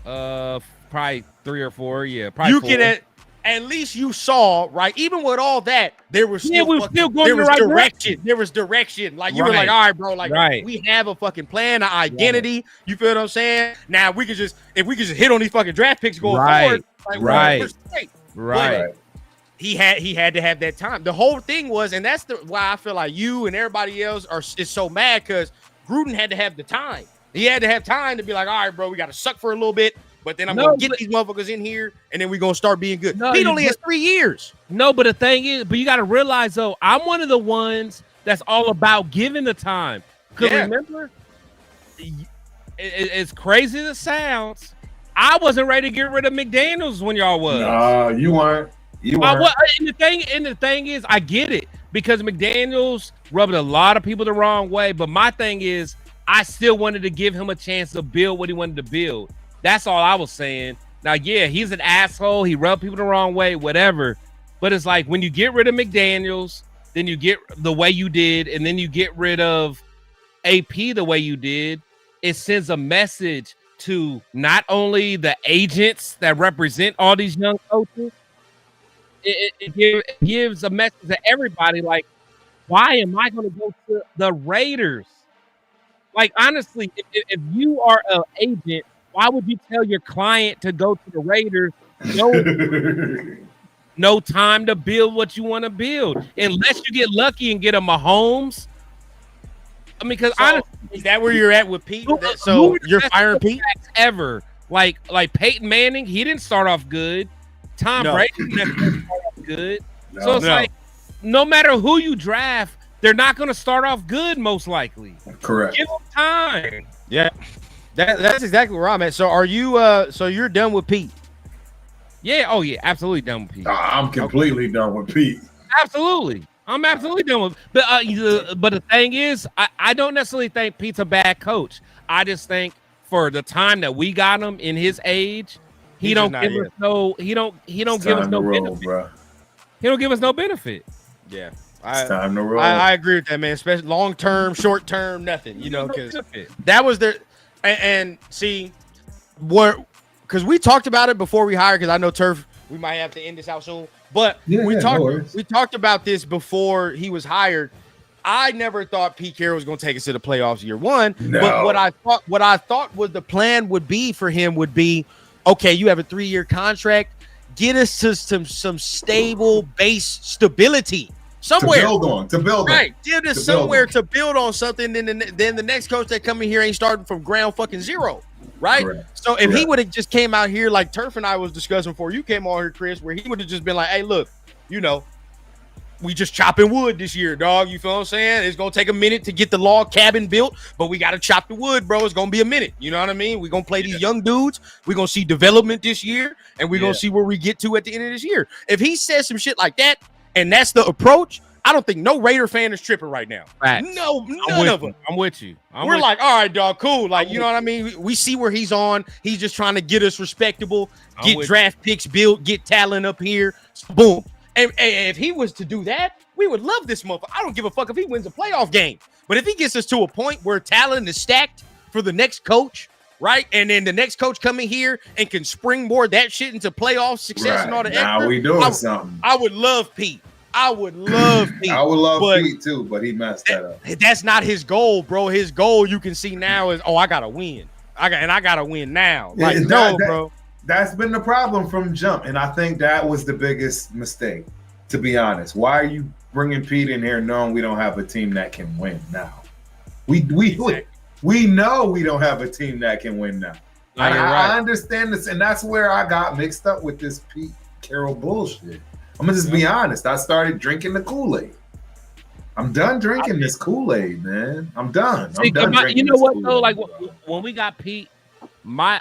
S3: Probably 3 or 4. Yeah, probably.
S1: You can at least you saw, right? Even with all that, there was still
S3: direction.
S1: There was direction. Like you were like, all right, bro. Like we have a fucking plan, an identity. Right. You feel what I'm saying? Now if we could just hit on these fucking draft picks going forward, like,
S3: right.
S1: Right. he had to have that time. The whole thing was, and that's why I feel like you and everybody else is so mad, because Gruden had to have the time. He had to have time to be like, all right, bro, we got to suck for a little bit, but then I'm going to get these motherfuckers in here, and then we're going to start being good. Pete only has 3 years.
S3: No, but the thing is, but you got to realize, though, I'm one of the ones that's all about giving the time. Because remember, as crazy as it sounds, I wasn't ready to get rid of McDaniels when y'all was.
S2: No, you weren't. You weren't.
S3: And the thing is, I get it, because McDaniels rubbed a lot of people the wrong way. But my thing is, I still wanted to give him a chance to build what he wanted to build. That's all I was saying. Now, yeah, he's an asshole. He rubbed people the wrong way, whatever. But it's like when you get rid of McDaniels, then you get the way you did, and then you get rid of AP the way you did, it sends a message to not only the agents that represent all these young coaches, it gives a message to everybody, like, why am I going to go to the Raiders? Like, honestly, if you are an agent, why would you tell your client to go to the Raiders? No time to build what you want to build, unless you get lucky and get a Mahomes. I mean, because honestly,
S1: is that where you're at with Pete? So you're firing Pete?
S3: Ever like Peyton Manning? He didn't start off good. Tom Brady didn't start off good. So it's like, no matter who you draft, they're not going to start off good, most likely.
S2: Correct.
S3: Give them time.
S1: Yeah, that's exactly where I'm at. So are you? So you're done with Pete?
S3: Yeah. Oh yeah. Absolutely done with Pete.
S2: I'm completely done with Pete.
S3: Absolutely. I'm absolutely done with. But the thing is, I don't necessarily think Pete's a bad coach. I just think for the time that we got him in his age, he don't give us no benefit. Bro. He don't give us no benefit.
S1: Yeah.
S2: It's time to roll.
S1: I agree with that, man. Especially long term, short term, nothing. You know, because that was their and see what, because we talked about it before we hired. Because I know Turf, we might have to end this out soon. But we talked about this before he was hired. I never thought Pete Carroll was going to take us to the playoffs year one. No. But what I thought was the plan would be for him would be, okay, you have a 3-year contract. Get us to some stable base stability somewhere
S2: to build on.
S1: Right. Give us somewhere to build on something. Then the next coach that come in here ain't starting from ground fucking zero. Right. Correct. So if he would have just came out here like Turf and I was discussing before you came on here, Chris, where he would have just been like, hey, look, you know, we just chopping wood this year, dog. You feel what I'm saying? It's going to take a minute to get the log cabin built, but we got to chop the wood, bro. It's going to be a minute. You know what I mean? We're going to play these young dudes. We're going to see development this year, and we're going to see where we get to at the end of this year. If he says some shit like that, and that's the approach, I don't think no Raider fan is tripping right now.
S3: Right.
S1: No, none of them.
S3: I'm with you.
S1: We're like, all right, dog, cool. Like, you know what I mean? We see where he's on. He's just trying to get us respectable, get draft picks built, get talent up here. Boom. And if he was to do that, we would love this motherfucker. I don't give a fuck if he wins a playoff game. But if he gets us to a point where talent is stacked for the next coach, right? And then the next coach coming here and can springboard that shit into playoff success and all the extra.
S2: Now we doing something.
S1: I would love Pete. I would love Pete.
S2: I would love Pete too, but he messed that up.
S1: That's not his goal, bro. His goal you can see now is, I gotta win. I gotta win now. Like, bro.
S2: That's been the problem from jump, and I think that was the biggest mistake. To be honest, why are you bringing Pete in here knowing we don't have a team that can win now? We know we don't have a team that can win now. No, I understand this, and that's where I got mixed up with this Pete Carroll bullshit. I'm gonna just be honest. I started drinking the Kool-Aid. I'm done drinking this Kool-Aid, man. I'm done. I'm done drinking.
S3: You know what though? Like when we got Pete, my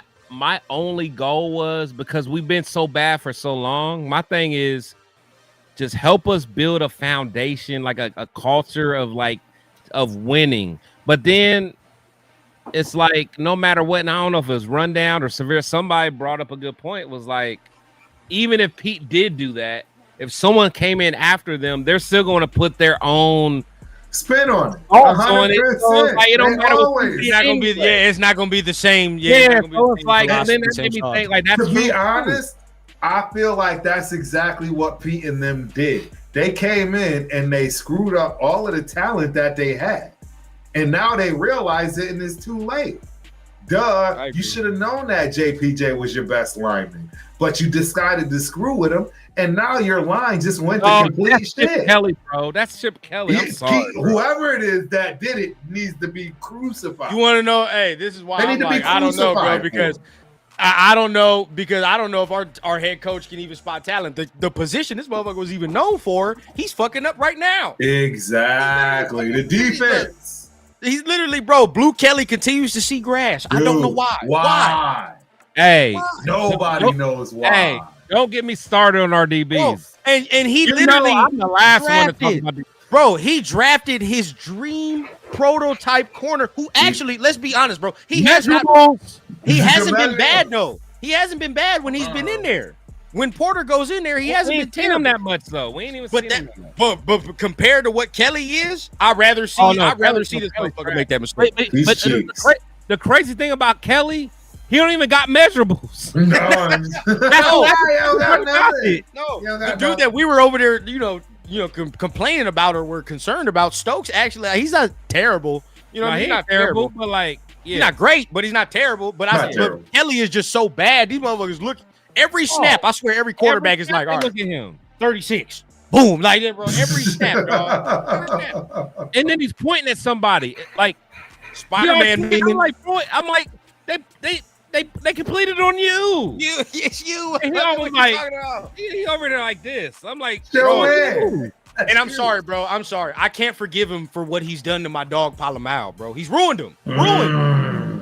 S3: only goal was, because we've been so bad for so long. My thing is, just help us build a foundation, like a culture of winning. But then it's like, no matter what, and I don't know if it was rundown or severe, somebody brought up a good point, was like, even if Pete did do that, if someone came in after them, they're still going to put their own
S2: spin on it.
S3: 100%. So like, it don't matter
S1: it's not going to be the same.
S3: So it's like, then that made me think, like, that's
S2: to be honest. I feel like that's exactly what Pete and them did. They came in and they screwed up all of the talent that they had. And now they realize it and it's too late. Duh, you should have known that JPJ was your best lineman. But you decided to screw with him and now your line just went to complete
S3: that's
S2: shit.
S3: Chip Kelly, bro. That's Chip Kelly. I'm sorry.
S2: Whoever it is that did it needs to be crucified.
S1: You want to know? Hey, this is why
S2: They need to be
S1: I don't know, bro,
S2: crucified
S1: because I don't know if our head coach can even spot talent. The position this motherfucker was even known for, he's fucking up right now.
S2: Exactly. The defense.
S1: He's literally, bro. Blue Kelly continues to see grass.
S2: Dude,
S1: I don't know why.
S2: Why?
S3: Hey,
S2: Nobody knows why.
S3: Hey, don't get me started on our DBs.
S1: Bro, and he
S3: You
S1: literally,
S3: know I'm the last one to talk
S1: drafted,
S3: about DBs.
S1: bro. He drafted his dream prototype corner. Who actually, let's be honest, bro. He hasn't been bad though. He hasn't been bad when he's been in there. When Porter goes in there, he hasn't been
S3: seen him that much though. We ain't even seen him that much.
S1: But compared to what Kelly is, I'd rather see this motherfucker make that mistake.
S3: But the crazy thing about Kelly, he don't even got measurables.
S1: The dude that we were over there, complaining about or were concerned about, Stokes actually, he's not terrible. You know, he's not terrible,
S3: but like,
S1: he's not great, but he's not terrible. But but Kelly is just so bad. These motherfuckers look every snap. I swear, every quarterback is like, all right,
S3: look at him,
S1: 36, boom, like that, bro. Every snap, dog.
S3: And then he's pointing at somebody like
S1: Spider-Man.
S3: I'm like, they completed on you.
S1: It's you.
S3: And he always like, he over there like this. I'm like,
S1: and I'm sorry, bro. I'm sorry. I can't forgive him for what he's done to my dog Palomao, bro. He's ruined him.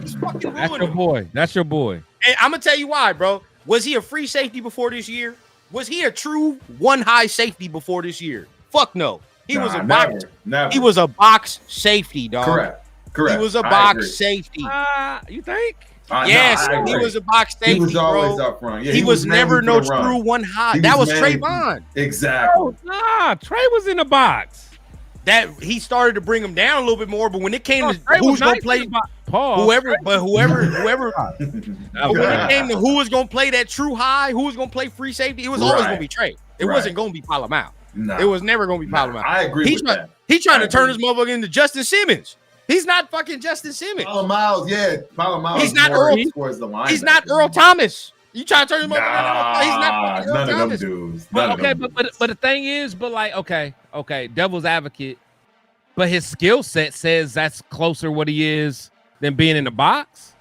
S1: He's fucking ruined him.
S3: That's your boy. That's your boy.
S1: And I'm gonna tell you why, bro. Was he a free safety before this year? Was he a true one high safety before this year? Fuck no. He was a box.
S2: Never.
S1: He was a box safety, dog.
S2: Correct.
S1: He was a box safety.
S3: You think?
S1: Yes, he was a box safety. He was always
S2: up front. Yeah,
S1: he was never no true one high. That was Trayvon.
S2: Exactly.
S3: Nah, Trey was in the box.
S1: That he started to bring him down a little bit more, but when it came to who's gonna play, whoever. But when it came to who was gonna play that true high, who was gonna play free safety, it was always gonna be Trey. It wasn't gonna be Palomao. It was never gonna be Palomao.
S2: I agree with that.
S1: He's trying to turn his motherfucker into Justin Simmons. He's not fucking Justin Simmons.
S2: Palomao.
S1: He's not Earl. He's not Earl Thomas. You trying to turn him over? He's not Earl
S2: none
S1: Thomas.
S2: of them dudes.
S3: But the thing is, okay, devil's advocate. But his skill set says that's closer what he is than being in the box.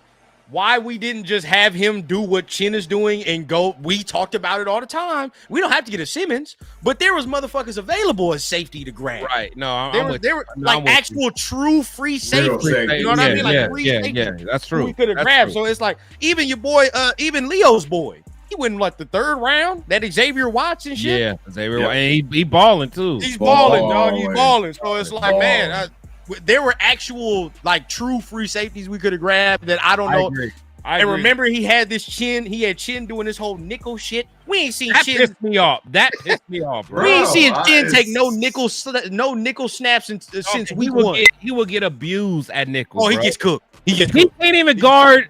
S1: Why we didn't just have him do what Chin is doing and go? We talked about it all the time. We don't have to get a Simmons, but there was motherfuckers available as safety to grab.
S3: Right? No,
S1: they were like actual true free safety. You know what I mean? Like free safety.
S3: Yeah, that's true.
S1: We could have grabbed. So it's like even your boy, even Leo's boy. He went in like the third round. That Xavier Watson shit.
S3: Yeah, Xavier Watson. And he balling too.
S1: He's balling, dog. He's balling. So it's like, man, there were actual like true free safeties we could have grabbed that I don't know. I agree. Remember he had this Chin. He had Chin doing this whole nickel shit. We ain't seen Chin.
S3: Pissed me off. That pissed me off, bro.
S1: We ain't seen Chin take no nickel snaps since week one.
S3: He will get abused at nickel.
S1: Oh, he gets cooked. He
S3: can't even guard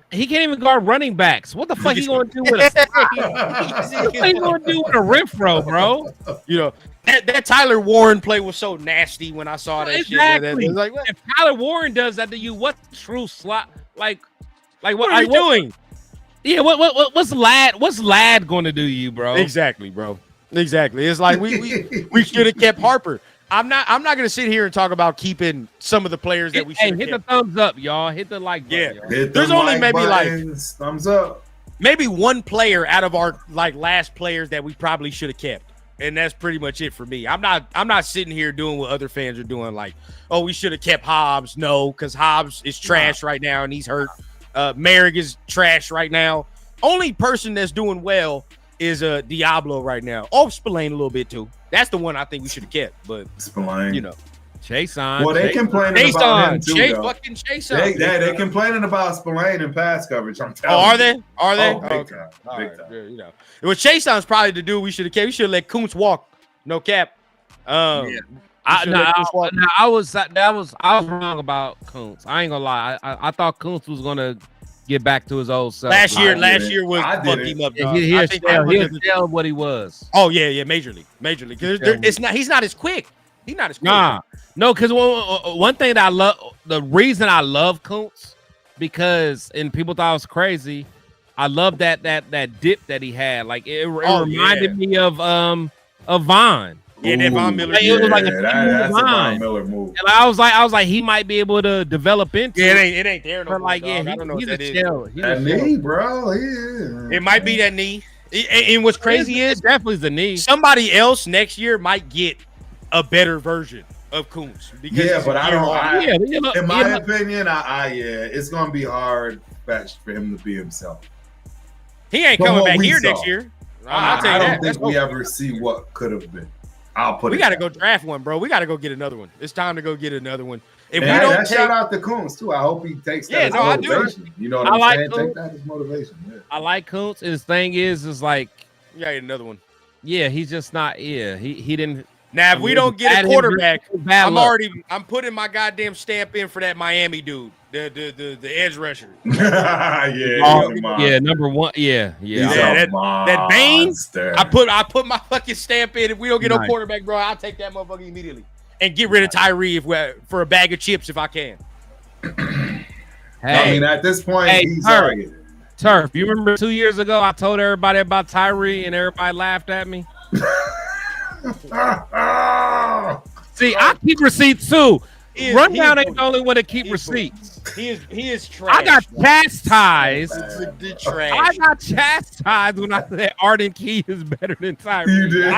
S3: running backs. What the fuck he gonna do with a what he gonna do with a Renfro, bro?
S1: You know that Tyler Warren play was so nasty when I saw that shit.
S3: Exactly.
S1: Like,
S3: if Tyler Warren does that to you, what's true slot? Like what
S1: are you doing?
S3: Yeah, what's Lad gonna do to you, bro?
S1: Exactly, bro. Exactly. It's like we should have kept Harper. I'm not gonna sit here and talk about keeping some of the players that we should
S3: hit the thumbs up, y'all. Hit the like button.
S1: Yeah. There's only maybe
S2: thumbs up.
S1: Maybe one player out of our like last players that we probably should have kept. And that's pretty much it for me. I'm not sitting here doing what other fans are doing, like, oh, we should have kept Hobbs. No, because Hobbs is trash right now and he's hurt. Merrick is trash right now. Only person that's doing well is Diablo right now. Oh, Spillane a little bit too. That's the one I think we should have kept. But
S2: Spillane,
S1: you know,
S3: Chason.
S2: Well, they complaining about him too.
S1: Fucking Chason.
S2: They complaining about Spillane and pass coverage. I'm telling
S1: you. Are they?
S2: Oh, big time. Big time.
S1: You know, well, Chason's probably the dude we should have kept. We should have let Kuntz walk. No cap.
S3: I was wrong about Kuntz. I ain't gonna lie. I thought Kuntz was gonna get back to his old self.
S1: Last year was fucked him up.
S3: He'll tell what he was.
S1: Oh yeah, majorly. Because he's not as quick. He's not as quick.
S3: No, because one thing that I love, the reason I love Kuntz, because and people thought I was crazy, I love that dip that he had. Like it reminded me of Vaughn.
S1: Yeah, that Von Miller.
S3: Like, it was like
S2: that's a Von Miller move.
S3: And I was like, he might be able to develop into.
S1: Yeah, it ain't there no more.
S3: Like,
S1: I don't know what that is.
S2: That knee, bro. Yeah.
S1: It might be that knee. And what's crazy is
S3: definitely the knee.
S1: Somebody else next year might get a better version of Kuntz.
S2: Yeah, but I don't. In my opinion, it's gonna be hard fetched for him to be himself.
S1: He ain't coming back here next year.
S2: I don't think we ever see what could have been.
S1: We got to go draft one, bro. We got to go get another one. It's time to go get another one.
S2: If we don't shout out to Kuntz too. I hope he takes that as motivation. I do. You know what I'm saying? Take that as motivation. Yeah.
S3: I like Kuntz. His thing is like,
S1: you got to get another one.
S3: Yeah, he's just not. Yeah, he didn't.
S1: Now, if we don't get a quarterback, I'm putting my goddamn stamp in for that Miami dude, the edge rusher.
S3: Number one. Yeah.
S1: That Bain. I put my fucking stamp in. If we don't get no quarterback, bro, I'll take that motherfucker immediately and get rid of Tyree for a bag of chips if I can.
S2: I mean, at this point, he's
S3: Turf. You remember 2 years ago, I told everybody about Tyree and everybody laughed at me. See, I keep receipts too. Rundown ain't the only one to keep receipts.
S1: He is trash.
S3: I got chastised.
S1: I
S3: got chastised when I said Arden Key is better than Tyree.
S2: You did.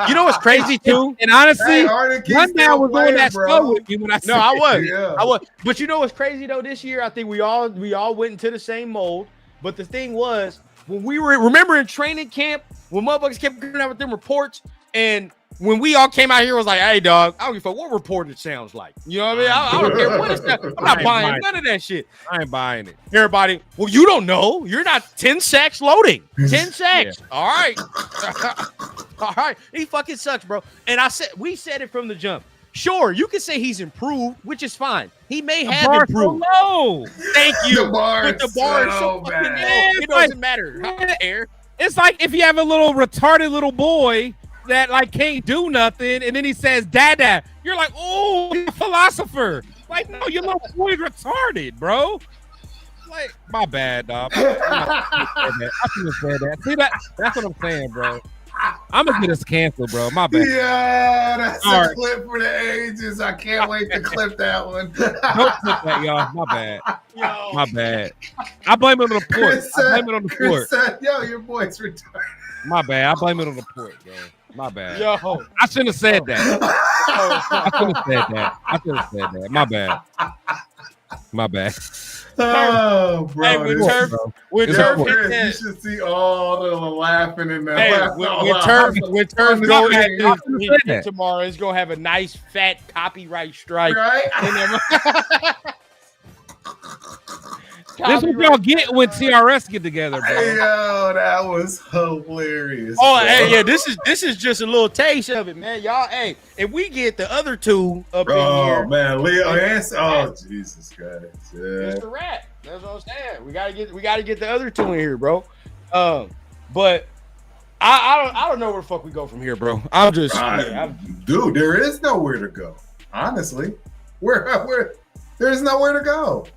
S1: You know what's crazy too?
S3: And honestly, Rundown was on that show with you when I said
S1: I was. I was. But you know what's crazy though? This year, I think we all went into the same mold. But the thing was, when we remember in training camp, when motherfuckers kept coming out with them reports, and when we all came out here, it was like, hey, dog, I don't give a fuck what report it sounds like. You know what I mean? I don't care what it sounds. I'm not buying none of that shit.
S3: I ain't buying it.
S1: Everybody, well, you don't know. You're not 10 sacks loading. 10 sacks. Yeah. All right. All right. He fucking sucks, bro. And we said it from the jump. Sure, you can say he's improved, which is fine. He may have improved.
S3: So
S1: thank you.
S2: The bar is
S1: so fucking low. It doesn't matter. I don't care.
S3: It's like if you have a little retarded little boy that like can't do nothing, and then he says "Dada," you're like, "Oh, he's a philosopher." Like, no, your little boy's retarded, bro. Like, my bad, dog. I shouldn't have said that. See that's what I'm saying, bro. I'm gonna get us canceled, bro. My bad.
S2: Yeah, that's a clip for the ages. I can't wait to clip that one.
S3: Don't clip that, y'all. My bad. Yo. My bad. I blame it on the port.
S2: Yo, your boy's retarded.
S3: My bad. I blame it on the port, bro. My bad.
S1: Yo,
S3: I shouldn't have said that. I shouldn't have said that. My bad. My bad.
S2: Oh, bro.
S1: Hey, with Turf,
S2: you should see all the laughing in there.
S1: Hey, when Turf go in tomorrow, it's gonna have a nice fat copyright strike.
S2: Right?
S3: This is what y'all get when TRS get together, bro.
S2: Yo, that was hilarious.
S1: Oh, hey, yeah, this is just a little taste of it, man. Y'all, hey, if we get the other two up in here.
S2: Oh man, Leo Hansen. Oh, Jesus Christ. Yeah.
S1: It's the rat. That's what I'm saying. We gotta get the other two in here, bro. But I don't know where the fuck we go from here, bro.
S2: Dude, there is nowhere to go. Honestly. There's nowhere to go.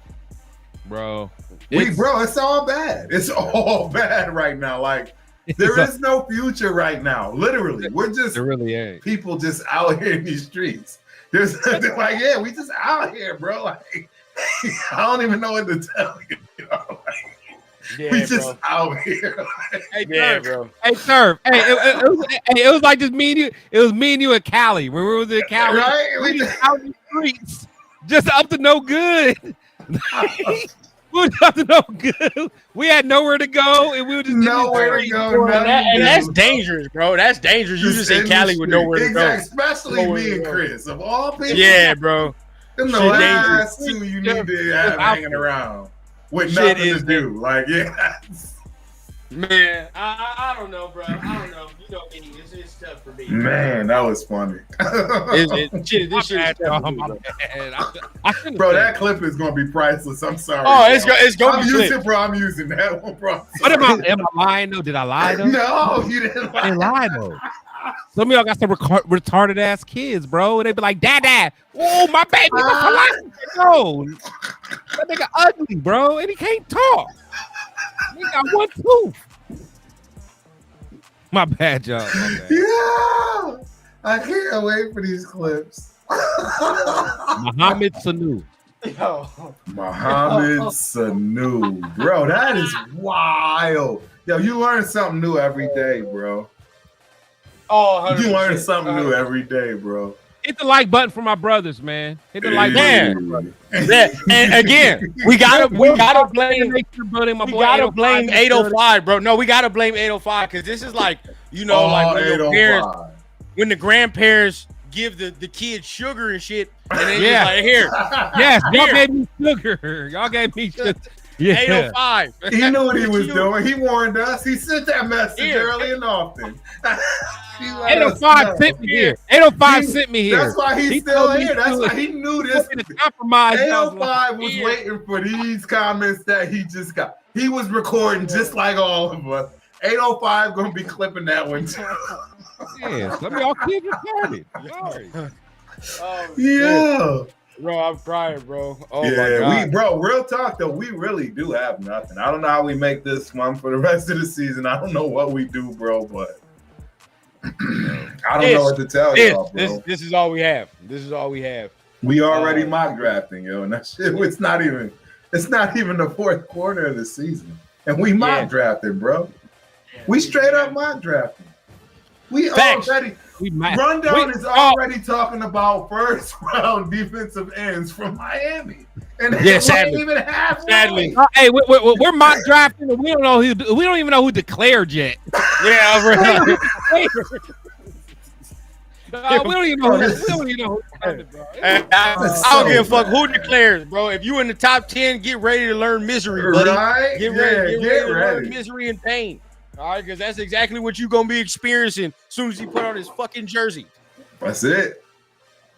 S3: Bro,
S2: it's all bad. It's all bad right now. Like there is no future right now. Literally, we're just
S3: there really ain't.
S2: People just out here in these streets. There's like, yeah, we just out here, bro. Like I don't even know what to tell you. You know? Like, we just out here.
S3: Like, hey, bro. Hey, Turf. Hey, it was like just me and you. It was me and you at Cali. When we was in Cali,
S2: right?
S3: We just out in the streets, just up to no good. We had nowhere to go, and we were just
S2: nowhere to go.
S1: And that's dangerous, bro. That's dangerous. You just in Cali with nowhere to go.
S2: Especially me and Chris, of all people.
S1: Yeah, bro.
S2: Them the last two you need to have hanging around with nothing to do. Like, yeah.
S1: Man, I don't know, bro. I don't know. You know me. It's tough for me.
S2: Man, that was funny.
S1: This shit is tough for me,
S2: bro. That clip is gonna be priceless. I'm sorry.
S1: Oh, it's gonna be
S2: bro. I'm using that one, bro.
S3: What am I lying though? Did I lie though?
S2: No, you didn't lie.
S3: I didn't lie though. Some of y'all got some retarded ass kids, bro. And they be like, Dad, oh my baby, no, that nigga ugly, bro, and he can't talk. He got one tooth. My bad, y'all. My bad.
S2: Yeah, I can't wait for these clips.
S3: Mohamed Sanu.
S1: Yo.
S2: Mohamed Sanu, bro, that is wild. Yo, you learn something new every day, bro.
S1: Oh,
S2: You learn something new every day, bro.
S3: Hit the like button for my brothers, man. Hit the like button.
S1: Yeah, and again, we gotta blame. We gotta blame 805, bro. No, we gotta blame 805 because this is like, you know, like when the grandparents give the kids sugar and shit, and then you're like, here.
S3: Yes, y'all gave me sugar. Y'all gave me sugar. Yeah.
S1: 805.
S2: He knew what he was doing. He warned us. He sent that message early and often.
S3: 805 sent me here. 805 sent me here.
S2: That's why he's still here. That's why he knew this. 805 was waiting for these comments that he just got. He was recording just like all of us. 805 gonna be clipping that one too.
S3: Yeah, let me all keep it started.
S2: Yeah.
S1: Bro, I'm crying, bro. Oh
S2: yeah,
S1: my God.
S2: Real talk though, we really do have nothing. I don't know how we make this one for the rest of the season. I don't know what we do, bro, but I don't know what to tell y'all, bro.
S1: This is all we have. This is all we have.
S2: We already mock drafting, yo, and that shit. It's not even the fourth quarter of the season, and we mock drafting, bro. We straight up mock drafting. We already. Rundown is already talking about first round defensive ends from Miami, and they don't even have.
S1: Sadly,
S3: hey, we're mock drafting, and we don't even know who declared yet.
S1: Yeah, bro.
S3: We don't even know. Who declared, bro.
S1: I don't give a fuck who declares, bro. If you in the top 10, get ready to learn misery, buddy.
S2: Right?
S1: Get ready to learn misery and pain. All right, because that's exactly what you're gonna be experiencing as soon as he put on his fucking jersey.
S2: That's it.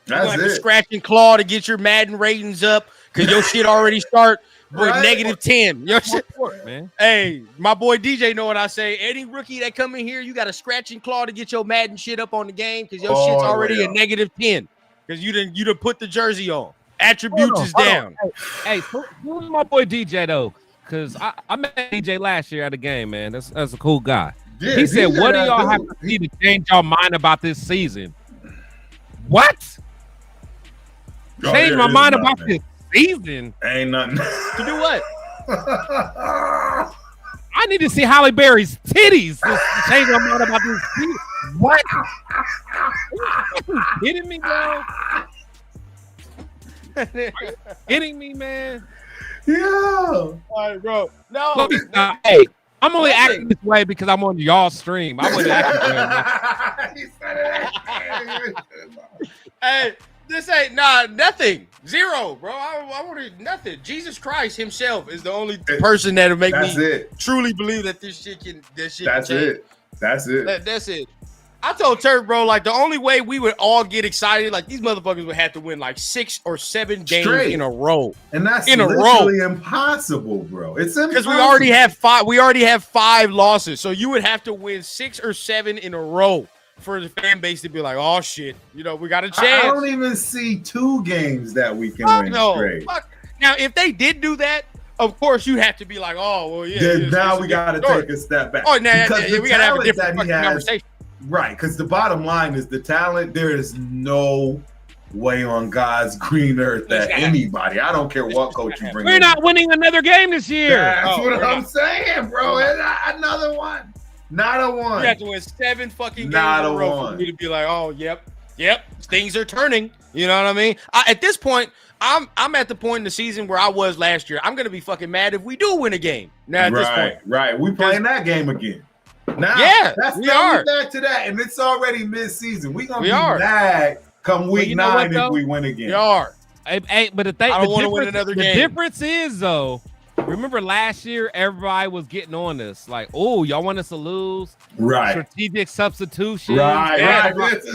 S1: You're gonna have to scratch and claw to get your Madden ratings up because your shit already start with -10. Your shit, man. Hey, my boy DJ know what I say. Any rookie that come in here, you got to scratch and claw to get your Madden shit up on the game because your shit's already a -10 because you didn't put the jersey on. Attributes is down.
S3: Hey, who's my boy DJ though? Because I met DJ last year at a game, man. That's a cool guy. Yeah, he said, what do y'all have to see to change y'all mind about this season? What? Change my mind about this season?
S2: Ain't nothing.
S1: To do what?
S3: I need to see Halle Berry's titties to change my mind about this season. What? Are you kidding me, bro? Are you kidding me, man?
S2: Yeah.
S1: All right, bro. No.
S3: Hey, I'm only acting this way because I'm on y'all stream. I wasn't acting
S1: Hey, this ain't nothing. Zero, bro. I wanted nothing. Jesus Christ himself is the only person that'll make me truly believe that this shit can change.
S2: That's it.
S1: That's it. I told Turk, bro, like the only way we would all get excited, like these motherfuckers would have to win like 6 or 7 games in a row.
S2: And that's literally impossible, bro. It's impossible.
S1: Because we already have 5. We already have 5 losses. So you would have to win 6 or 7 in a row for the fan base to be like, oh shit, we got a chance.
S2: I don't even see 2 games that we can win straight.
S1: Now, if they did do that, of course you'd have to be like, oh well, yeah.
S2: Now we got to take a step back.
S1: Oh, now we got to have a different conversation.
S2: Right, because the bottom line is the talent. There is no way on God's green earth that anybody, I don't care what coach you bring.
S3: We're not winning another game this year.
S2: That's what I'm saying, bro. Another one. Not a one.
S1: You have to win 7 fucking games in a row for me to be like, oh, yep, things are turning. You know what I mean? At this point, I'm at the point in the season where I was last year. I'm gonna be fucking mad if we do win a game. Now at this point,
S2: right, we playing that game again. Now, we are back to that, and it's already mid-season. We're gonna be mad come week 9 if we win again.
S1: We are.
S3: Hey, but I
S1: don't want to win another game.
S3: The difference is though. Remember last year, everybody was getting on us like, "Oh, y'all want us to lose?"
S2: Right.
S3: Strategic substitution.
S2: Right.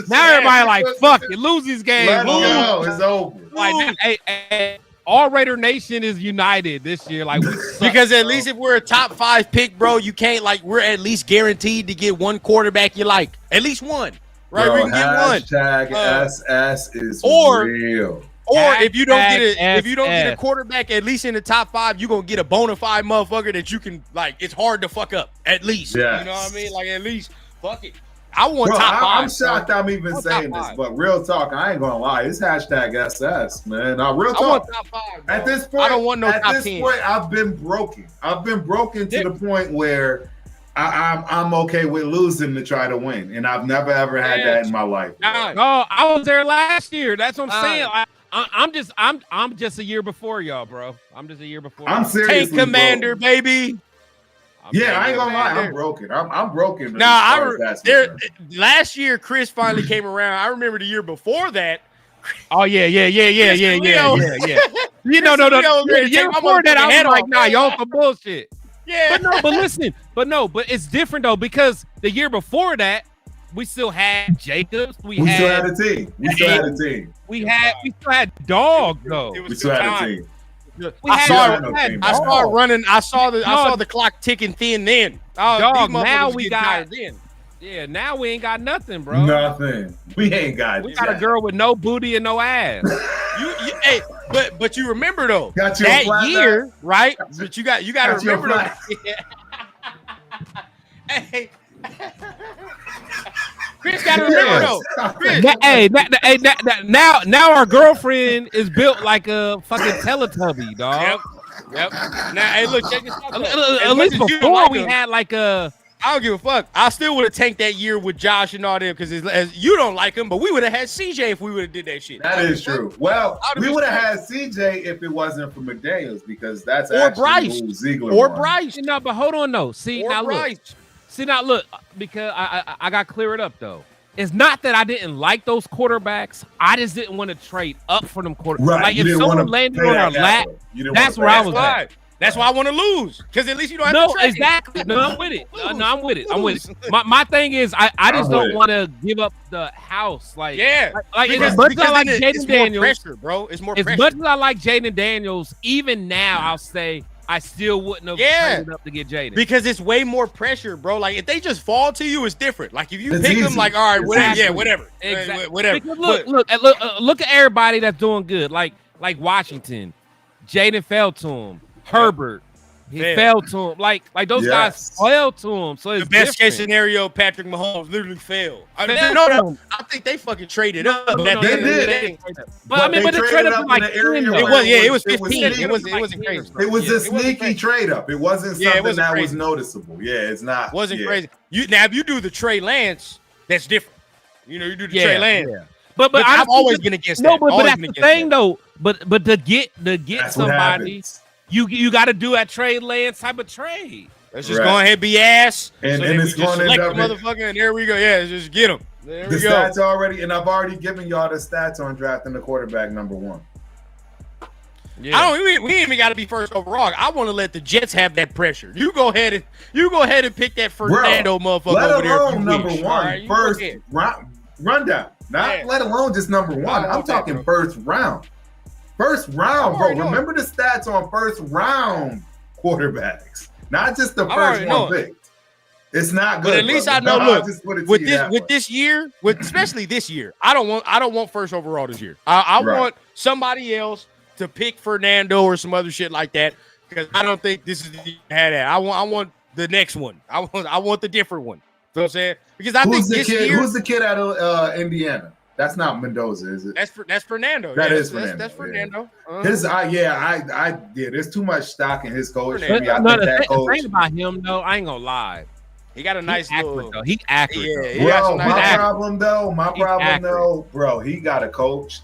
S3: Now everybody like, "Fuck it, lose these games."
S2: Let's go. It's over.
S3: Like, hey, all Raider Nation is united this year. Like,
S1: because at least if we're a top 5 pick, bro, you can't we're at least guaranteed to get one quarterback you like, at least one, right?
S2: Bro,
S1: we can get one.
S2: #SS is real.
S1: Or if you don't get a quarterback, at least in the top 5, you're gonna get a bona fide motherfucker that you can like. It's hard to fuck up. At least,
S2: yes.
S1: You know what I mean? Like at least, fuck it. I want
S2: Bro,
S1: top 5.
S2: I'm shocked I'm even saying this, but real talk, I ain't gonna lie. It's hashtag SS, man. Real talk.
S1: I want top 5. Bro.
S2: At this point,
S1: I don't want no top 10.
S2: At this point, I've been broken. I've been broken to the point where I'm okay with losing to try to win, and I've never ever had that in my life.
S3: Oh, I was there last year. That's what I'm saying. I'm just a year before y'all, bro. I'm just a year before.
S2: I'm seriously
S1: Tank Commander, baby.
S2: I ain't gonna lie. I'm broken. I'm broken.
S1: Last year, Chris finally came around. I remember the year before that.
S3: Oh yeah. You know, no. The year before that, I was like, nah, y'all some bullshit.
S1: Yeah,
S3: but it's different though because the year before that, we still had Jacobs. We
S2: still had a team. We still
S3: had Dog though.
S2: We still had a team.
S1: I saw the clock ticking thin then.
S3: Dog, now we got then. Yeah, now we ain't got nothing, bro.
S2: Nothing. We ain't got.
S3: We got a girl with no booty and no ass.
S1: Hey, but you remember though
S2: that
S1: year, right? But you got to remember though. Hey. Chris got to remember though. Chris.
S3: Now our girlfriend is built like a fucking Teletubby, dog.
S1: Yep. Now, hey, look, check this out.
S3: At least before we had like a.
S1: I don't give a fuck. I still would have tanked that year with Josh and all them because you don't like him, but we would have had CJ if we would have did that shit.
S2: That is true. Well, we would have had CJ if it wasn't for McDaniels because that's
S1: or Bryce
S2: Ziegler
S1: or
S2: won.
S1: Bryce.
S3: No, but hold on though. Look, because I got to clear it up though. It's not that I didn't like those quarterbacks. I just didn't want to trade up for them quarterbacks.
S2: Right.
S3: Like if someone landed on our lap, that's where I was at.
S1: That's why I want to lose because at least you don't have to trade.
S3: Exactly. No, I'm with it. I'm with it. My thing is, I just don't want to give up the house. Like, as much as I like Jaden Daniels,
S1: pressure, bro. It's more pressure.
S3: As much as I like Jaden Daniels, even now I'll say I still wouldn't have traded up to get Jaden
S1: because it's way more pressure, bro. Like if they just fall to you, it's different. Like if you pick them, like all right, whatever,
S3: exactly.
S1: Whatever.
S3: Look at everybody that's doing good. Like Washington, Jaden fell to him. Herbert, he fell to him. Like those guys fell to him. So it's
S1: the best case
S3: different.
S1: Scenario, Patrick Mahomes literally failed. I think they fucking traded up.
S2: They did.
S3: But they traded up like
S1: it was 15. It wasn't crazy.
S2: It was a sneaky trade up. It wasn't something that was noticeable. Yeah, it's not.
S1: It wasn't crazy. Now if you do the Trey Lance, that's different. You know, you do the Trey Lance.
S3: Yeah. But
S1: I've always been against that.
S3: No, but that's the thing though. But to get somebody. You got to do a Trey Lance type of trade.
S1: Let's just go ahead and be ass.
S2: And
S1: it's going to select the motherfucker, and there we go. Yeah, just get him. There we go.
S2: Stats already, and I've already given y'all the stats on drafting the quarterback number 1.
S1: Yeah. We ain't even got to be first overall. I want to let the Jets have that pressure. You go ahead and pick that Fernando motherfucker over there.
S2: Let alone number 1, right? First rundown. Not let alone just number 1. I'm talking first round. First round, bro. Remember the stats on first round quarterbacks, not just the first one picked. It's not good.
S1: But at least I know. Look, with this year, especially this year, I don't want first overall this year. I want somebody else to pick Fernando or some other shit like that because I don't think this is the had that. I want the next one. I want the different one. You know what I'm saying? Because who's
S2: the kid out of Indiana? That's not Mendoza, is it?
S1: That's Fernando.
S2: Is Fernando.
S1: That's Fernando.
S2: Yeah. There's too much stock in his coach.
S3: The thing about him though, I ain't gonna lie.
S1: He got a nice little.
S3: He's accurate.
S2: Bro, my problem though, bro, he got a coach,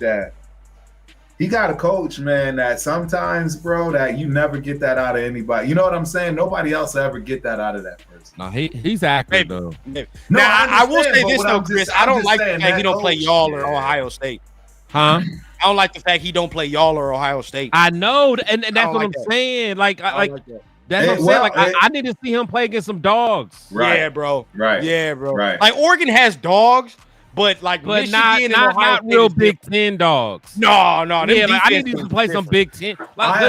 S2: man, that sometimes, bro, that you never get that out of anybody. You know what I'm saying? Nobody else will ever get that out of that person.
S3: No, he's accurate though.
S1: No, I will say this though, Chris. I don't like the fact he don't play y'all or Ohio State.
S3: Huh?
S1: I don't like the fact he don't play y'all or Ohio State.
S3: I know, and that's what I'm saying. Like that's what I'm saying. Like I need to see him play against some dogs.
S2: Right.
S1: Yeah, bro.
S2: Right.
S1: Yeah, bro.
S2: Right.
S1: Like Oregon has dogs. But Michigan and
S3: not real Big Ten dogs.
S1: No.
S3: Yeah, like I need to play some Big Ten. Like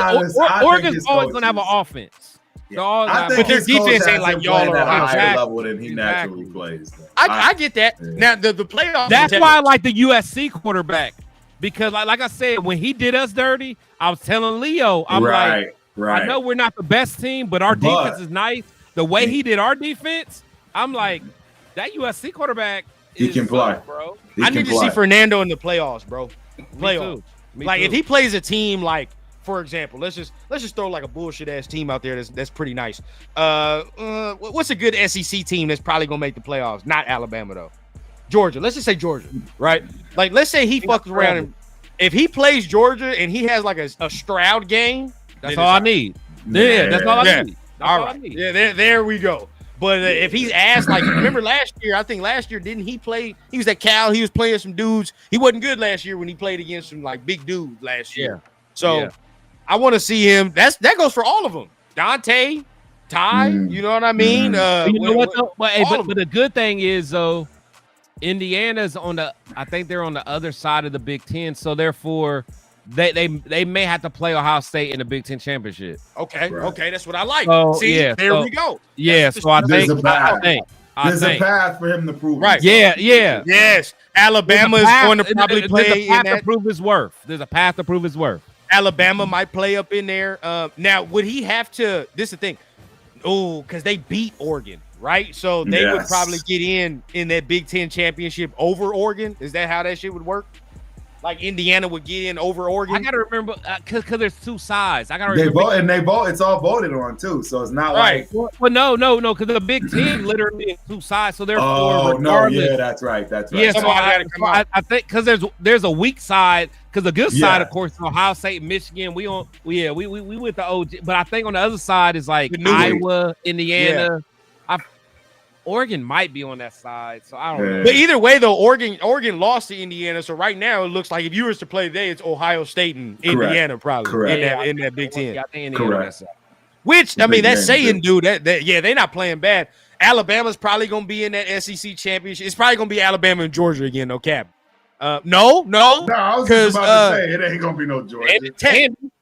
S3: Oregon's always gonna have an offense.
S2: Yeah.
S1: But their defense ain't like y'all or
S2: higher level than he naturally plays.
S1: I get that. Now the playoffs.
S3: That's why I like the USC quarterback because like I said, when he did us dirty, I was telling Leo, I'm like, I know we're not the best team, but our defense is nice. The way he did our defense, I'm like, that USC quarterback,
S2: he can play,
S3: bro.
S1: I need to see Fernando in the playoffs, bro. Playoffs. Like if he plays a team like, for example, let's just throw like a bullshit ass team out there that's pretty nice. What's a good SEC team that's probably gonna make the playoffs? Not Alabama though. Georgia. Let's just say Georgia, right? Like let's say he fucks around and if he plays Georgia and he has like a Stroud game,
S3: that's all I need. Yeah, that's all I need.
S1: All right. Yeah, there we go. But if he's asked, like, remember last year, I think last year, didn't he play? He was at Cal. He was playing some dudes. He wasn't good last year when he played against some, like, big dudes last year. So I want to see him. That goes for all of them. Dante, Ty, you know what I mean?
S3: You know what, though? But the good thing is, though, Indiana's I think they're on the other side of the Big Ten. So, therefore, they may have to play Ohio State in the Big Ten championship.
S1: Okay, that's what I like.
S3: So,
S1: see, there we go.
S3: Yeah, so I think
S2: there's a path for him to prove.
S1: Right.
S3: Yeah.
S1: Yes. Alabama is going to probably play in that.
S3: To prove his worth. There's a path to prove his worth.
S1: Alabama might play up in there. Now, would he have to? This is the thing. Oh, because they beat Oregon, right? So they would probably get in that Big Ten championship over Oregon. Is that how that shit would work? Like Indiana would get in over Oregon.
S3: I gotta remember because there's two sides. I gotta remember.
S2: They vote. It's all voted on too, so it's not like.
S3: Well, no, because the Big Ten literally is two sides. So therefore,
S2: that's right.
S3: Yeah, so I think because there's a weak side because the good side, of course, is Ohio State, Michigan. We with the OG, but I think on the other side is like Iowa, Indiana. Oregon might be on that side, so I don't know.
S1: But either way, though, Oregon lost to Indiana, so right now it looks like if you were to play today, it's Ohio State and Indiana probably in that Big Ten.
S3: I think Indiana on that side.
S1: Which I mean, that's saying, dude, that they're not playing bad. Alabama's probably gonna be in that SEC championship. It's probably gonna be Alabama and Georgia again, no cap. No,
S2: I was just about to say it ain't gonna be no Georgia.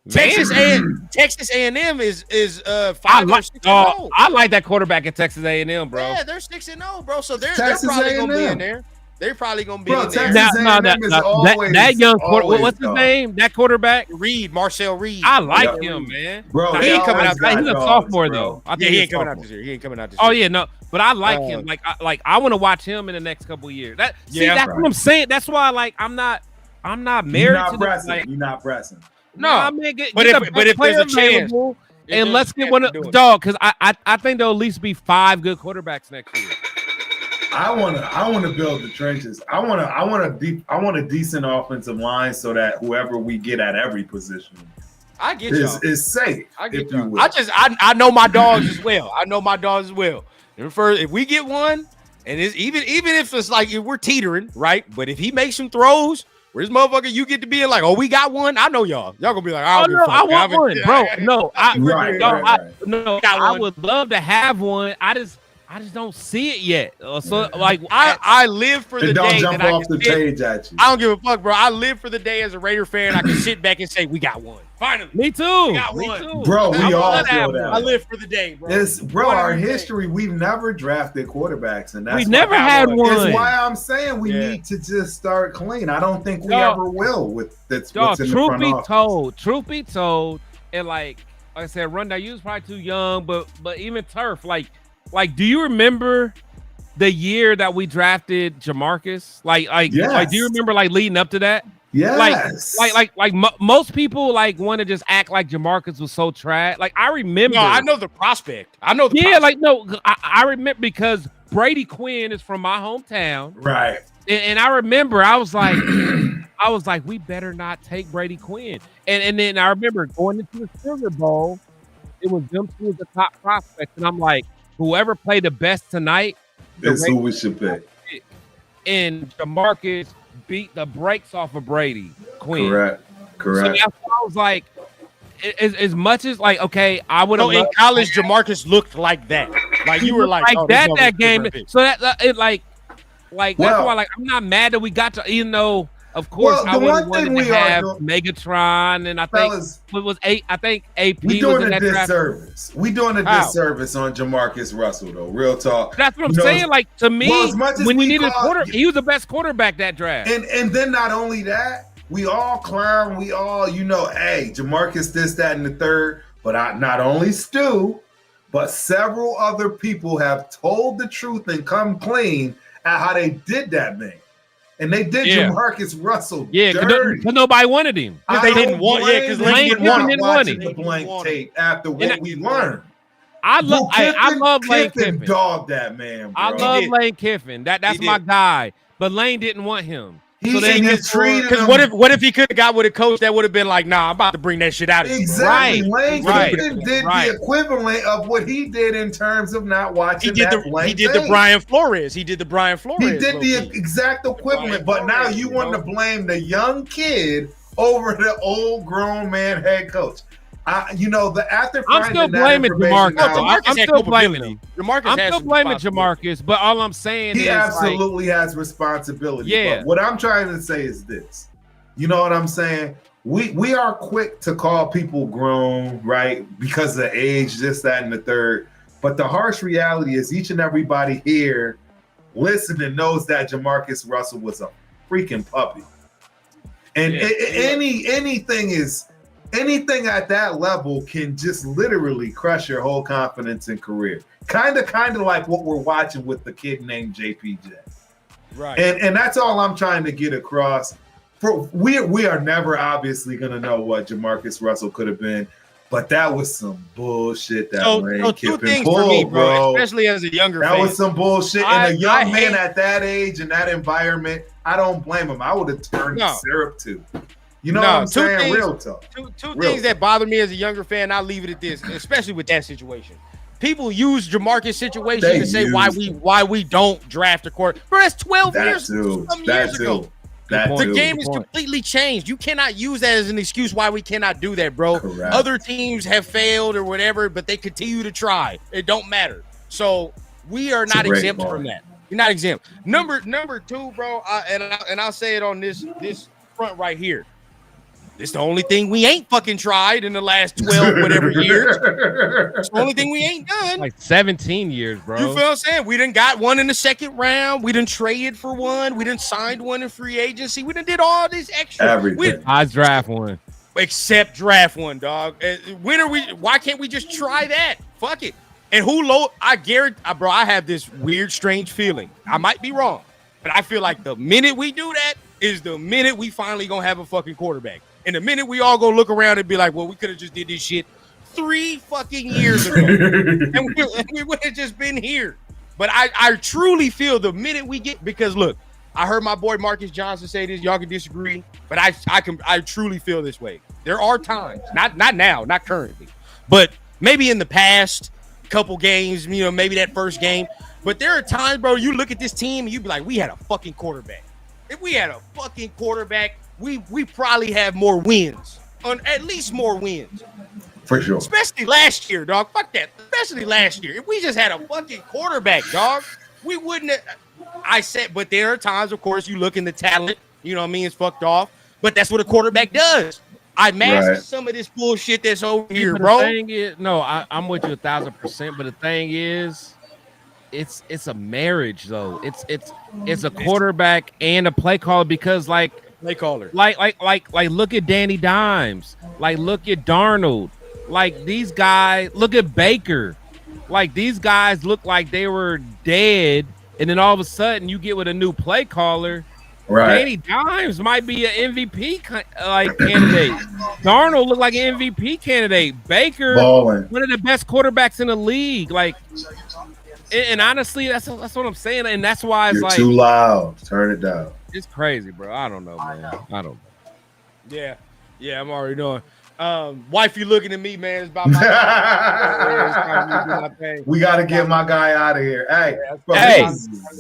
S1: Texas A&M is 5 or 6.
S3: I like that quarterback at Texas A&M, bro.
S1: Yeah, they're 6-0, bro. So they're probably gonna be in there. They're probably gonna be in there.
S3: That young quarterback. What's his name? That quarterback,
S1: Marcel Reed.
S3: I like him, man.
S2: Bro,
S3: he ain't coming out. He's a sophomore though.
S1: I think he ain't coming out this year.
S3: Oh yeah, no. But I like him. Like I want to watch him in the next couple of years. That's what I'm saying. That's why I'm not married to this.
S2: You're not pressing.
S3: No,
S1: but if there's a chance,
S3: and let's get one of dog because I think there'll at least be 5 good quarterbacks next year.
S2: I want to build the trenches. I want a decent offensive line so that whoever we get at every position is safe.
S1: I get y'all. I know my dogs as well. If we get one, and it's even if it's like if we're teetering, right? But if he makes some throws, where this motherfucker you get to be like, oh, we got one. I know y'all gonna be like, I
S3: want one, bro. No, I would love to have one. I just don't see it yet. So like
S1: I live for the day
S2: that I can
S1: page at you. I don't give a fuck, bro. I live for the day as a Raider fan. I can sit back and say we got one. Finally,
S3: me too.
S1: We got one.
S3: Too.
S2: Bro. We all feel that.
S1: I live for the day, bro.
S2: Our history. We've never drafted quarterbacks, and
S3: we never had one.
S2: That's why I'm saying we need to just start clean. I don't think we ever will with that's what's in the front office.
S3: Truth be told, and like I said, Rundown, you was probably too young, but even Turf, like, do you remember the year that we drafted Jamarcus? Like, do you remember like leading up to that?
S2: Yes.
S3: Like most people like want to just act like Jamarcus was so trash. Like I remember.
S1: No, I know the prospect. I
S3: remember because Brady Quinn is from my hometown.
S2: Right.
S3: And I remember I was like, we better not take Brady Quinn. And then I remember going into the Sugar Bowl, it was them two as the top prospects, and I'm like, whoever played the best tonight,
S2: that's who we should pick.
S3: And Jamarcus beat the brakes off of Brady Quinn.
S2: Correct.
S3: So that's why I was like, as much as like, okay, I would have.
S1: In college, Jamarcus looked like that. Like you were like
S3: that game. So that's why like I'm not mad that we got to, even though. Of course, I would want to have Megatron, and I think it was AP
S2: we doing
S3: was in
S2: a
S3: that
S2: disservice. We doing a disservice on Jamarcus Russell, though. Real talk.
S3: That's what I'm saying. Like to me, when you need a quarterback, he was the best quarterback that draft.
S2: And then not only that, we all clown, we all, hey, Jamarcus this, that, and the third. But not only Stu, but several other people have told the truth and come clean at how they did that, man. And they did Jamarcus Russell dirty.
S3: Because nobody wanted him.
S1: They didn't want him. Because
S3: Lane didn't want him.
S2: The blank tape after what we learned.
S3: I love Lane Kiffin.
S2: Dog that man, bro.
S3: I love Lane Kiffin. That's my guy. But Lane didn't want him.
S1: Because what if he could have got with a coach that would have been like, nah, I'm about to bring that shit out of you.
S2: Exactly. Lane Kiffin did the equivalent of what he did in terms of not watching He did
S1: the Brian Flores. He did the
S2: exact equivalent. But now you want to blame the young kid over the old grown man head coach. I'm still blaming
S3: Jamarcus. I'm still blaming him.
S1: I'm still blaming
S3: Jamarcus, but all I'm saying is
S2: he absolutely has responsibility.
S3: Yeah.
S2: But what I'm trying to say is this. You know what I'm saying? We are quick to call people grown, right? Because of age, this, that, and the third. But the harsh reality is each and everybody here listening knows that Jamarcus Russell was a freaking puppy. And anything at that level can just literally crush your whole confidence and career. Kind of like what we're watching with the kid named JPJ.
S1: Right.
S2: And that's all I'm trying to get across. We are never obviously going to know what Jamarcus Russell could have been, but that was some bullshit that Lane Kiffin pulled,
S1: for me,
S2: bro.
S1: Especially as a younger
S2: fan.
S1: That
S2: was some bullshit. And a young man at that age and that environment, I don't blame him. I would have turned syrup too. You know what I'm saying? Real talk.
S1: Two things that bother me as a younger fan, I'll leave it at this, especially with that situation. People use Jamarcus' situation to say why we don't draft a quarterback. Bro, that's 12 years ago. The game is completely changed. You cannot use that as an excuse why we cannot do that, bro.
S2: Correct.
S1: Other teams have failed or whatever, but they continue to try. It don't matter. So we are not exempt from that. You're not exempt. Number two, bro, and I'll say it on this front right here. It's the only thing we ain't fucking tried in the last 12 whatever years. It's the only thing we ain't done.
S3: Like 17 years, bro.
S1: You feel what I'm saying? We done got one in the second round. We done traded for one. We done signed one in free agency. We done did all this extra.
S2: Everything.
S3: I draft one.
S1: Except draft one, dog. Why can't we just try that? Fuck it. And I guarantee, bro, I have this weird, strange feeling. I might be wrong, but I feel like the minute we do that is the minute we finally gonna have a fucking quarterback. And the minute we all go look around and be like, well, we could have just did this shit 3 fucking years ago. and we would have just been here. But I truly feel the minute we get, because look, I heard my boy Marcus Johnson say this. Y'all can disagree, but I truly feel this way. There are times, not now, not currently, but maybe in the past couple games, maybe that first game. But there are times, bro, you look at this team and you be like, we had a fucking quarterback. If we had a fucking quarterback, we probably have more wins, at least more wins.
S2: For sure.
S1: Especially last year, dog. Fuck that. Especially last year. If we just had a fucking quarterback, dog, we wouldn't have. But there are times, of course, you look in the talent, it's fucked off. But that's what a quarterback does. I mask some of this bullshit that's over here, bro.
S3: The thing is, I'm with you 1,000%. But the thing is, it's a marriage though. It's a quarterback and a play caller, because
S1: play caller.
S3: Like look at Danny Dimes. Like look at Darnold. Like these guys, look at Baker. Like these guys look like they were dead, and then all of a sudden you get with a new play caller. Right. Danny Dimes might be an MVP candidate. Darnold looked like an MVP candidate. Baker, one of the best quarterbacks in the league. Like, and honestly, that's what I'm saying, and that's why
S2: You're too loud. Turn it down.
S3: It's crazy, bro. I don't know, man. I don't know.
S1: Yeah, I'm already knowing. Wife, you looking at me, man. It's about my
S2: We got to get my guy out of here.
S3: Hey,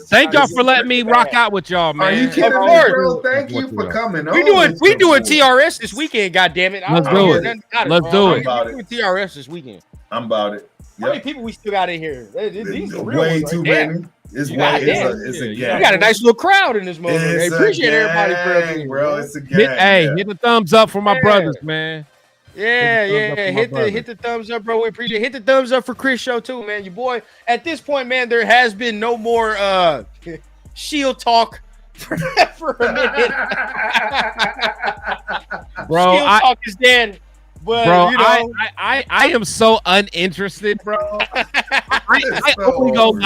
S3: thank y'all for letting me rock out with y'all, man.
S2: Are you kidding me, bro? Thank you for coming.
S1: We doing TRS this weekend, goddammit.
S3: Let's do it. Let's do it.
S1: We're doing TRS this weekend.
S2: I'm about it.
S1: How many people we still got in here? These are real
S2: way too many. It's a gang.
S1: You got a nice little crowd in this moment. I appreciate everybody,
S2: bro. It's a gang.
S3: Hit the thumbs up for my brothers, man.
S1: Hit the thumbs up, bro. We appreciate it. Hit the thumbs up for Chris Show too, man. Your boy. At this point, man, there has been no more shield talk for a minute.
S3: Bro,
S1: Skill talk is dead. But,
S3: bro,
S1: you know,
S3: I am so uninterested, bro. I
S2: so
S3: only go
S2: over.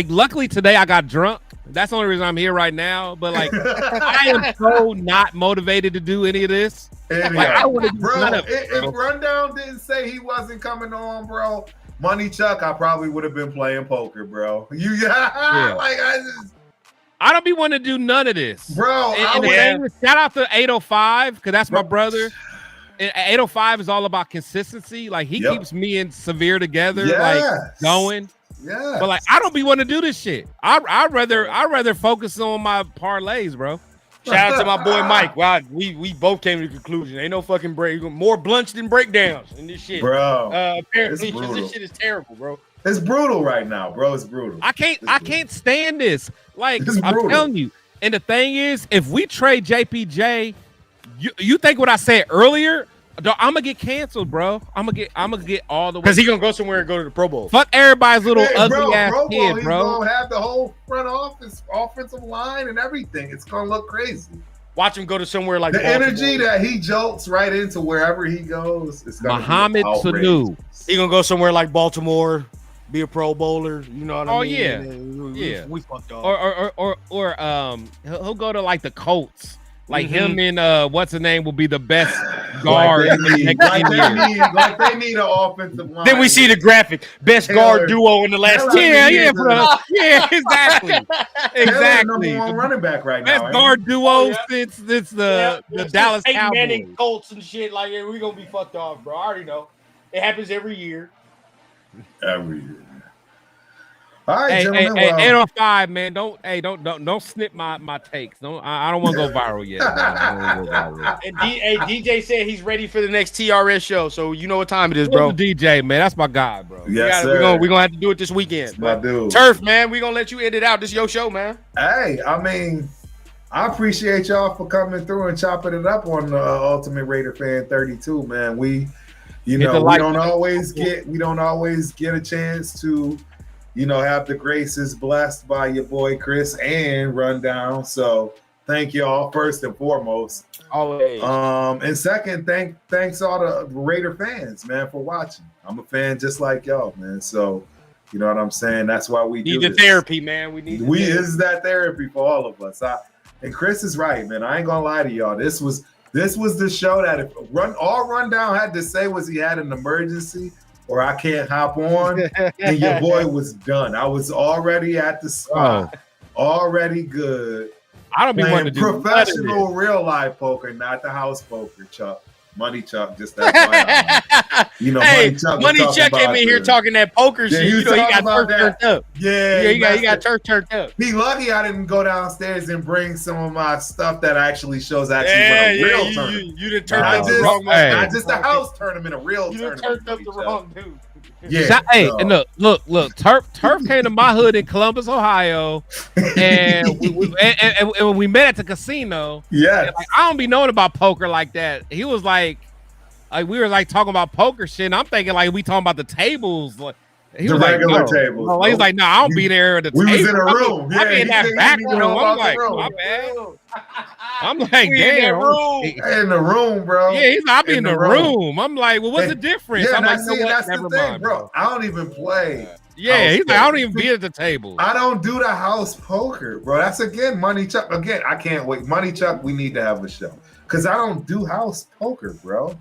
S3: luckily today I got drunk. That's the only reason I'm here right now. But like, I am so not motivated to do any of this. Like, I want to do
S2: bro,
S3: none of it,
S2: if Rundown didn't say he wasn't coming on, bro, Money Chuck, I probably would have been playing poker, bro. Like
S3: I don't be wanting to do none of this,
S2: bro.
S3: And the thing is, shout out to 805 because that's my brother. And 805 is all about consistency. Like he keeps me and Severe together, like going.
S2: Yeah.
S3: But like I don't be wanting to do this shit. I'd rather focus on my parlays, bro.
S1: shout out to my boy Mike. Wow, we both came to the conclusion. Ain't no fucking break. More blunts than breakdowns in this shit.
S2: Bro.
S1: Apparently this shit is terrible, bro.
S2: It's brutal right now, bro. It's brutal.
S3: I can't stand this. Like I'm telling you. And the thing is, if we trade JPJ, you think what I said earlier? I'm gonna get canceled, bro. I'm gonna get all the way
S1: Because he gonna go somewhere and go to the Pro Bowl.
S3: Fuck everybody's little ugly ass kid,
S2: He's
S3: bro.
S2: gonna have the whole front office, offensive line, and everything. It's gonna look crazy.
S1: Watch him go to somewhere like
S2: the
S1: Baltimore.
S2: energy that he jolts right into wherever he goes. It's gonna
S3: Muhammad Sanu.
S1: He gonna go somewhere like Baltimore, be a Pro Bowler. You know what I mean?
S3: Yeah.
S1: We fucked up.
S3: Or he'll go to like the Colts. Like him and what's his name will be the best guard in the next
S2: like
S3: year.
S2: like they need an offensive line.
S1: Then we see the graphic. Best guard duo in the last 10 years.
S3: Yeah, exactly. Exactly.
S2: Number one running back right now.
S3: Best guard duo since the Dallas
S1: Peyton Manning,
S3: Cowboys.
S1: Colts and shit. Like, yeah, we gonna be fucked off, bro. I already know. It happens every year.
S2: Every year. All right,
S3: Hey,
S2: gentlemen.
S3: 805, man. Don't snip my takes. I don't want to go viral yet.
S1: And DJ said he's ready for the next TRS show, so you know what time it is, bro.
S3: DJ, man, that's my guy, bro.
S2: Yes,
S1: We're
S2: sir.
S1: gonna have to do it this weekend.
S2: My dude.
S1: Turf, man, we're gonna let you end it out. This is your show, man.
S2: Hey, I mean, I appreciate y'all for coming through and chopping it up on the Ultimate Raider Fan 32, man. We don't always get a chance to, have the graces blessed by your boy Chris and Rundown. So thank y'all first and foremost.
S1: Always.
S2: And second, thanks all the Raider fans, man, for watching. I'm a fan just like y'all, man. So you know what I'm saying? That's why we
S1: need
S2: do
S1: the therapy, man. This
S2: is that therapy for all of us. And Chris is right, man. I ain't gonna lie to y'all. This was the show that all Rundown had to say was he had an emergency or I can't hop on, and your boy was done. I was already at the spot, already good.
S3: I don't be wanting to do
S2: professional real life poker, not the house poker, Chuck. Money Chuck, just that.
S1: Money Chuck came in here talking that poker shit.
S2: He got
S1: turned up.
S2: Yeah,
S1: he got turned up.
S2: He lucky I didn't go downstairs and bring some of my stuff that actually shows what a real tournament.
S1: You didn't turn up the wrong
S2: way. Not just the house tournament, a real tournament.
S1: You turned up the wrong dude.
S2: Yeah.
S3: And look. Turf came to my hood in Columbus, Ohio, and we met at the casino.
S2: Yeah,
S3: I don't be knowing about poker like that. He was like we were like talking about poker shit. And I'm thinking like we talking about the tables. Like he was
S2: regular tables.
S3: No, he's like, no, I don't be there at the table.
S2: We was in a room.
S3: I be in that back room. I'm like, my bad. I'm like, damn.
S2: In the room, bro.
S3: Yeah, he's like, I'll be in the room. I'm like, well, what's the difference?
S2: Yeah,
S3: I'm like,
S2: that's
S3: never
S2: the thing,
S3: mind,
S2: bro. I don't even play.
S3: Yeah, he's like, I don't even be at the table.
S2: I don't do the house poker, bro. That's again, Money Chuck. Again, I can't wait. Money Chuck, we need to have a show. Because I don't do house poker, bro.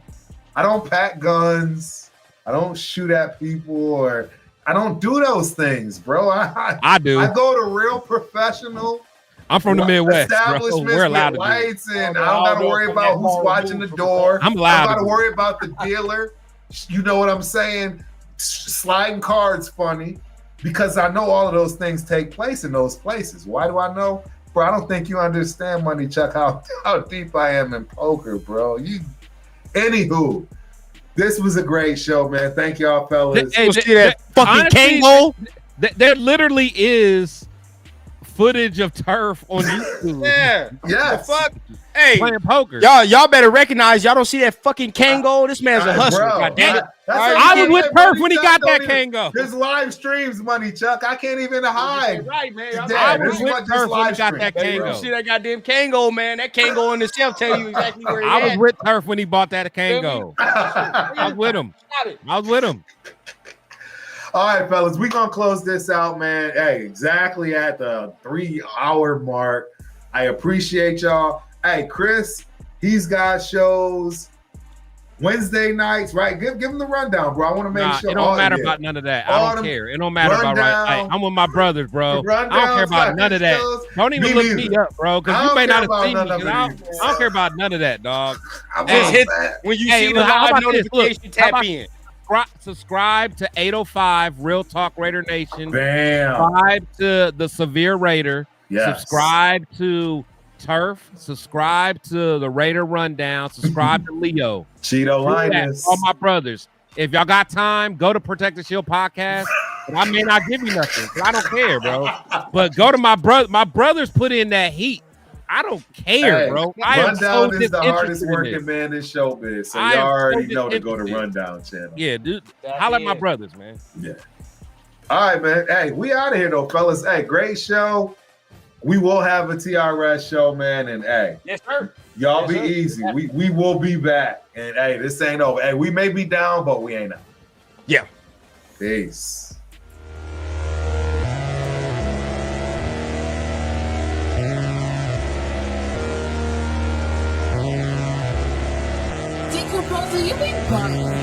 S2: I don't pack guns. I don't shoot at people or I don't do those things, bro.
S3: I do.
S2: I go to real professional.
S3: I'm from the Midwest, bro.
S2: Establishments
S3: We're allowed
S2: with
S3: to
S2: lights, and I don't got to worry about who's watching the door.
S3: I'm allowed.
S2: I got to worry about the dealer. You know what I'm saying? Sliding cards funny because I know all of those things take place in those places. Why do I know? Bro, I don't think you understand, Money Chuck, how deep I am in poker, bro. Anywho, this was a great show, man. Thank y'all, fellas.
S1: Fucking Kango.
S3: There literally is footage of Turf on YouTube.
S2: Yes.
S1: The fuck? Hey,
S3: playing poker.
S1: y'all better recognize. Y'all don't see that fucking Kango. This man's a hustler.
S2: Bro,
S1: God damn it.
S3: I was with Turf when he got that Kango.
S2: His live streams money, Chuck. I can't even hide.
S1: Right, man.
S3: I was with Turf when he got that
S1: You
S3: Kango.
S1: see that goddamn Kango, man. That Kango in itself tell you exactly where he
S3: I was
S1: at.
S3: with Turf when he bought that Kango. I was with him.
S2: All right, fellas, we're going to close this out, man. Hey, exactly at the 3-hour mark. I appreciate y'all. Hey, Chris, he's got shows Wednesday nights, right? Give him the rundown, bro. I want to make sure.
S3: It don't matter about none of that. I don't care. It don't matter about right. Hey, I'm with my brothers, bro. I don't care about none of that. Don't even look me up, bro, because you may not have seen me. I don't care about none of that, dog.
S1: Just hit when you see the live notification, tap in.
S3: Subscribe to 805 Real Talk Raider Nation.
S2: Bam.
S3: Subscribe to the Severe Raider.
S2: Yes.
S3: Subscribe to Turf. Subscribe to the Raider Rundown. Subscribe to Leo.
S2: Cheeto Linus.
S3: All my brothers. If y'all got time, go to Protect the Shield podcast. But I may not give you nothing. I don't care, bro. But go to my brother. My brothers put in that heat. I don't care, bro.
S2: Rundown is the hardest working man in showbiz. So y'all already know to go to Rundown channel.
S3: Yeah, dude. Holla at my brothers, man.
S2: Yeah. All right, man. Hey, we out of here though, fellas. Hey, great show. We will have a TRS show, man. And hey,
S1: yes, sir.
S2: Y'all be easy. We will be back. And hey, this ain't over. Hey, we may be down, but we ain't out.
S1: Yeah.
S2: Peace.
S4: Proposal, you been bugging.